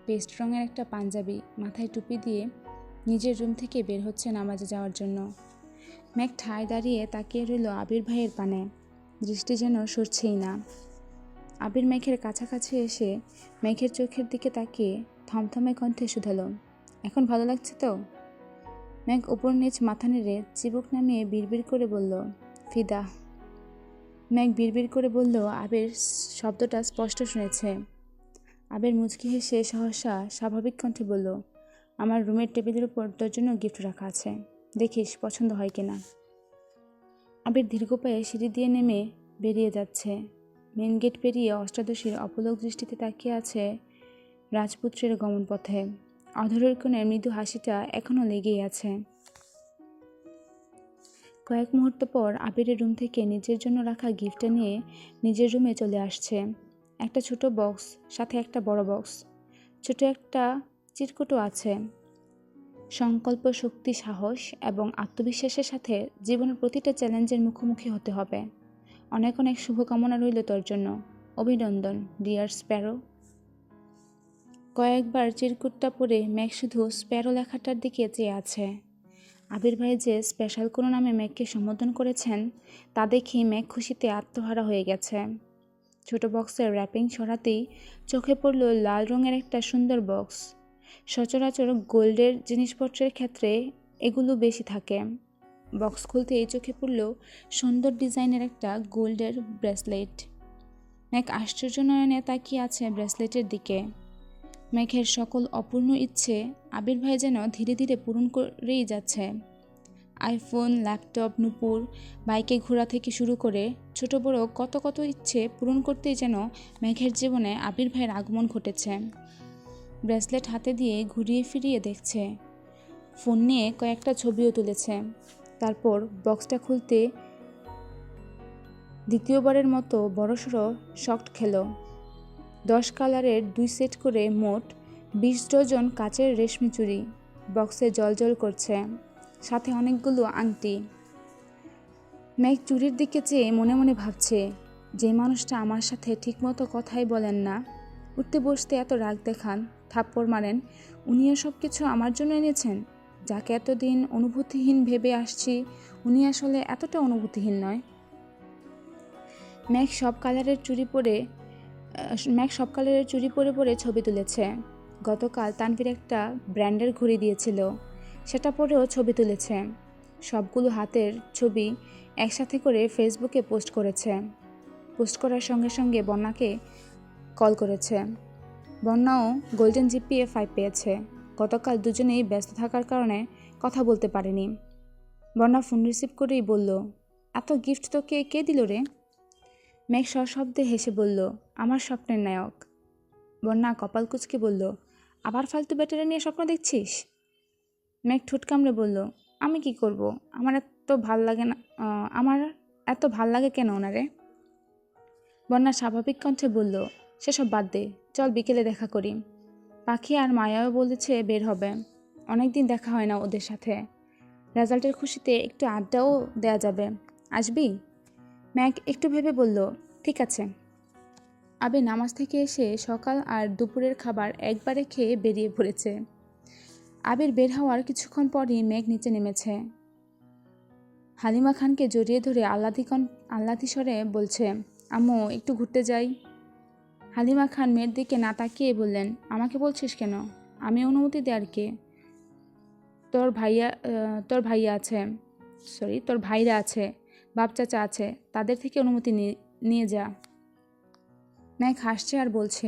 পেস্ট রঙের একটা পাঞ্জাবি, মাথায় টুপি দিয়ে নিজের রুম থেকে বের হচ্ছে নামাজে যাওয়ার জন্য। মেঘ ঠায় দাঁড়িয়ে তাকিয়ে রইল আবির ভাইয়ের পানে, দৃষ্টি যেন সরছেই না। আবির মেঘের কাছাকাছি এসে মেঘের চোখের দিকে তাকিয়ে থমথমে কণ্ঠে শুধালো, এখন ভালো লাগছে তো? মেঘ উপর নিচ মাথা নেড়ে চিবুক নামিয়ে বিড়বিড় করে বলল, ফিদা। মেঘ বিড়বিড় করে বলল, আবির শব্দটা স্পষ্ট শুনেছে। আবির মুচকি হেসে সহসা স্বাভাবিক কণ্ঠে বলল, আমার রুমের টেবিলের উপর তোর জন্য গিফট রাখা আছে, দেখিস পছন্দ হয় কিনা। আবির দীর্ঘ পায়ে সিঁড়ি দিয়ে নেমে বেরিয়ে যাচ্ছে। মেন গেট পেরিয়ে অষ্টাদশীর অপলক দৃষ্টিতে তাকিয়ে আছে রাজপুত্রের গমন পথে। অধরের কোণের মৃদু হাসিটা এখনও লেগেই আছে। কয়েক মুহূর্ত পর আবিরের রুম থেকে নিজের জন্য রাখা গিফটটা নিয়ে নিজের রুমে চলে আসছে। একটা ছোট বক্স, সাথে একটা বড় বক্স। ছোট একটা চিরকুটও আছে। সংকল্প, শক্তি, সাহস এবং আত্মবিশ্বাসের সাথে জীবনের প্রতিটা চ্যালেঞ্জের মুখোমুখি হতে হবে। অনেক অনেক শুভকামনা রইল তোর জন্য। অভিনন্দন, ডিয়ার স্প্যারো। কয়েকবার চিরকুটটা পড়ে মেঘ শুধু স্প্যারো লেখাটার দিকে চেয়ে আছে। আবির ভাই যে স্পেশাল কোনো নামে মেঘকে সম্বোধন করেছেন তা দেখেই মেঘ খুশিতে আত্মহারা হয়ে গেছে। ছোট বক্সের র্যাপিং সরাতেই চোখে পড়ল লাল রঙের একটা সুন্দর বক্স। সচরাচর গোল্ডের জিনিসপত্রের ক্ষেত্রে এগুলো বেশি থাকে। বক্স খুলতেই চোখে পড়ল সুন্দর ডিজাইনের একটা গোল্ডের ব্রেসলেট। মেঘ আশ্চর্য নয়নে তাকিয়ে আছে ব্রেসলেটের দিকে। মেঘের সকল অপূর্ণ ইচ্ছে আবির ভাই যেন ধীরে ধীরে পূরণ করেই যাচ্ছে। আইফোন, ল্যাপটপ, নূপুর, বাইকে ঘোরা থেকে শুরু করে ছোট বড় কত কত ইচ্ছে পূরণ করতেই যেন মেঘের জীবনে আবির ভাইয়ের আগমন ঘটেছে। ব্রেসলেট হাতে দিয়ে ঘুরিয়ে ফিরিয়ে দেখছে। ফোন নিয়ে কয়েকটা ছবিও তুলেছে। তারপর বক্সটা খুলতে দ্বিতীয়বারের মতো বড়সড় শক্ট খেল। 10 কালারের 2 সেট করে মোট 20 ডজন কাচের রেশমি চুড়ি বক্সে জলজল করছে, সাথে অনেকগুলো আংটি। মেঘ চুড়ির দিকে চেয়ে মনে মনে ভাবছে, যে মানুষটা আমার সাথে ঠিকমতো কথাই বলেন না, উঠতে বসতে এত রাগ দেখান, থাপ্পড় মারেন, উনিও সব কিছু আমার জন্য এনেছেন। যাকে এতদিন অনুভূতিহীন ভেবে আসছি, উনি আসলে এতটা অনুভূতিহীন নয়। মেঘ সব কালারের চুড়ি পরে পরে ছবি তুলেছে। গতকাল তানভীর একটা ব্র্যান্ডের ঘড়ি দিয়েছিল, সেটা পরেও ছবি তুলেছে। সবগুলো হাতের ছবি একসাথে করে ফেসবুকে পোস্ট করেছে। পোস্ট করার সঙ্গে সঙ্গে বন্যাকে কল করেছে। বন্যাও গোল্ডেন জিপিএ 5 পেয়েছে। গতকাল দুজনেই ব্যস্ত থাকার কারণে কথা বলতে পারেনি। বন্যা ফোন রিসিভ করেই বলল, এত গিফট তোকে কে দিল রে? মেঘ সশব্দে হেসে বলল, আমার স্বপ্নের নায়ক। বন্যা কপাল কুঁচকে বলল, আবার ফালতু ব্যাটারি নিয়ে স্বপ্ন দেখছিস? মেঘ ঠোঁট কামড়ে বলল, আমি কি করব? আমার এত ভাল লাগে না। আমার এত ভাল লাগে কেন ওনারে? বন্যা স্বাভাবিক কণ্ঠে বলল, সেসব বাদ দে, চল বিকেলে দেখা করি। পাখি আর মায়াও বলেছে বের হবে। অনেকদিন দেখা হয় না ওদের সাথে। রেজাল্টের খুশিতে একটু আড্ডাও দেয়া যাবে। আসবি? ম্যাক একটু ভেবে বলল, ঠিক আছে। আবে নামাজ থেকে এসে সকাল আর দুপুরের খাবার একবারে খেয়ে বেরিয়ে পড়েছে। আবির বের হওয়ার কিছুক্ষণ পরই মেঘ নিচে নেমেছে। হালিমা খানকে জড়িয়ে ধরে আহ্লাদি স্বরে বলছে, আম্মু একটু ঘুরতে যাই। হালিমা খান মেয়ের দিকে না তাকিয়ে বললেন, আমাকে বলছিস কেন? আমি অনুমতি দেয়ার কে? তোর ভাইরা আছে, বাপ চাচা আছে, তাদের থেকে অনুমতি নিয়ে যা। মেঘ হাসছে আর বলছে,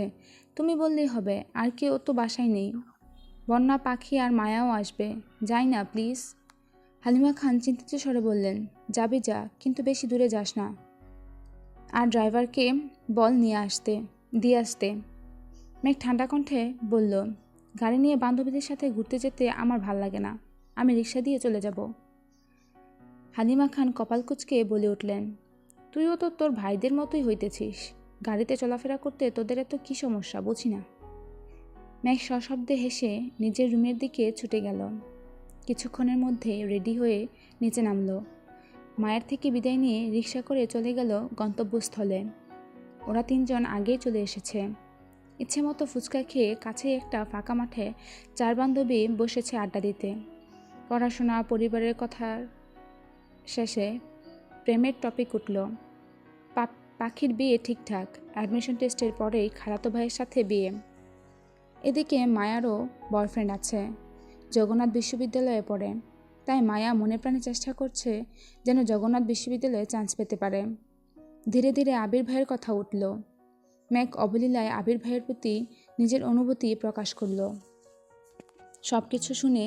তুমি বললেই হবে, আর কেউ তো বাসায় নেই। বন্যা, পাখি আর মায়াও আসবে, যাই না প্লিজ। হালিমা খান চিন্তিত স্বরে বললেন, যাবি যা, কিন্তু বেশি দূরে যাস না। আর ড্রাইভারকে বল দিয়ে আসতে। মেঘ ঠান্ডা কণ্ঠে বলল, গাড়ি নিয়ে বান্ধবীদের সাথে ঘুরতে যেতে আমার ভাল লাগে না, আমি রিক্সা দিয়ে চলে যাব। হালিমা খান কপাল কুঁচকে বলে উঠলেন, তুইও তো তোর ভাইদের মতোই হইতেছিস, গাড়িতে চলাফেরা করতে তোদের এত কী সমস্যা বুঝি না। মেঘ সশব্দে হেসে নিজের রুমের দিকে ছুটে গেল। কিছুক্ষণের মধ্যে রেডি হয়ে নিচে নামলো। মায়ের থেকে বিদায় নিয়ে রিক্সা করে চলে গেল গন্তব্যস্থলে। ওরা তিনজন আগেই চলে এসেছে। ইচ্ছে মতো ফুচকা খেয়ে কাছেই একটা ফাঁকা মাঠে 4 বান্ধবী বসেছে আড্ডা দিতে। পড়াশোনা, পরিবারের কথার শেষে প্রেমের টপিক উঠল। পাখির বিয়ে ঠিকঠাক, অ্যাডমিশন টেস্টের পরেই খালাতো ভাইয়ের সাথে বিয়ে। এদিকে মায়ারও বয়ফ্রেন্ড আছে, জগন্নাথ বিশ্ববিদ্যালয়ে পড়ে। তাই মায়া মনে প্রাণে চেষ্টা করছে যেন জগন্নাথ বিশ্ববিদ্যালয়ে চান্স পেতে পারে। ধীরে ধীরে আবির ভাইয়ের কথা উঠল। মেঘ অবলীলায় আবির ভাইয়ের প্রতি নিজের অনুভূতি প্রকাশ করল। সব কিছু শুনে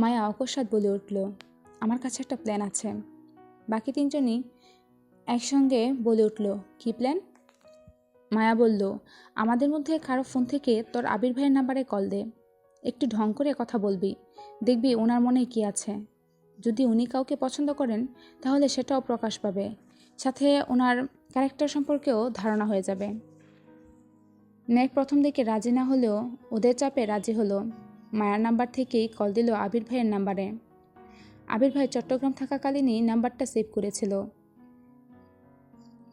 মায়া অকস্মাৎ বলে উঠল, আমার কাছে একটা প্ল্যান আছে। বাকি তিনজনই একসঙ্গে বলে উঠল, কী প্ল্যান? মায়া বলল, আমাদের মধ্যে কারো ফোন থেকে তোর আবির ভাইয়ের নাম্বারে কল দে। একটু ঢং করে কথা বলবি, দেখবি ওনার মনে কি আছে। যদি উনি কাউকে পছন্দ করেন তাহলে সেটাও প্রকাশ পাবে, সাথে ওনার ক্যারেক্টার সম্পর্কেও ধারণা হয়ে যাবে। মেঘ প্রথম দিকে রাজি না হলেও ওদের চাপে রাজি হলো। মায়ার নাম্বার থেকেই কল দিল আবির ভাইয়ের নাম্বারে। আবির ভাই চট্টগ্রাম থাকাকালীনই নাম্বারটা সেভ করেছিল,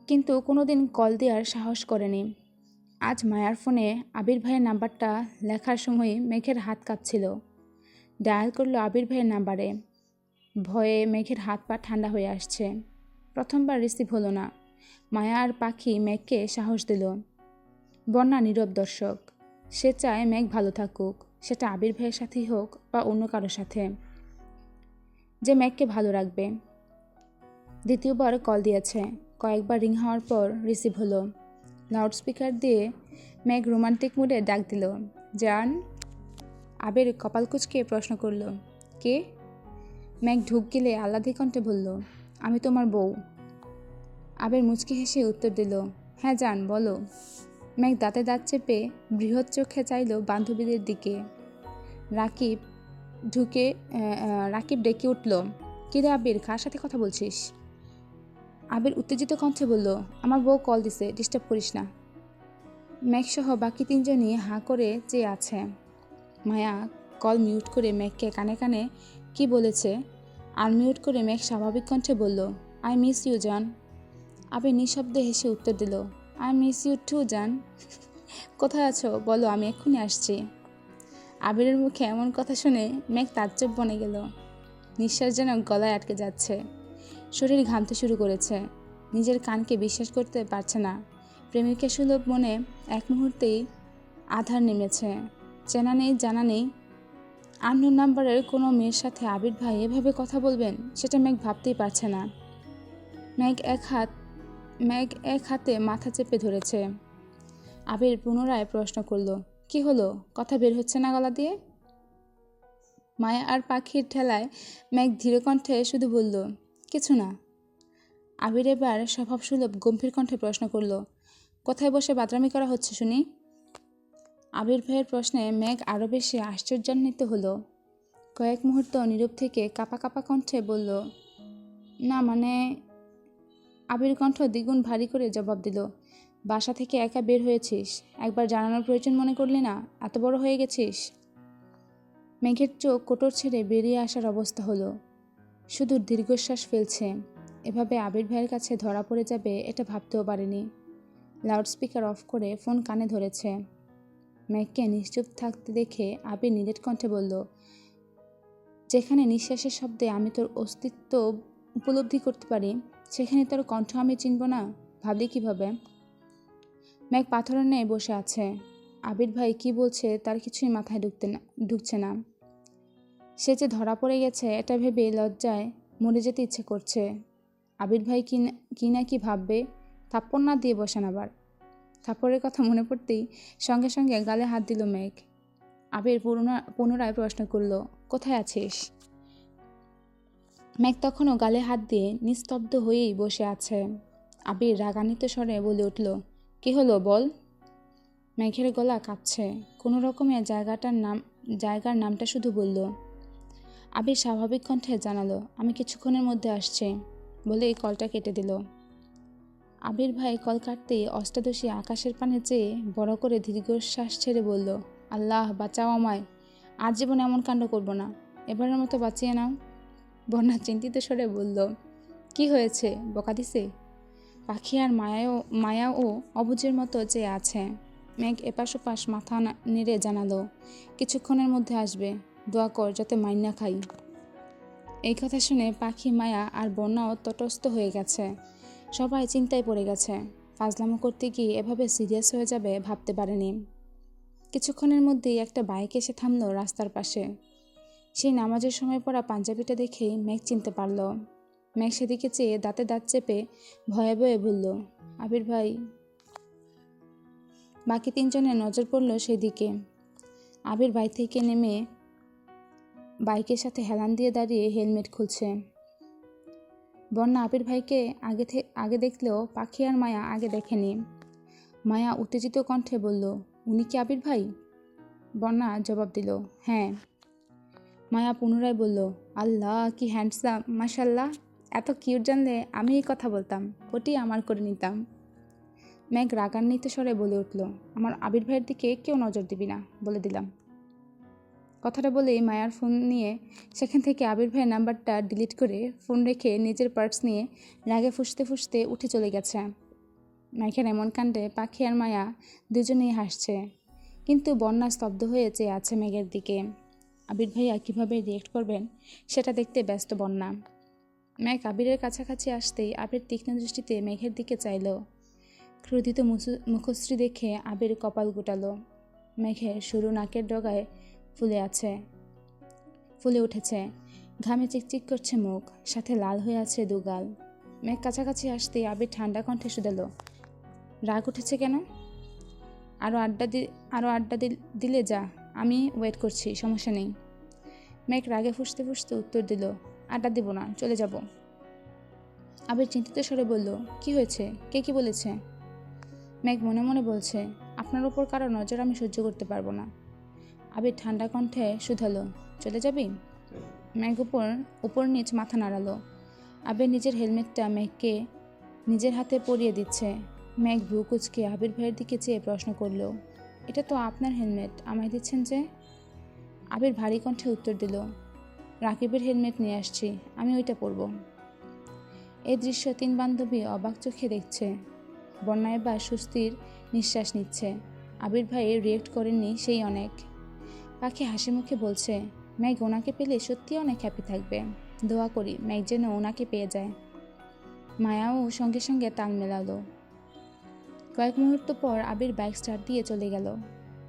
কিন্তু কোনোদিন কল দেওয়ার সাহস করেনি। আজ মায়ার ফোনে আবির ভাইয়ের নাম্বারটা লেখার সময় মেঘের হাত কাঁপছিল। ডায়াল করলো আবির ভাইয়ের নাম্বারে। ভয়ে মেঘের হাত পা ঠান্ডা হয়ে আসছে। প্রথমবার রিসিভ হলো না। মায়া আর পাখি মেঘকে সাহস দিল। বন্যা নীরব দর্শক। সে চায় মেঘ ভালো থাকুক, সেটা আবির ভাইয়ের সাথেই হোক বা অন্য কারোর সাথে, যে মেঘকে ভালো রাখবে। দ্বিতীয়বার কল দিয়েছে। কয়েকবার রিং হওয়ার পর রিসিভ হলো। লাউডস্পিকার দিয়ে মেঘ রোমান্টিক মুডে ডাক দিল, জান। আবির কপাল কুঁচকে প্রশ্ন করল, কে? মেঘ ঢুক গেলে আহ্লাদি কণ্ঠে বলল, আমি তোমার বউ। আবির মুচকি হেসে উত্তর দিল, হ্যাঁ জান বলো। মেঘ দাঁতে দাঁত চেপে বৃহৎ চোখে চাইল বান্ধবীদের দিকে। রাকিব ডেকে উঠল, কিরে আবির, কার সাথে কথা বলছিস? আবির উত্তেজিত কণ্ঠে বলল, আমার বউ কল দিছে, ডিস্টার্ব করিস না। মেঘসহ বাকি তিনজনই হাঁ করে চেয়ে আছে। মায়া কল মিউট করে মেঘকে কানে কানে কি বলেছে আনমিউট করে মেঘ স্বাভাবিক কণ্ঠে বলল, আই মিস ইউ জান। আবির নিঃশব্দে হেসে উত্তর দিল, আই মিস ইউ টু জান। কোথায় আছো বলো, আমি এক্ষুনি আসছি। আবিরের মুখে এমন কথা শুনে মেঘ তাজ্জব বনে গেল। নিঃশ্বাস যেন গলায় আটকে যাচ্ছে। শরীর ঘামতে শুরু করেছে। নিজের কানকে বিশ্বাস করতে পারছে না। প্রেমিকের সুলভ মনে এক মুহূর্তেই আধার নেমেছে। চেনা নেই, জানা নেই, আননোন নাম্বারের কোনো মেয়ের সাথে আবির ভাই এভাবে কথা বলবেন সেটা মেঘ ভাবতেই পারছে না। মেঘ এক হাতে মাথা চেপে ধরেছে। আবির পুনরায় প্রশ্ন করলো, কি হলো, কথা বের হচ্ছে না গলা দিয়ে? মায়া আর পাখির ঠেলায় মেঘ ধীর কণ্ঠে শুধু বলল, কিছু না। আবির এবার স্বভাবসুলভ গম্ভীর কণ্ঠে প্রশ্ন করলো, কোথায় বসে বাদরামি করা হচ্ছে শুনি? আবির ভাইয়ের প্রশ্নে মেঘ আরও বেশি আশ্চর্যান্বিত হলো। কয়েক মুহূর্ত নীরব থেকে কাঁপা কাঁপা কণ্ঠে বলল, না মানে। আবির কণ্ঠ দ্বিগুণ ভারী করে জবাব দিল, বাসা থেকে একা বের হয়েছিস, একবার জানানোর প্রয়োজন মনে করলি না? এত বড় হয়ে গেছিস? মেঘের চোখ কোটর ছেড়ে বেরিয়ে আসার অবস্থা হলো। শুধু দীর্ঘশ্বাস ফেলছে। এভাবে আবির ভাইয়ের কাছে ধরা পড়ে যাবে এটা ভাবতেও পারেনি। লাউডস্পিকার অফ করে ফোন কানে ধরেছে। মেঘকে নিশ্চুপ থাকতে দেখে আবির নিরেট কণ্ঠে বলল, যেখানে নিঃশ্বাসের শব্দে আমি তোর অস্তিত্ব উপলব্ধি করতে পারি, সেখানে তোর কণ্ঠ আমি চিনব না? ভাবলি কিভাবে? মেঘ পাথরের ন্যায় বসে আছে। আবির ভাই কি বলছে তার কিছুই মাথায় ঢুকছে না। সে যে ধরা পড়ে গেছে এটা ভেবে লজ্জায় মরে যেতে ইচ্ছে করছে। আবির ভাই কি না কি ভাববে? থাপ্পড় না দিয়ে বসেন আবার। থাপ্পড়ের কথা মনে পড়তেই সঙ্গে সঙ্গে গালে হাত দিল মেঘ। আবির পুনরায় প্রশ্ন করল, কোথায় আছিস? মেঘ তখনও গালে হাত দিয়ে নিস্তব্ধ হয়েই বসে আছে। আবির রাগান্বিত স্বরে বলে উঠল, কি হলো বল? মেঘের গলা কাঁপছে। কোনো রকমে জায়গার নামটা শুধু বলল। আবির স্বাভাবিক কণ্ঠে জানালো, আমি কিছুক্ষণের মধ্যে আসছি, বলেই কলটা কেটে দিল। আবির ভাই কল কাটতেই অষ্টাদশী আকাশের পানে চেয়ে বড় করে দীর্ঘশ্বাস ছেড়ে বলল, আল্লাহ বাঁচাও আমায়, আর জীবনে এমন কাণ্ড করব না, এবারের মতো বাঁচিয়ে নাও। বন্যা চিন্তিত স্বরে বলল, কি হয়েছে, বকা দিছে? পাখি আর মায়াও অবুঝের মতো চেয়ে আছে। মেঘ এপাশ ওপাশ মাথা নেড়ে জানালো, কিছুক্ষণের মধ্যে আসবে, দোয়া কর যাতে মাইন্না খাই। এই কথা শুনে পাখি, মায়া আর বন্যাও তটস্থ হয়ে গেছে। সবাই চিন্তায় পড়ে গেছে। ফাজলামো করতে গিয়ে এভাবে সিরিয়াস হয়ে যাবে ভাবতে পারেনি। কিছুক্ষণের মধ্যেই একটা বাইক এসে থামলো রাস্তার পাশে। সেই নামাজের সময় পরা পাঞ্জাবিটা দেখেই মেঘ চিনতে পারল। মেঘ সেদিকে চেয়ে দাঁতে দাঁত চেপে ভয়ে ভয়ে বলল, আবির ভাই। বাকি তিনজনের নজর পড়ল সেদিকে। আবির বাইক থেকে নেমে বাইকের সাথে হেলান দিয়ে দাঁড়িয়ে হেলমেট খুলছে। বন্যা আবির ভাইকে আগে দেখলেও পাখি আর মায়া আগে দেখেনি। মায়া উত্তেজিত কণ্ঠে বলল, উনি কি আবির ভাই? বন্যা জবাব দিল, হ্যাঁ। মায়া পুনরায় বলল, আল্লাহ কি হ্যান্ডসাম, মাশাল্লাহ, এত কিউট জানলে আমি এই কথা বলতাম, ওটি আমার করে নিতাম। মেঘ রাগান্বিত স্বরে বলে উঠল, আমার আবির ভাইয়ের দিকে কেউ নজর দিবি না, বলে দিলাম। কথাটা বলেই মায়ার ফোন নিয়ে সেখান থেকে আবির ভাইয়ের নাম্বারটা ডিলিট করে ফোন রেখে নিজের পার্স নিয়ে রাগে ফুঁসতে ফুঁসতে উঠে চলে গেছে। মেঘের এমন কাণ্ডে পাখি আর মায়া দুজনেই হাসছে, কিন্তু বন্যা স্তব্ধ হয়ে চেয়ে আছে মেঘের দিকে। আবির ভাইয়া কীভাবে রিয়েক্ট করবেন সেটা দেখতে ব্যস্ত বন্যা। মেঘ আবিরের কাছাকাছি আসতেই আবির তীক্ষ্ণ দৃষ্টিতে মেঘের দিকে চাইল। ক্রোধিত মুখশ্রী দেখে আবির কপাল গুটালো। মেঘের সরু নাকের ডগায় ফুলে উঠেছে, ঘামে চিকচিক করছে মুখ, সাথে লাল হয়ে আছে দুগাল। মেঘ কাছাকাছি আসতেই আবির ঠান্ডা কণ্ঠে শুধালো, রাগ উঠেছে কেন? আরও আড্ডা দিলে যা, আমি ওয়েট করছি, সমস্যা নেই। মেঘ রাগে ফুঁসতে ফুঁসতে উত্তর দিল, আড্ডা দিব না, চলে যাব। আবির চিন্তিত স্বরে বলল, কি হয়েছে, কে কি বলেছে? মেঘ মনে মনে বলছে, আপনার ওপর কারো নজর আমি সহ্য করতে পারবো না। আবির ঠান্ডা কণ্ঠে শুধালো, চলে যাবি? মেঘ উপর নিচ মাথা নাড়ালো। আবির নিজের হেলমেটটা মেঘকে নিজের হাতে পরিয়ে দিচ্ছে। মেঘ ভ্রু কুচকে আবির ভাইয়ের দিকে চেয়ে প্রশ্ন করল, এটা তো আপনার হেলমেট, আমায় দিচ্ছেন যে? আবির ভারী কণ্ঠে উত্তর দিল, রাকিবের হেলমেট নিয়ে আসছি, আমি ওইটা পরব। এই দৃশ্য তিন বান্ধবী অবাক চোখে দেখছে। বন্যা এবার স্বস্তির নিঃশ্বাস নিচ্ছে। আবির ভাই রিয়েক্ট করেননি সেই অনেক। পাখি হাসি মুখে বলছে, মেঘ ওনাকে পেলে সত্যি অনেক হ্যাপি থাকবে, দোয়া করি মেঘ যেন ওনাকে পেয়ে যায়। মায়াও সঙ্গে সঙ্গে তাল মেলালো। কয়েক মুহূর্ত পর আবির বাইক স্টার্ট দিয়ে চলে গেল।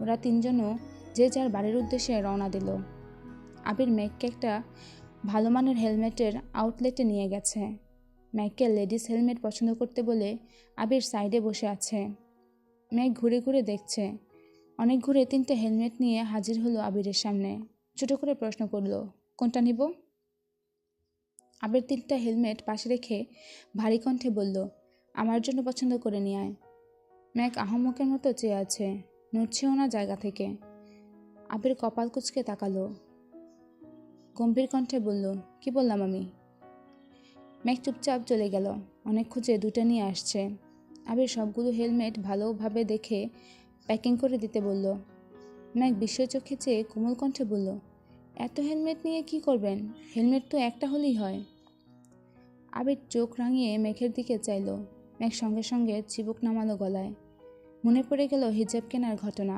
ওরা তিনজনও যে যার বাড়ির উদ্দেশ্যে রওনা দিল। আবির ম্যাককে একটা ভালো মানের হেলমেটের আউটলেটে নিয়ে গেছে। ম্যাককে লেডিস হেলমেট পছন্দ করতে বলে আবির সাইডে বসে আছে। ম্যাক ঘুরে ঘুরে দেখছে। অনেক ঘুরে 3টে হেলমেট নিয়ে হাজির হলো আবিরের সামনে। ছোট করে প্রশ্ন করলো, কোনটা নিব? আবির 3টা হেলমেট পাশে রেখে ভারী কণ্ঠে বলল, আমার জন্য পছন্দ করে নিয়ে আয়। ম্যাক আহম্মকের মতো চেয়ে আছে, নড়ছেও না জায়গা থেকে। আবির কপাল কুঁচকে তাকালো, গম্ভীর কণ্ঠে বলল, কি বললাম আমি? ম্যাক চুপচাপ চলে গেল। অনেক খুঁজে 2টা নিয়ে আসছে। আবির সবগুলো হেলমেট ভালোভাবে দেখে প্যাকিং করে দিতে বলল। ম্যাক বিস্ময় চোখে চেয়ে কোমল কণ্ঠে বলল, এত হেলমেট নিয়ে কি করবেন? হেলমেট তো একটা হলেই হয়। আবির চোখ রাঙিয়ে ম্যাকের দিকে চাইল। ম্যাক সঙ্গে সঙ্গে চিবুক নামালো গলায়। মনে পড়ে গেল হিজাব কেনার ঘটনা।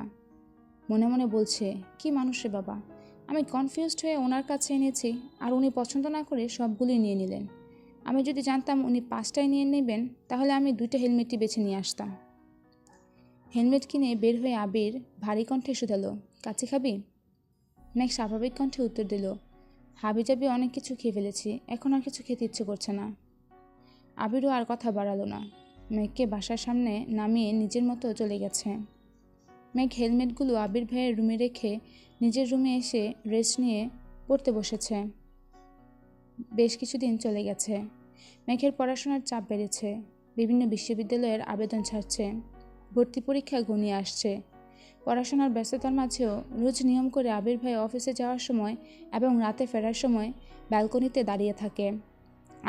মনে মনে বলছে, কি মানুষ রে বাবা, আমি কনফিউজড হয়ে ওনার কাছে এনেছি আর উনি পছন্দ না করে সবগুলোই নিয়ে নিলেন। আমি যদি জানতাম উনি 5টাই নিয়ে নেবেন তাহলে আমি 2টা হেলমেটই বেছে নিয়ে আসতাম। হেলমেট কিনে বের হয়ে আবির ভারী কণ্ঠে শুধালো, কাছে খাবি? ম্যাক স্বাভাবিক কণ্ঠে উত্তর দিল, হাবিজাবি অনেক কিছু খেয়ে ফেলেছি, এখন আর কিছু খেতে ইচ্ছে করছে না। আবিরও আর কথা বাড়ালো না। ম্যাককে বাসার সামনে নামিয়ে নিজের মতো চলে গেছে। ম্যাক হেলমেটগুলো আবির ভাইয়ের রুমে রেখে নিজের রুমে এসে রেস্ট নিয়ে পড়তে বসেছে। বেশ কিছুদিন চলে গেছে। ম্যাকের পড়াশোনার চাপ বেড়েছে। বিভিন্ন বিশ্ববিদ্যালয়ের আবেদন ছাড়ছে। ভর্তি পরীক্ষা ঘনিয়ে আসছে। পড়াশোনার ব্যস্ততার মাঝেও রোজ নিয়ম করে আবির ভাই অফিসে যাওয়ার সময় এবং রাতে ফেরার সময় ব্যালকনিতে দাঁড়িয়ে থাকে।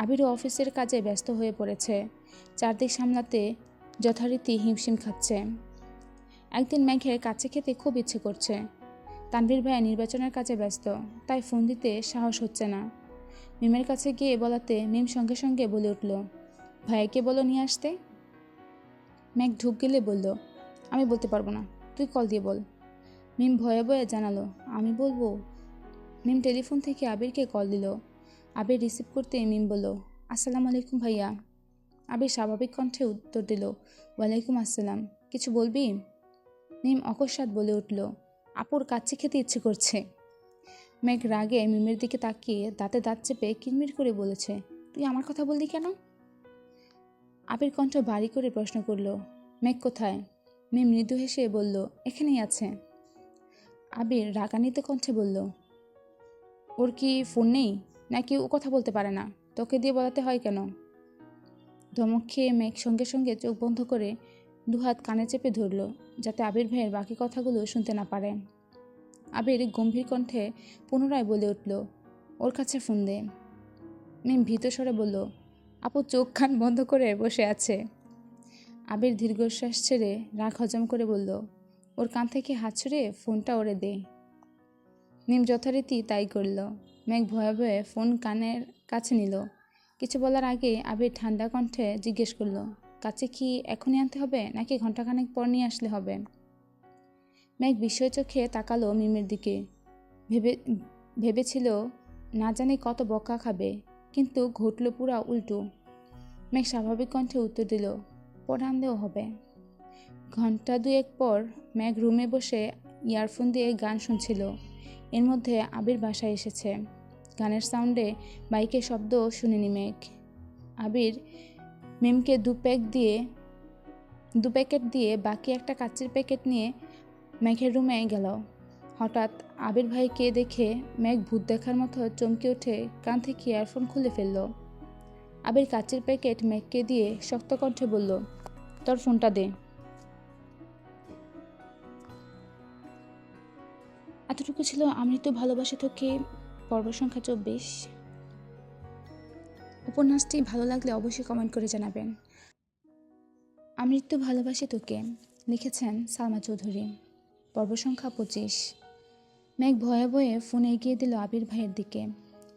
আবিরও অফিসের কাজে ব্যস্ত হয়ে পড়েছে। চারদিক সামলাতে যথারীতি হিমশিম খাচ্ছে। একদিন ম্যাঘের কাছে খেতে খুব ইচ্ছে করছে। তানভীর ভাইয়া নির্বাচনের কাজে ব্যস্ত, তাই ফোন দিতে সাহস হচ্ছে না। মিমের কাছে গিয়ে বলাতে মিম সঙ্গে সঙ্গে বলে উঠল, ভাইয়াকে বলো নিয়ে আসতে। ম্যাক ঢুক গেলে বলল, আমি বলতে পারবো না, তুই কল দিয়ে বল। মিম ভয়ে ভয়ে জানালো, আমি বলবো? মিম টেলিফোন থেকে আবিরকে কল দিল। আবির রিসিভ করতে মিম বলল, আসসালামু আলাইকুম ভাইয়া। আবির স্বাভাবিক কণ্ঠে উত্তর দিল, ওয়ালাইকুম আসসালাম, কিছু বলবি? মিম অকস্মাৎ বলে উঠল, আপুর কাচ্চি খেতে ইচ্ছে করছে। মেঘ রাগে মিমের দিকে তাকিয়ে দাঁতে দাঁত চেপে কিরমির করে বলেছে, তুই আমার কথা বললি কেন? আবির কণ্ঠ ভারী করে প্রশ্ন করল, মেঘ কোথায়? মিম মৃদু হেসে বলল, এখানেই আছে। আবির রাগান্বিত কণ্ঠে বলল, ওর কি ফোন নেই নাকি ও কথা বলতে পারে না? তোকে দিয়ে বলাতে হয় কেন? ধমক খেয়ে মেঘ সঙ্গে সঙ্গে চোখ বন্ধ করে 2 হাত কানে চেপে ধরল, যাতে আবির ভাইয়ের বাকি কথাগুলো শুনতে না পারে। আবির গম্ভীর কণ্ঠে পুনরায় বলে উঠল, ওর কাছে ফোন দে। মিম ভীত স্বরে বলল, আপু চোখ কান বন্ধ করে বসে আছে। আবির দীর্ঘশ্বাস ছেড়ে রাগ হজম করে বলল, ওর কান থেকে হাত ছড়িয়ে ফোনটা ওরে দে। মিম যথারীতি তাই করল। মেঘ ভয়ে ভয়ে ফোন কানের কাছে নিল। কিছু বলার আগে আবির ঠান্ডা কণ্ঠে জিজ্ঞেস করলো, কাছে কি এখনই আনতে হবে নাকি ঘন্টাখানেক পর নিয়ে আসলে হবে? মেঘ বিস্ময় চোখে তাকালো মিমের দিকে। ভেবেছিল না জানি কত বকা খাবে, কিন্তু ঘটল পুরা উল্টো। মেঘ স্বাভাবিক কণ্ঠে উত্তর দিল, পরে আনলেও হবে। ঘন্টা 2 পর মেঘ রুমে বসে ইয়ারফোন দিয়ে গান শুনছিল। এর মধ্যে আবির বাসায় এসেছে। গানের সাউন্ডে বাইকের শব্দ শুনেনি মেঘ। আবির মিমকে 2 প্যাকেট দিয়ে বাকি একটা কাচ্চির প্যাকেট নিয়ে মেঘের রুমে গেল। হঠাৎ আবির ভাইকে দেখে মেঘ ভূত দেখার মতো চমকে উঠে কান থেকে ইয়ারফোন খুলে ফেলল। আবির কাচ্চির প্যাকেট মেঘকে দিয়ে শক্ত কণ্ঠে বলল, তোর ফোনটা দে। এতটুকু ছিল আমৃত্যু ভালোবাসি তোকে, পর্ব সংখ্যা 24। উপন্যাসটি ভালো লাগলে অবশ্যই কমেন্ট করে জানাবেন। আমৃত্যু ভালোবাসি তোকে লিখেছেন সালমা চৌধুরী, পর্ব সংখ্যা 25। মেঘ ভয়ে ভয়ে ফোন এগিয়ে দিল আবির ভাইয়ের দিকে।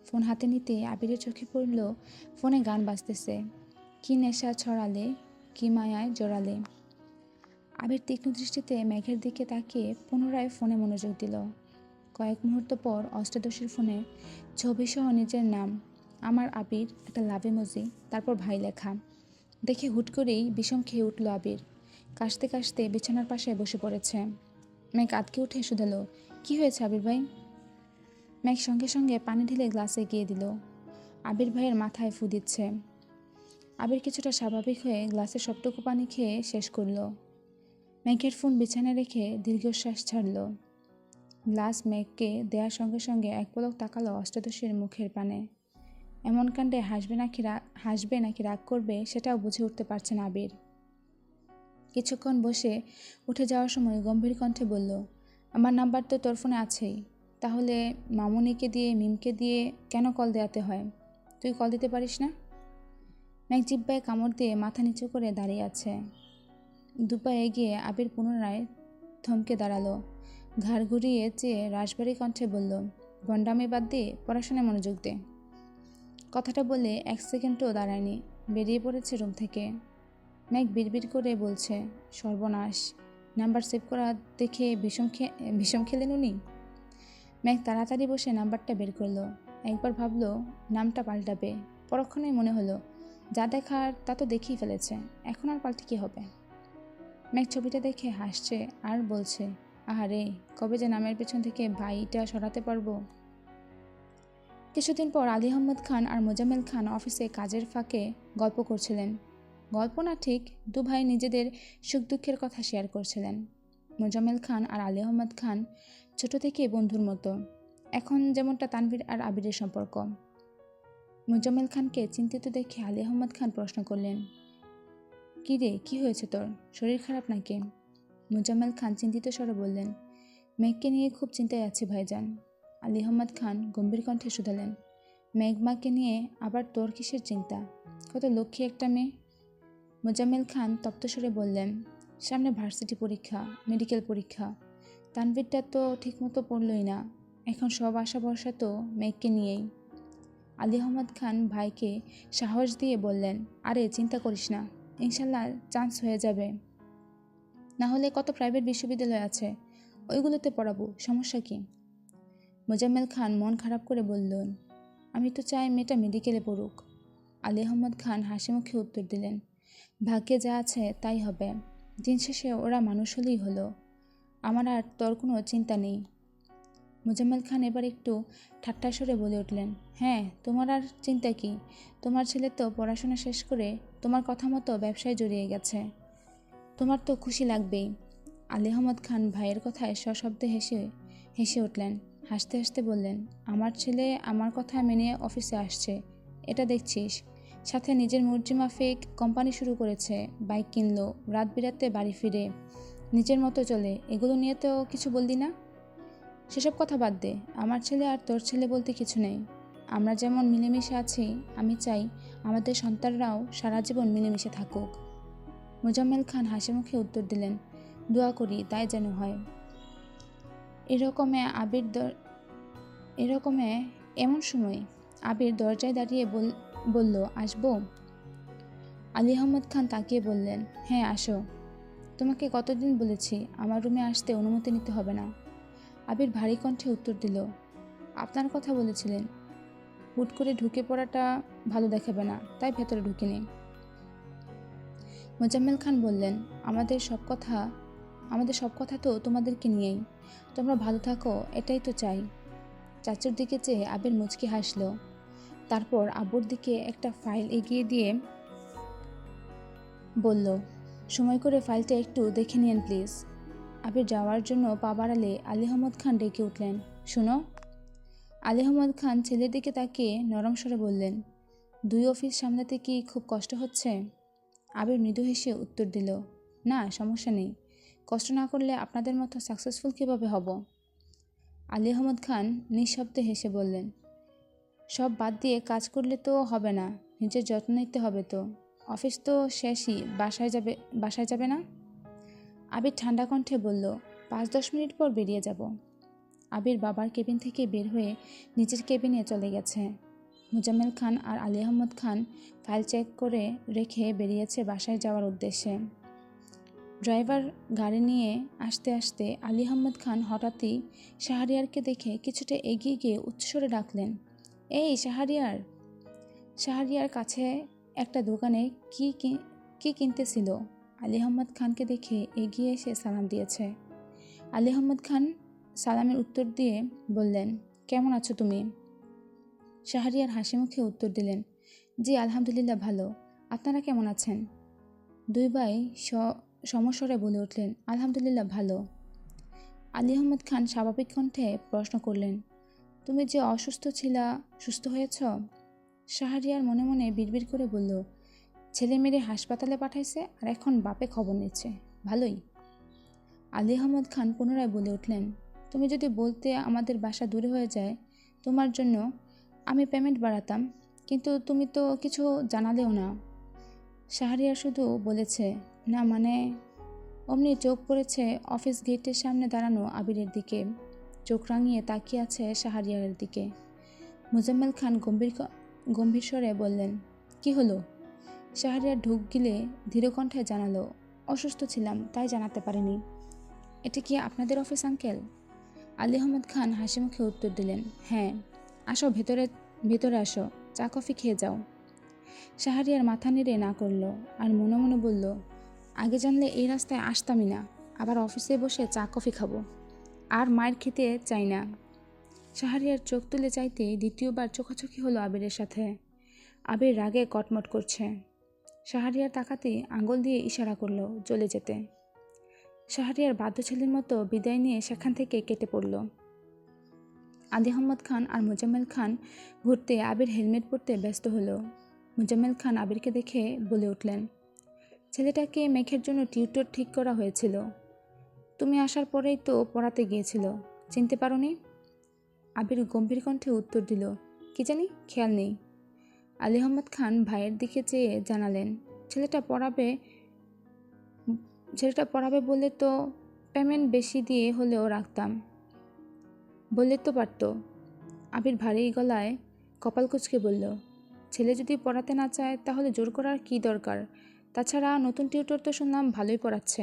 ফোন হাতে নিতে আবিরের চোখে পড়ল ফোনে গান বাজতেছে, কি নেশা ছড়ালে কি মায়ায় জড়ালে। আবির তীক্ষ্ণ দৃষ্টিতে মেঘের দিকে তাকিয়ে পুনরায় ফোনে মনোযোগ দিল। কয়েক মুহূর্ত পর অষ্টাদশীর ফোনে ছবিসহ নিজের নাম, আমার আবির, একটা লাভ ইমোজি, তারপর ভাই লেখা দেখে হুট করেই বিষম খেয়ে উঠল আবির। কাশতে কাশতে বিছানার পাশে বসে পড়েছে। মেঘ আটকে উঠে শুধালো, কি হয়েছে আবির ভাই? মেঘ সঙ্গে সঙ্গে পানি ঢেলে গ্লাসে গিয়ে দিল। আবির ভাইয়ের মাথায় ফু দিচ্ছে। আবির কিছুটা স্বাভাবিক হয়ে গ্লাসের সবটুকু পানি খেয়ে শেষ করলো। মেঘের ফোন বিছানায় রেখে দীর্ঘশ্বাস ছাড়ল। গ্লাস মেঘকে দেওয়ার সঙ্গে সঙ্গে এক পলক তাকালো অষ্টাদশের মুখের পানে। এমন কাণ্ডে হাসবে নাকি রাগ করবে সেটাও বুঝে উঠতে পারছে না আবির। কিছুক্ষণ বসে উঠে যাওয়ার সময় গম্ভীর কণ্ঠে বলল, আমার নাম্বার তো তোর ফোনে আছেই, তাহলে মামুনিকে দিয়ে মিমকে দিয়ে কেন কল দেওয়াতে হয়? তুই কল দিতে পারিস না? মেঘ জিহ্বায় কামড় দিয়ে মাথা নিচু করে দাঁড়িয়ে আছে। দুপা এগিয়ে আবির পুনরায় থমকে দাঁড়ালো। ঘাড় ঘুরিয়ে চেয়ে রাশবাড়ি কণ্ঠে বলল, ভণ্ডামি বাদ দিয়ে পড়াশোনায় মনোযোগ দে। কথাটা বলে এক সেকেন্ডও দাঁড়ায়নি, বেরিয়ে পড়েছে রুম থেকে। মেঘ বিড়বিড় করে বলছে, সর্বনাশ, নাম্বার সেভ করা দেখে বিষম খেলেন উনি। মেঘ তাড়াতাড়ি বসে নাম্বারটা বের করলো। একবার ভাবলো নামটা পাল্টাবে, পরক্ষণেই মনে হলো যা দেখার তা তো দেখেই ফেলেছে, এখন আর পাল্টে কী হবে। মেঘ ছবিটা দেখে হাসছে আর বলছে, আহারে, কবে যে নামের পেছন থেকে ভাইটা সরাতে পারবো। কিছুদিন পর আলী আহমদ খান আর মোজাম্মেল খান অফিসে কাজের ফাঁকে গল্প করছিলেন। গল্প না ঠিক, দু ভাই নিজেদের সুখ দুঃখের কথা শেয়ার করছিলেন। মোজাম্মেল খান আর আলী আহমদ খান ছোট থেকে বন্ধুর মতো, এখন যেমনটা তানভীর আর আবিরের সম্পর্ক। মোজাম্মেল খানকে চিন্তিত দেখে আলী আহমদ খান প্রশ্ন করলেন, কী রে, কী হয়েছে তোর? শরীর খারাপ নাকি? মোজাম্মেল খান চিন্তিত স্বরে বললেন, মেঘকে নিয়ে খুব চিন্তায় আছি ভাইজান। আলী আহমদ খান গম্ভীর কণ্ঠে শুধালেন, মেঘমাকে নিয়ে আবার তোর কিসের চিন্তা? কত লক্ষ্মী একটা মেয়ে। মোজাম্মেল খান তপ্ত স্বরে বললেন, সামনে ভার্সিটি পরীক্ষা, মেডিকেল পরীক্ষা, তানভীরটা তো ঠিকমতো পড়লই না, এখন সব আশা ভরসা তো মেঘকে নিয়েই। আলী আহমদ খান ভাইকে সাহস দিয়ে বললেন, আরে চিন্তা করিস না, ইনশাল্লাহ চান্স হয়ে যাবে। না হলে কত প্রাইভেট বিশ্ববিদ্যালয় আছে, ওইগুলোতে পড়াবো, সমস্যা কি? মোজাম্মেল খান মন খারাপ করে বললেন, আমি তো চাই মেয়েটা মেডিকেলে পড়ুক। আলী আহমদ খান হাসি মুখে উত্তর দিলেন, ভাগ্যে যা আছে তাই হবে, দিন শেষে ওরা মানুষ হলেই হলো, আমার আর তোর কোনো চিন্তা নেই। মোজাম্মেল খান এবার একটু ঠাট্টা স্বরে বলে উঠলেন, হ্যাঁ, তোমার আর চিন্তা কি? তোমার ছেলে তো পড়াশোনা শেষ করে তোমার কথা মতো ব্যবসায় জড়িয়ে গেছে, তোমার তো খুশি লাগবেই। আলী আহমদ খান ভাইয়ের কথায় সশব্দে হেসে উঠলেন। হাসতে হাসতে বললেন, আমার ছেলে আমার কথা মেনে অফিসে আসছে, এটা দেখছিস, সাথে নিজের মর্জি মাফিক কোম্পানি শুরু করেছে, বাইক কিনলো, রাত বিরাতে বাড়ি ফিরে নিজের মতো চলে, এগুলো নিয়ে তো কিছু বললি না? সেসব কথা বাদ দে, আমার ছেলে আর তোর ছেলে বলতে কিছু নেই, আমরা যেমন মিলেমিশে আছি, আমি চাই আমাদের সন্তানরাও সারা জীবন মিলেমিশে থাকুক। মোজাম্মেল খান হাসি মুখে উত্তর দিলেন, দোয়া করি তাই যেন হয়। এমন সময় আবির দরজায় দাঁড়িয়ে বলল, আসবো? আলী আহমদ খান তাকিয়ে বললেন, হ্যাঁ আসো, তোমাকে কতদিন বলেছি আমার রুমে আসতে অনুমতি নিতে হবে না। আবির ভারী কণ্ঠে উত্তর দিল, আপনার কথা বলেছিলেন, হুট করে ঢুকে পড়াটা ভালো দেখাবে না, তাই ভেতরে ঢুকিনি। মোজাম্মেল খান বললেন, আমাদের সব কথা তো তোমাদেরকে নিয়েই, তোমরা ভালো থাকো এটাই তো চাই। চাচুর দিকে চেয়ে আবির মুচকি হাসল, তারপর আব্বুর দিকে একটা ফাইল এগিয়ে দিয়ে বলল, সময় করে ফাইলটা একটু দেখে নিন প্লিজ। আবির যাওয়ার জন্য পা বাড়ালে আলী আহমদ খান ডেকে উঠলেন, শুনো। আলী আহমদ খান ছেলের দিকে তাকিয়ে নরম স্বরে বললেন, দুই অফিস সামলাতে কি খুব কষ্ট হচ্ছে? আবির মৃদু হেসে উত্তর দিল, না সমস্যা নেই, কষ্ট না করলে আপনাদের মতো সাকসেসফুল কীভাবে হব? আলী আহমদ খান নিঃশব্দে হেসে বললেন, সব বাদ দিয়ে কাজ করলে তো হবে না, নিজের যত্ন নিতে হবে তো, অফিস তো শেষই, বাসায় যাবে না? আবির ঠান্ডা কণ্ঠে বলল, 5-10 মিনিট পর বেরিয়ে যাব। আবির বাবার কেবিন থেকে বের হয়ে নিজের কেবিনে চলে গেছে। মোজাম্মেল খান আর আলী আহমদ খান ফাইল চেক করে রেখে বেরিয়েছে বাসায় যাওয়ার উদ্দেশ্যে। ড্রাইভার গাড়ি নিয়ে আসতে আসতে আলী আহমদ খান হঠাৎই শাহরিয়ারকে দেখে কিছুটা এগিয়ে গিয়ে উচ্চস্বরে ডাকলেন, এই শাহরিয়ার। শাহরিয়ার কাছে একটা দোকানে কি কিনতেছিল, আলী আহমদ খানকে দেখে এগিয়ে এসে সালাম দিয়েছে। আলী আহমদ খান সালামের উত্তর দিয়ে বললেন, কেমন আছো তুমি? শাহরিয়ার হাসি মুখে উত্তর দিলেন, জি আলহামদুলিল্লাহ ভালো। আপনারা কেমন আছেন? দুই ভাই সমস্বরে বলে উঠলেন, আলহামদুলিল্লাহ ভালো। আলী আহমদ খান স্বাভাবিক কণ্ঠে প্রশ্ন করলেন, তুমি যে অসুস্থ ছিলা, সুস্থ হয়েছ? শাহরিয়ার মনে মনে বিড়বিড় করে বলল, ছেলে মেরে হাসপাতালে পাঠাইছে আর এখন বাপে খবর নিচ্ছে, ভালোই। আলী আহমদ খান পুনরায় বলে উঠলেন, তুমি যদি বলতে আমাদের বাসা দূরে হয়ে যায় তোমার জন্য, আমি পেমেন্ট বাড়াতাম, কিন্তু তুমি তো কিছু জানালেও না। শাহরিয়ার শুধু বলেছে, না মানে। অমনি চোখ পড়েছে অফিস গেটের সামনে দাঁড়ানো আবিরের দিকে। চোখ রাঙিয়ে তাকিয়ে আছে শাহরিয়ারের দিকে। মোজাম্মেল খান গম্ভীর স্বরে বললেন, কি হলো? শাহরিয়ার ঢুক গিলে ধীরকণ্ঠে জানালো, অসুস্থ ছিলাম তাই জানাতে পারিনি। এটা কি আপনাদের অফিস আঙ্কেল? আলী আহমদ খান হাসি মুখে উত্তর দিলেন, হ্যাঁ। আসো ভেতরে আসো, চা কফি খেয়ে যাও। শাহরিয়ার মাথা নেড়ে না করল আর মনে মনে বলল, আগে জানলে এই রাস্তায় আসতামই না, আবার অফিসে বসে চা কফি খাবো, আর মায়ের খেতে চাই না। শাহরিয়ার চোখ তুলে চাইতে দ্বিতীয়বার চোখাচোখি হলো আবিরের সাথে। আবির রাগে কটমট করছে। শাহরিয়ার তাকাতে আঙুল দিয়ে ইশারা করলো চলে যেতে। শাহরিয়ার বাধ্য ছেলের মতো বিদায় নিয়ে সেখান থেকে কেটে পড়ল। আলী আহমদ খান আর মোজাম্মেল খান ঘুরতে আবির হেলমেট পরতে ব্যস্ত হলো। মোজাম্মেল খান আবিরকে দেখে বলে উঠলেন, ছেলেটাকে মেঘের জন্য টিউটর ঠিক করা হয়েছিল, তুমি আসার পরেই তো পড়াতে গিয়েছিল, চিনতে পারোনি? আবির গম্ভীর কণ্ঠে উত্তর দিল, কি জানি, খেয়াল নেই। আলী আহমদ খান ভাইয়ের দিকে চেয়ে জানালেন, ছেলেটা পড়াবে বলে তো পেমেন্ট বেশি দিয়ে হলেও রাখতাম, বললে তো পারতো। আবির ভারী গলায় কপাল কুঁচকে বলল, ছেলে যদি পড়াতে না চায় তাহলে জোর করার কি দরকার? তাছাড়া নতুন টিউটর তো শুনলাম ভালোই পড়াচ্ছে।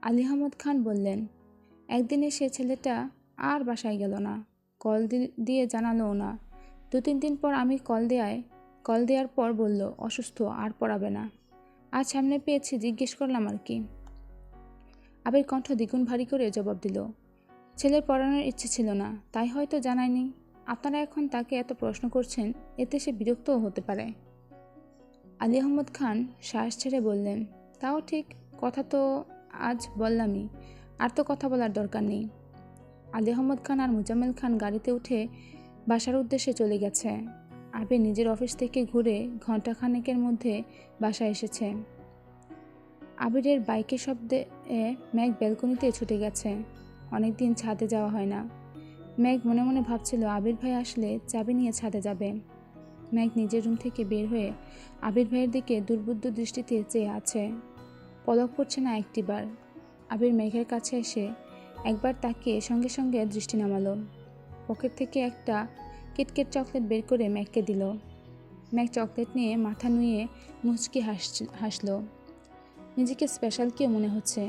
আলী আহমদ খান বললেন, একদিন এসে ছেলেটা আর বাসায় গেল না, কল দিয়ে জানালোও না। 2-3 দিন পর আমি কল দেওয়ার পর বলল অসুস্থ, আর পড়াবে না। আজ সামনে পেয়েছি, জিজ্ঞেস করলাম আর কি। আবির কণ্ঠ দ্বিগুণ ভারী করে জবাব দিল, ছেলের পড়ানোর ইচ্ছে ছিল না, তাই হয়তো জানায়নি। আপনারা এখন তাকে এত প্রশ্ন করছেন, এতে সে বিরক্তও হতে পারে। আলী আহমদ খান শ্বাস ছেড়ে বললেন, তাও ঠিক, কথা তো আজ বললামই, আর তো কথা বলার দরকার নেই। আলী আহমদ খান আর মোজাম্মেল খান গাড়িতে উঠে বাসার উদ্দেশ্যে চলে গেছে। আবির নিজের অফিস থেকে ঘুরে ঘণ্টাখানেকের মধ্যে বাসায় এসেছে। আবিরের বাইকের শব্দে মেঘ ব্যালকনিতে ছুটে গেছে। অনেকদিন ছাদে যাওয়া হয় না। মেঘ মনে মনে ভাবছিল আবির ভাই আসলে চাবি নিয়ে ছাদে যাবে। মেঘ নিজের রুম থেকে বের হয়ে আবির ভাইয়ের দিকে দুর্বুদ্ধ দৃষ্টিতে চেয়ে আছে। পলক পড়ছে না একটিবার। আবির মেঘের কাছে এসে একবার তাকিয়ে সঙ্গে সঙ্গে দৃষ্টি নামালো। পকেট থেকে একটা কিটকেট চকলেট বের করে মেঘকে দিল। মেঘ চকলেট নিয়ে মাথা নুয়ে মুচকি হাসল। নিজেকে স্পেশাল কেউ মনে হচ্ছে।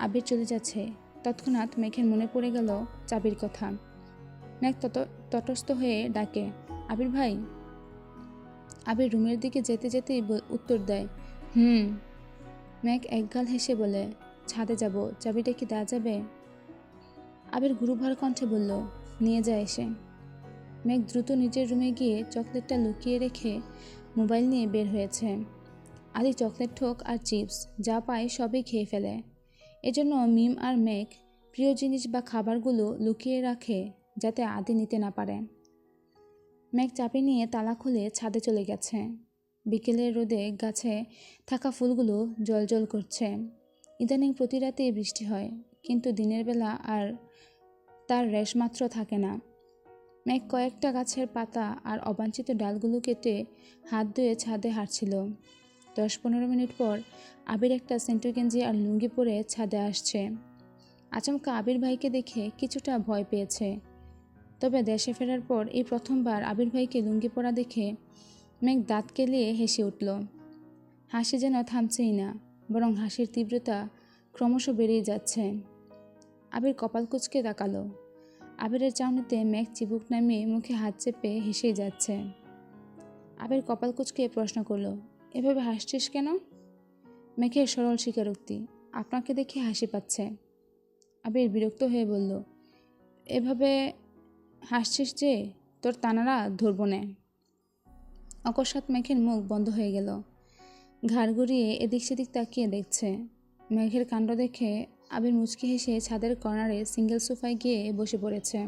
আবির চলে যাচ্ছে, তৎক্ষণাৎ মেঘের মনে পড়ে গেল চাবির কথা। মেঘ তটস্থ হয়ে ডাকে, আবির ভাই। আবির রুমের দিকে যেতে যেতেই উত্তর দেয়, মেঘ একগাল হেসে বলে, ছাদে যাব, চাবিটা কি দেওয়া যাবে? আবির গুরুভার কণ্ঠে বলল, নিয়ে যায় এসে। মেঘ দ্রুত নিজের রুমে গিয়ে চকলেটটা লুকিয়ে রেখে মোবাইল নিয়ে বের হয়েছে। আদি চকলেট ঠোক আর চিপস যা পায় সবই খেয়ে ফেলে। এজন্য মিম আর মেঘ প্রিয় জিনিস বা খাবারগুলো লুকিয়ে রাখে যাতে আদি নিতে না পারে। মেঘ চাবি নিয়ে তালা খুলে ছাদে চলে গেছে। বিকেলের রোদে গাছে থাকা ফুলগুলো জ্বলজ্বল করছে। ইদানিং প্রতি রাতেই বৃষ্টি হয়, কিন্তু দিনের বেলা আর তার রেশমাত্র থাকে না। মেঘ কয়েকটা গাছের পাতা আর অবাঞ্ছিত ডালগুলো কেটে হাত ধুয়ে ছাদে হাঁটছিল। 10-15 মিনিট পর আবির একটা সেন্টু গেঞ্জি আর লুঙ্গি পরে ছাদে আসছে। আচমকা আবির ভাইকে দেখে কিছুটা ভয় পেয়েছে। তবে দেশে ফেরার পর এই প্রথমবার আবির ভাইকে লুঙ্গি পরা দেখে মেঘ দাঁত কেলিয়ে হেসে উঠল। হাসি যেন থামছেই না, বরং হাসির তীব্রতা ক্রমশ বেড়েই যাচ্ছে। আবির কপাল কুঁচকে তাকালো। আবিরের চাউনিতে মেঘ চিবুক নামিয়ে মুখে হাত চেপে হেসেই যাচ্ছে। আবির কপাল কুঁচকে প্রশ্ন করল, এভাবে হাসছিস কেন? মেঘের সরল স্বীকারোক্তি, আপনাকে দেখে হাসি পাচ্ছে। আবির বিরক্ত হয়ে বলল, এভাবে হাসছিস যে, তোর তানারা ধরবো নে। অকস্মাৎ মেঘের মুখ বন্ধ হয়ে গেল। ঘাড় ঘুরিয়ে এদিক সেদিক তাকিয়ে দেখছে। মেঘের কাণ্ড দেখে আবির মুচকি হেসে ছাদের কর্নারে সিঙ্গেল সোফায় গিয়ে বসে পড়েছে।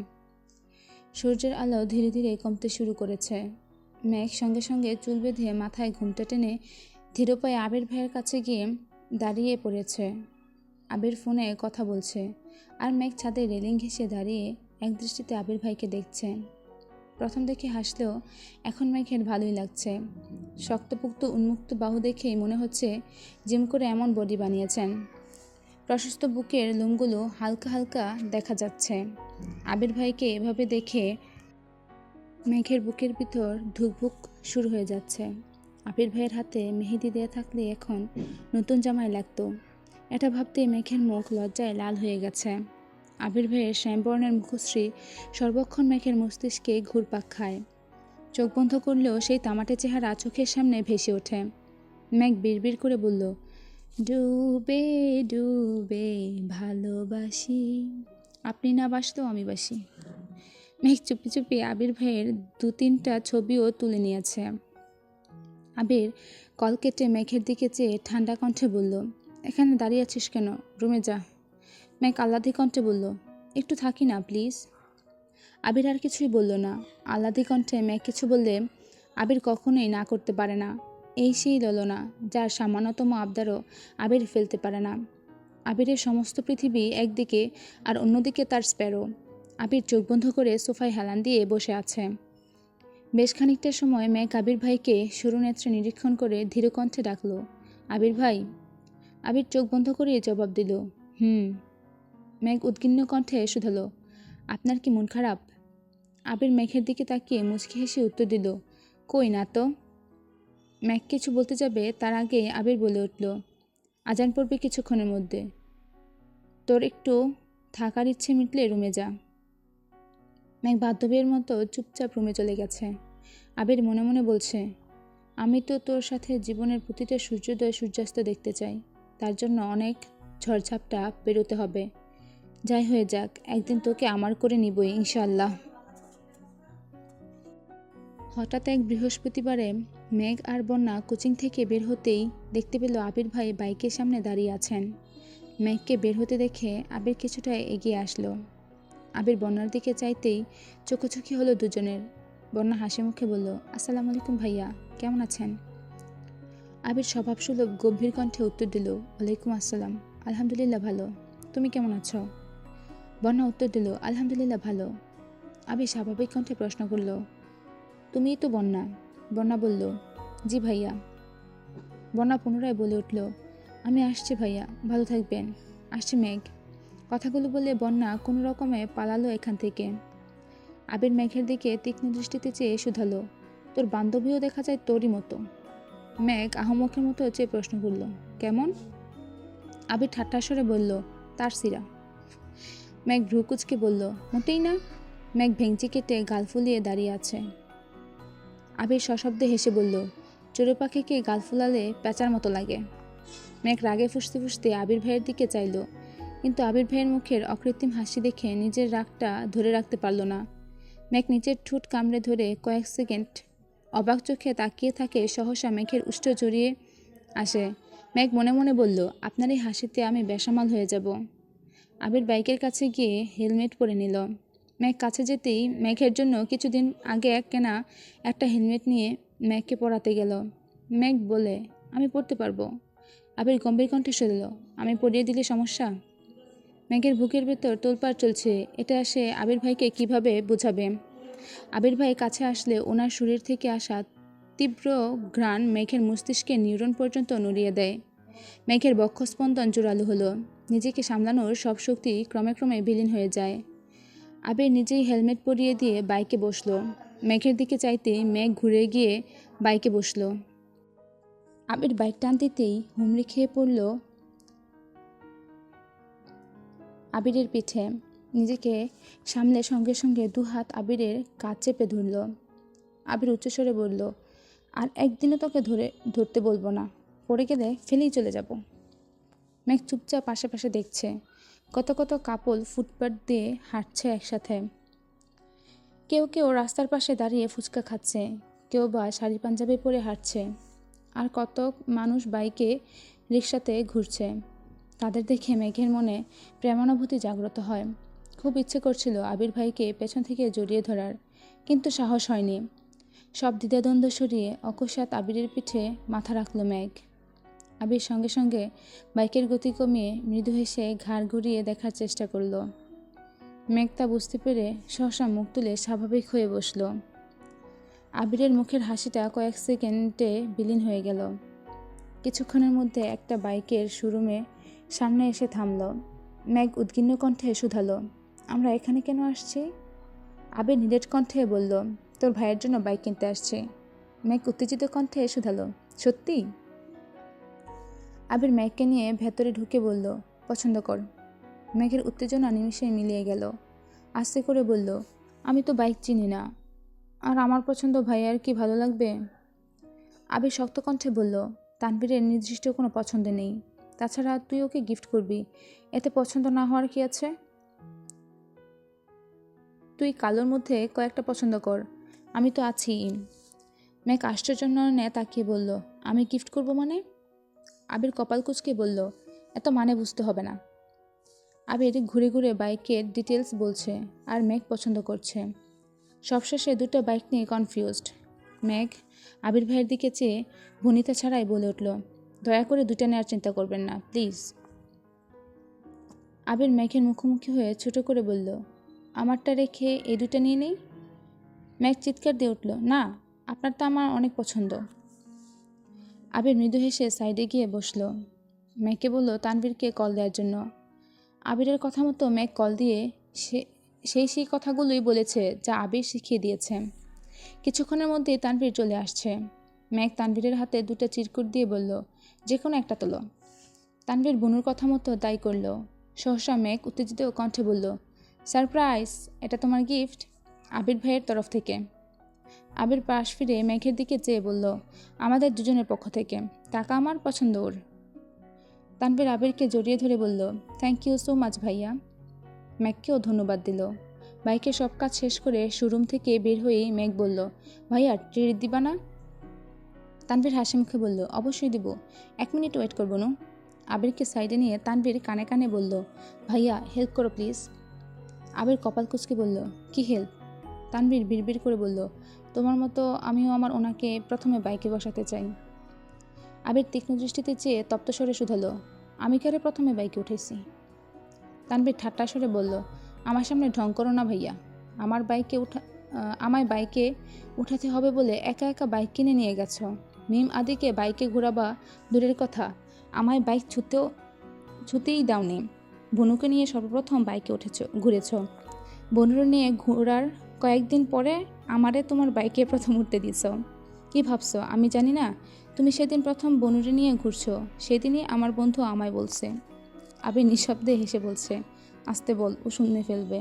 সূর্যের আলো ধীরে ধীরে কমতে শুরু করেছে। মেঘ সঙ্গে সঙ্গে চুল বেঁধে মাথায় ঘুমটা টেনে ধীর পায়ে আবির ভাইয়ের কাছে গিয়ে দাঁড়িয়ে পড়েছে। আবির ফোনে কথা বলছে আর মেঘ ছাদে রেলিং ঘেঁষে দাঁড়িয়ে একদৃষ্টিতে আবির ভাইকে দেখছে। প্রথম দেখে হাসলেও এখন মেঘের ভালোই লাগছে। শক্তপোক্ত উন্মুক্ত বাহু দেখেই মনে হচ্ছে জিম করে এমন বডি বানিয়েছেন। প্রশস্ত বুকের লোমগুলো হালকা হালকা দেখা যাচ্ছে। আবির ভাইকে এভাবে দেখে মেঘের বুকের ভিতর ধুকভুক শুরু হয়ে যাচ্ছে। আবির ভাইয়ের হাতে মেহেদি দেয়া থাকলে এখন নতুন জামাই লাগতো। এটা ভাবতেই মেঘের মুখ লজ্জায় লাল হয়ে গেছে। আবির ভাইয়ের শ্যামবর্ণের মুখশ্রী সর্বক্ষণ মেঘের মস্তিষ্কে ঘুরপাক খায়। চোখ বন্ধ করলেও সেই তামাটে চেহারা চোখের সামনে ভেসে ওঠে। মেঘ বিড়বিড় করে বলল, ডুবে ডুবে ভালোবাসি, আপনি না বাসলেও আমি বাসি। মেঘ চুপি চুপি আবির ভাইয়ের 2-3টা ছবিও তুলে নিয়েছে। আবির কল কেটে মেঘের দিকে চেয়ে ঠান্ডা কণ্ঠে বলল, এখানে দাঁড়িয়ে আছিস কেন, রুমে যা। মেঘ আহ্লাদি কণ্ঠে বলল, একটু থাকি না প্লিজ। আবির আর কিছুই বলল না। আহ্লাদি কণ্ঠে মেঘ কিছু বললে আবির কখনোই না করতে পারে না। এই সেই ললনা যার সামান্যতম আবদারও আবির ফেলতে পারে না। আবিরের সমস্ত পৃথিবী একদিকে আর অন্যদিকে তার স্প্যারো। আবির চোখ বন্ধ করে সোফায় হেলান দিয়ে বসে আছে। বেশ খানিকটা সময় মেঘ আবির ভাইকে সরু নেত্রে নিরীক্ষণ করে ধীর কণ্ঠে ডাকল, আবির ভাই। আবির চোখ বন্ধ করে জবাব দিল, মেঘ উদ্বিগ্ন কণ্ঠে শুধালো, আপনার কি মন খারাপ? আবির মেঘের দিকে তাকিয়ে মুচকি হেসে উত্তর দিল, কই না তো। মেঘ কিছু বলতে যাবে তার আগে আবির বলে উঠল, আজান পড়বে কিছুক্ষণের মধ্যে, তোর একটু থাকার ইচ্ছে মিটলে রুমে যা। মেঘ বাধ্যবিয়ের মতো চুপচাপ রুমে চলে গেছে। আবির মনে মনে বলছে, আমি তো তোর সাথে জীবনের প্রতিটা সূর্যোদয় সূর্যাস্ত দেখতে চাই। তার জন্য অনেক ঝড়ঝাপটা পেরোতে হবে। যাই হয়ে যাক, একদিন তোকে আমার করে নিবই ইনশাআল্লাহ। হঠাৎ এক বৃহস্পতিবারে মেঘ আর বন্যা কোচিং থেকে বের হতেই দেখতে পেল আবির ভাই বাইকের সামনে দাঁড়িয়ে আছেন। মেঘকে বের হতে দেখে আবির কিছুটা এগিয়ে আসলো। আবির বন্যার দিকে চাইতেই চোখোচোখি হলো দুজনের। বন্যা হাসি মুখে বলল, আসসালামু আলাইকুম ভাইয়া, কেমন আছেন? আবির স্বভাবসুলভ গম্ভীর কণ্ঠে উত্তর দিল, ওয়ালাইকুম আসসালাম, আলহামদুলিল্লাহ ভালো, তুমি কেমন আছো? বন্যা উত্তর দিল, আলহামদুলিল্লাহ ভালো। আবির স্বাভাবিক কণ্ঠে প্রশ্ন করল, তুমিই তো বন্যা? বন্যা বলল, জি ভাইয়া। বন্যা পুনরায় বলে উঠল, আমি আসছি ভাইয়া, ভালো থাকবেন, আসছি মেঘ। কথাগুলো বলে বন্যা কোনো রকমে পালালো এখান থেকে। আবির মেঘের দিকে তীক্ষ্ণ দৃষ্টিতে চেয়ে শুধালো, তোর বান্ধবীও দেখা যায় তোরই মতো। মেঘ আহমকের মতো চেয়ে প্রশ্ন করল, কেমন? আবির ঠাট্টা স্বরে বলল, তার সিরা। মেঘ ভ্রুকুচকে বলল, মোটেই না। মেঘ ভেঙচি কেটে গাল ফুলিয়ে দাঁড়িয়ে আছে। আবির সশব্দে হেসে বলল, চড়ুই পাখিকে গাল ফুলালে প্যাঁচার মতো লাগে। মেঘ রাগে ফুঁসতে ফুঁসতে আবির ভাইয়ের দিকে চাইল, কিন্তু আবির ভাইয়ের মুখের অকৃত্রিম হাসি দেখে নিজের রাগটা ধরে রাখতে পারল না। মেঘ নিচের ঠোঁট কামড়ে ধরে কয়েক সেকেন্ড অবাক চোখে তাকিয়ে থাকে। সহসা মেঘের উষ্ঠ জড়িয়ে আসে। মেঘ মনে মনে বলল, আপনার এই হাসিতে আমি বেসামাল হয়ে যাব। আবির বাইকের কাছে গিয়ে হেলমেট পরে নিল। মেঘ কাছে যেতেই মেঘের জন্য কিছুদিন আগে কেনা একটা হেলমেট নিয়ে মেঘকে পরাতে গেল। মেঘ বলে, আমি পরতে পারবো। আবির গম্ভীর কণ্ঠে শুনল, আমি পরিয়ে দিলে সমস্যা? মেঘের বুকের ভেতর তোলপাড় চলছে। এটা সে আবির ভাইকে কিভাবে বোঝাবে? আবির ভাই কাছে আসলে ওনার শরীর থেকে আসা তীব্র ঘ্রাণ মেঘের মস্তিষ্কে নিউরন পর্যন্ত নড়িয়ে দেয়। মেঘের বক্ষস্পন্দন জোরালো হলো। নিজেকে সামলানোর সব শক্তি ক্রমে ক্রমে বিলীন হয়ে যায়। আবির নিজেই হেলমেট পরিয়ে দিয়ে বাইকে বসলো। মেঘের দিকে চাইতে মেঘ ঘুরে গিয়ে বাইকে বসলো। আবির বাইক টান দিতেই হুমড়ি খেয়ে পড়ল আবিরের পিঠে। নিজেকে সামলে সঙ্গে সঙ্গে দুহাত আবিরের কাঁধ চেপে ধরল। আবির উচ্চস্বরে বলল, আর একদিনও তোকে ধরতে বলবো না, পড়ে গেলে ফেলেই চলে যাব। মেঘ চুপচাপ আশেপাশে দেখছে। কত কত কাপল ফুটপাথ দিয়ে হাঁটছে একসাথে। কেউ কেউ রাস্তার পাশে দাঁড়িয়ে ফুচকা খাচ্ছে, কেউ বা শাড়ি পাঞ্জাবি পরে হাঁটছে, আর কত মানুষ বাইকে রিক্সাতে ঘুরছে। তাদের দেখে মেঘের মনে প্রেমানুভূতি জাগ্রত হয়। খুব ইচ্ছে করছিল আবির ভাইকে পেছন থেকে জড়িয়ে ধরার, কিন্তু সাহস হয়নি। সব দ্বিধাদ্বন্দ্ব সরিয়ে অকস্মাৎ আবিরের পিঠে মাথা রাখল মেঘ। আবির সঙ্গে সঙ্গে বাইকের গতি কমিয়ে মৃদু হেসে ঘাড় ঘুরিয়ে দেখার চেষ্টা করল। মেঘ তা বুঝতে পেরে সহসা মুখ তুলে স্বাভাবিক হয়ে বসল। আবিরের মুখের হাসিটা কয়েক সেকেন্ডে বিলীন হয়ে গেল। কিছুক্ষণের মধ্যে একটা বাইকের শোরুমে সামনে এসে থামল। মেঘ উদ্বিগ্ন কণ্ঠে শুধালো, আমরা এখানে কেন আসছি? আবির নিরেট কণ্ঠে বলল, তোর ভাইয়ের জন্য বাইক কিনতে আসছে। মেঘ উত্তেজিত কণ্ঠে শুধালো, সত্যি? আবির মেঘকে নিয়ে ভেতরে ঢুকে বলল, পছন্দ কর। মেঘের উত্তেজনা নিমিষে মিলিয়ে গেল। আস্তে করে বলল, আমি তো বাইক চিনি না, আর আমার পছন্দ ভাইয়ার কি ভালো লাগবে? আবির শক্ত কণ্ঠে বলল, তানভীরের নির্দিষ্ট কোনো পছন্দ নেই, তাছাড়া তুই ওকে গিফট করবি, এতে পছন্দ না হওয়ার কি আছে? তুই কালোর মধ্যে কয়েকটা পছন্দ কর, আমি তো আছি। মেঘ আশ্চর্য নয়নে তাকিয়ে বলল, আমি গিফট করব মানে? আবির কপাল কুঁচকে বলল, এত মানে বুঝতে হবে না। আবির ঘুরে ঘুরে বাইকের ডিটেলস বলছে, আর মেঘ পছন্দ করছে। সবশেষে দুটো বাইক নিয়ে কনফিউজড। মেঘ আবির ভাইয়ের দিকে চেয়ে ভনিতা ছাড়াই বলে উঠল, দয়া করে দুটো নেওয়ার চিন্তা করবেন না প্লিজ। আবির মেঘের মুখোমুখি হয়ে ছোট করে বলল, আমারটা রেখে এই দুটো নিয়ে নেই। মেঘ চিৎকার দিয়ে উঠল, না, আপনারটা আমার অনেক পছন্দ। আবির মৃদু হেসে সাইডে গিয়ে বসল। মেঘকে বলল তানভীরকে কল দেওয়ার জন্য। আবিরের কথা মতো মেঘ কল দিয়ে সেই কথাগুলোই বলেছে যা আবির শিখিয়ে দিয়েছে। কিছুক্ষণের মধ্যেই তানভীর চলে আসছে। মেঘ তানভীরের হাতে দুটো চিরকুট দিয়ে বলল, যে কোনো একটা তোলো। তানভীর বনুর কথা মতো তাই করল। সহসা মেঘ উত্তেজিত কণ্ঠে বলল, সারপ্রাইজ, এটা তোমার গিফট আবির ভাইয়ের তরফ থেকে। আবির পাশ ফিরে মেঘের দিকে চেয়ে বলল, আমাদের দুজনের পক্ষ থেকে, টাকা আমার পছন্দ ওর। তানভীর আবিরকে জড়িয়ে ধরে বলল, থ্যাংক ইউ সো মাচ ভাইয়া। মেঘকেও ধন্যবাদ দিল। বাইকের সব কাজ শেষ করে শোরুম থেকে বের হয়েই মেঘ বলল, ভাইয়া ট্রিট দিবা না? তানভীর হাসি মুখে বলল, অবশ্যই দিব, 1 মিনিট ওয়েট করবো না। আবিরকে সাইডে নিয়ে তানভীর কানে কানে বলল, ভাইয়া হেল্প করো প্লিজ। আবির কপাল কুঁচকে বলল, কি হেল্প? তানভীর বিড়বিড় করে বলল, তোমার মতো আমিও আমার ওনাকে প্রথমে বাইকে বসাতে চাই। আবির তীক্ষ্ণ দৃষ্টিতে চেয়ে তপ্ত স্বরে শুধালো, আমি কারে প্রথমে বাইকে উঠেছি? তানভীর ঠাট্টা স্বরে বলল, আমার সামনে ঢং করো না ভাইয়া। আমায় বাইকে উঠাতে হবে বলে একা একা বাইক কিনে নিয়ে গেছো। মিম আদিকে বাইকে ঘোরাবা দূরের কথা, আমায় বাইক ছুতেই দাওনি। বনুকে নিয়ে সর্বপ্রথম বাইকে ঘুরেছ। বনুর নিয়ে ঘোরার কয়েকদিন পরে আমারে তোমার বাইকে প্রথম উঠতে দিছ। কি ভাবছো আমি জানি না? তুমি সেদিন প্রথম বনুরে নিয়ে ঘুরছো, সেদিনই আমার বন্ধু আমায় বলছে। আবির নিঃশব্দে হেসে বলছে, আস্তে বল, ও শুনে ফেলবে।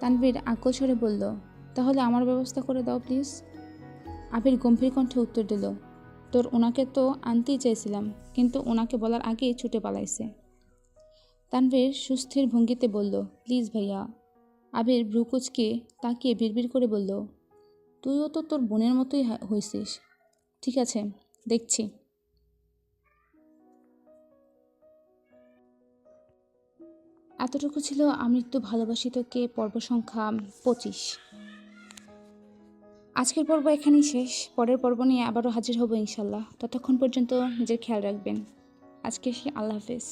তানভীর আকুল স্বরে বলল, তাহলে আমার ব্যবস্থা করে দাও প্লিজ। আবির গম্ভীর কণ্ঠে উত্তর দিল, তোর ওনাকে তো আনতেই চাইছিলাম, কিন্তু ওনাকে বলার আগেই ছুটে পালাইছে। তানভীর সুস্থির ভঙ্গিতে বলল, প্লিজ ভাইয়া। আবির ভ্রুকুচকে তাকিয়ে বিড়বিড় করে বলল, তুইও তো তোর বোনের মতোই হইছিস। ঠিক আছে, দেখছি। এতটুকু ছিল আমৃত্যু ভালোবাসি তোকে পর্ব সংখ্যা 25। আজকের পর্ব এখানেই শেষ। পরের পর্ব নিয়ে আবারও হাজির হব ইনশাল্লাহ। ততক্ষণ পর্যন্ত নিজের খেয়াল রাখবেন। আজকে আল্লাহ হাফেজ।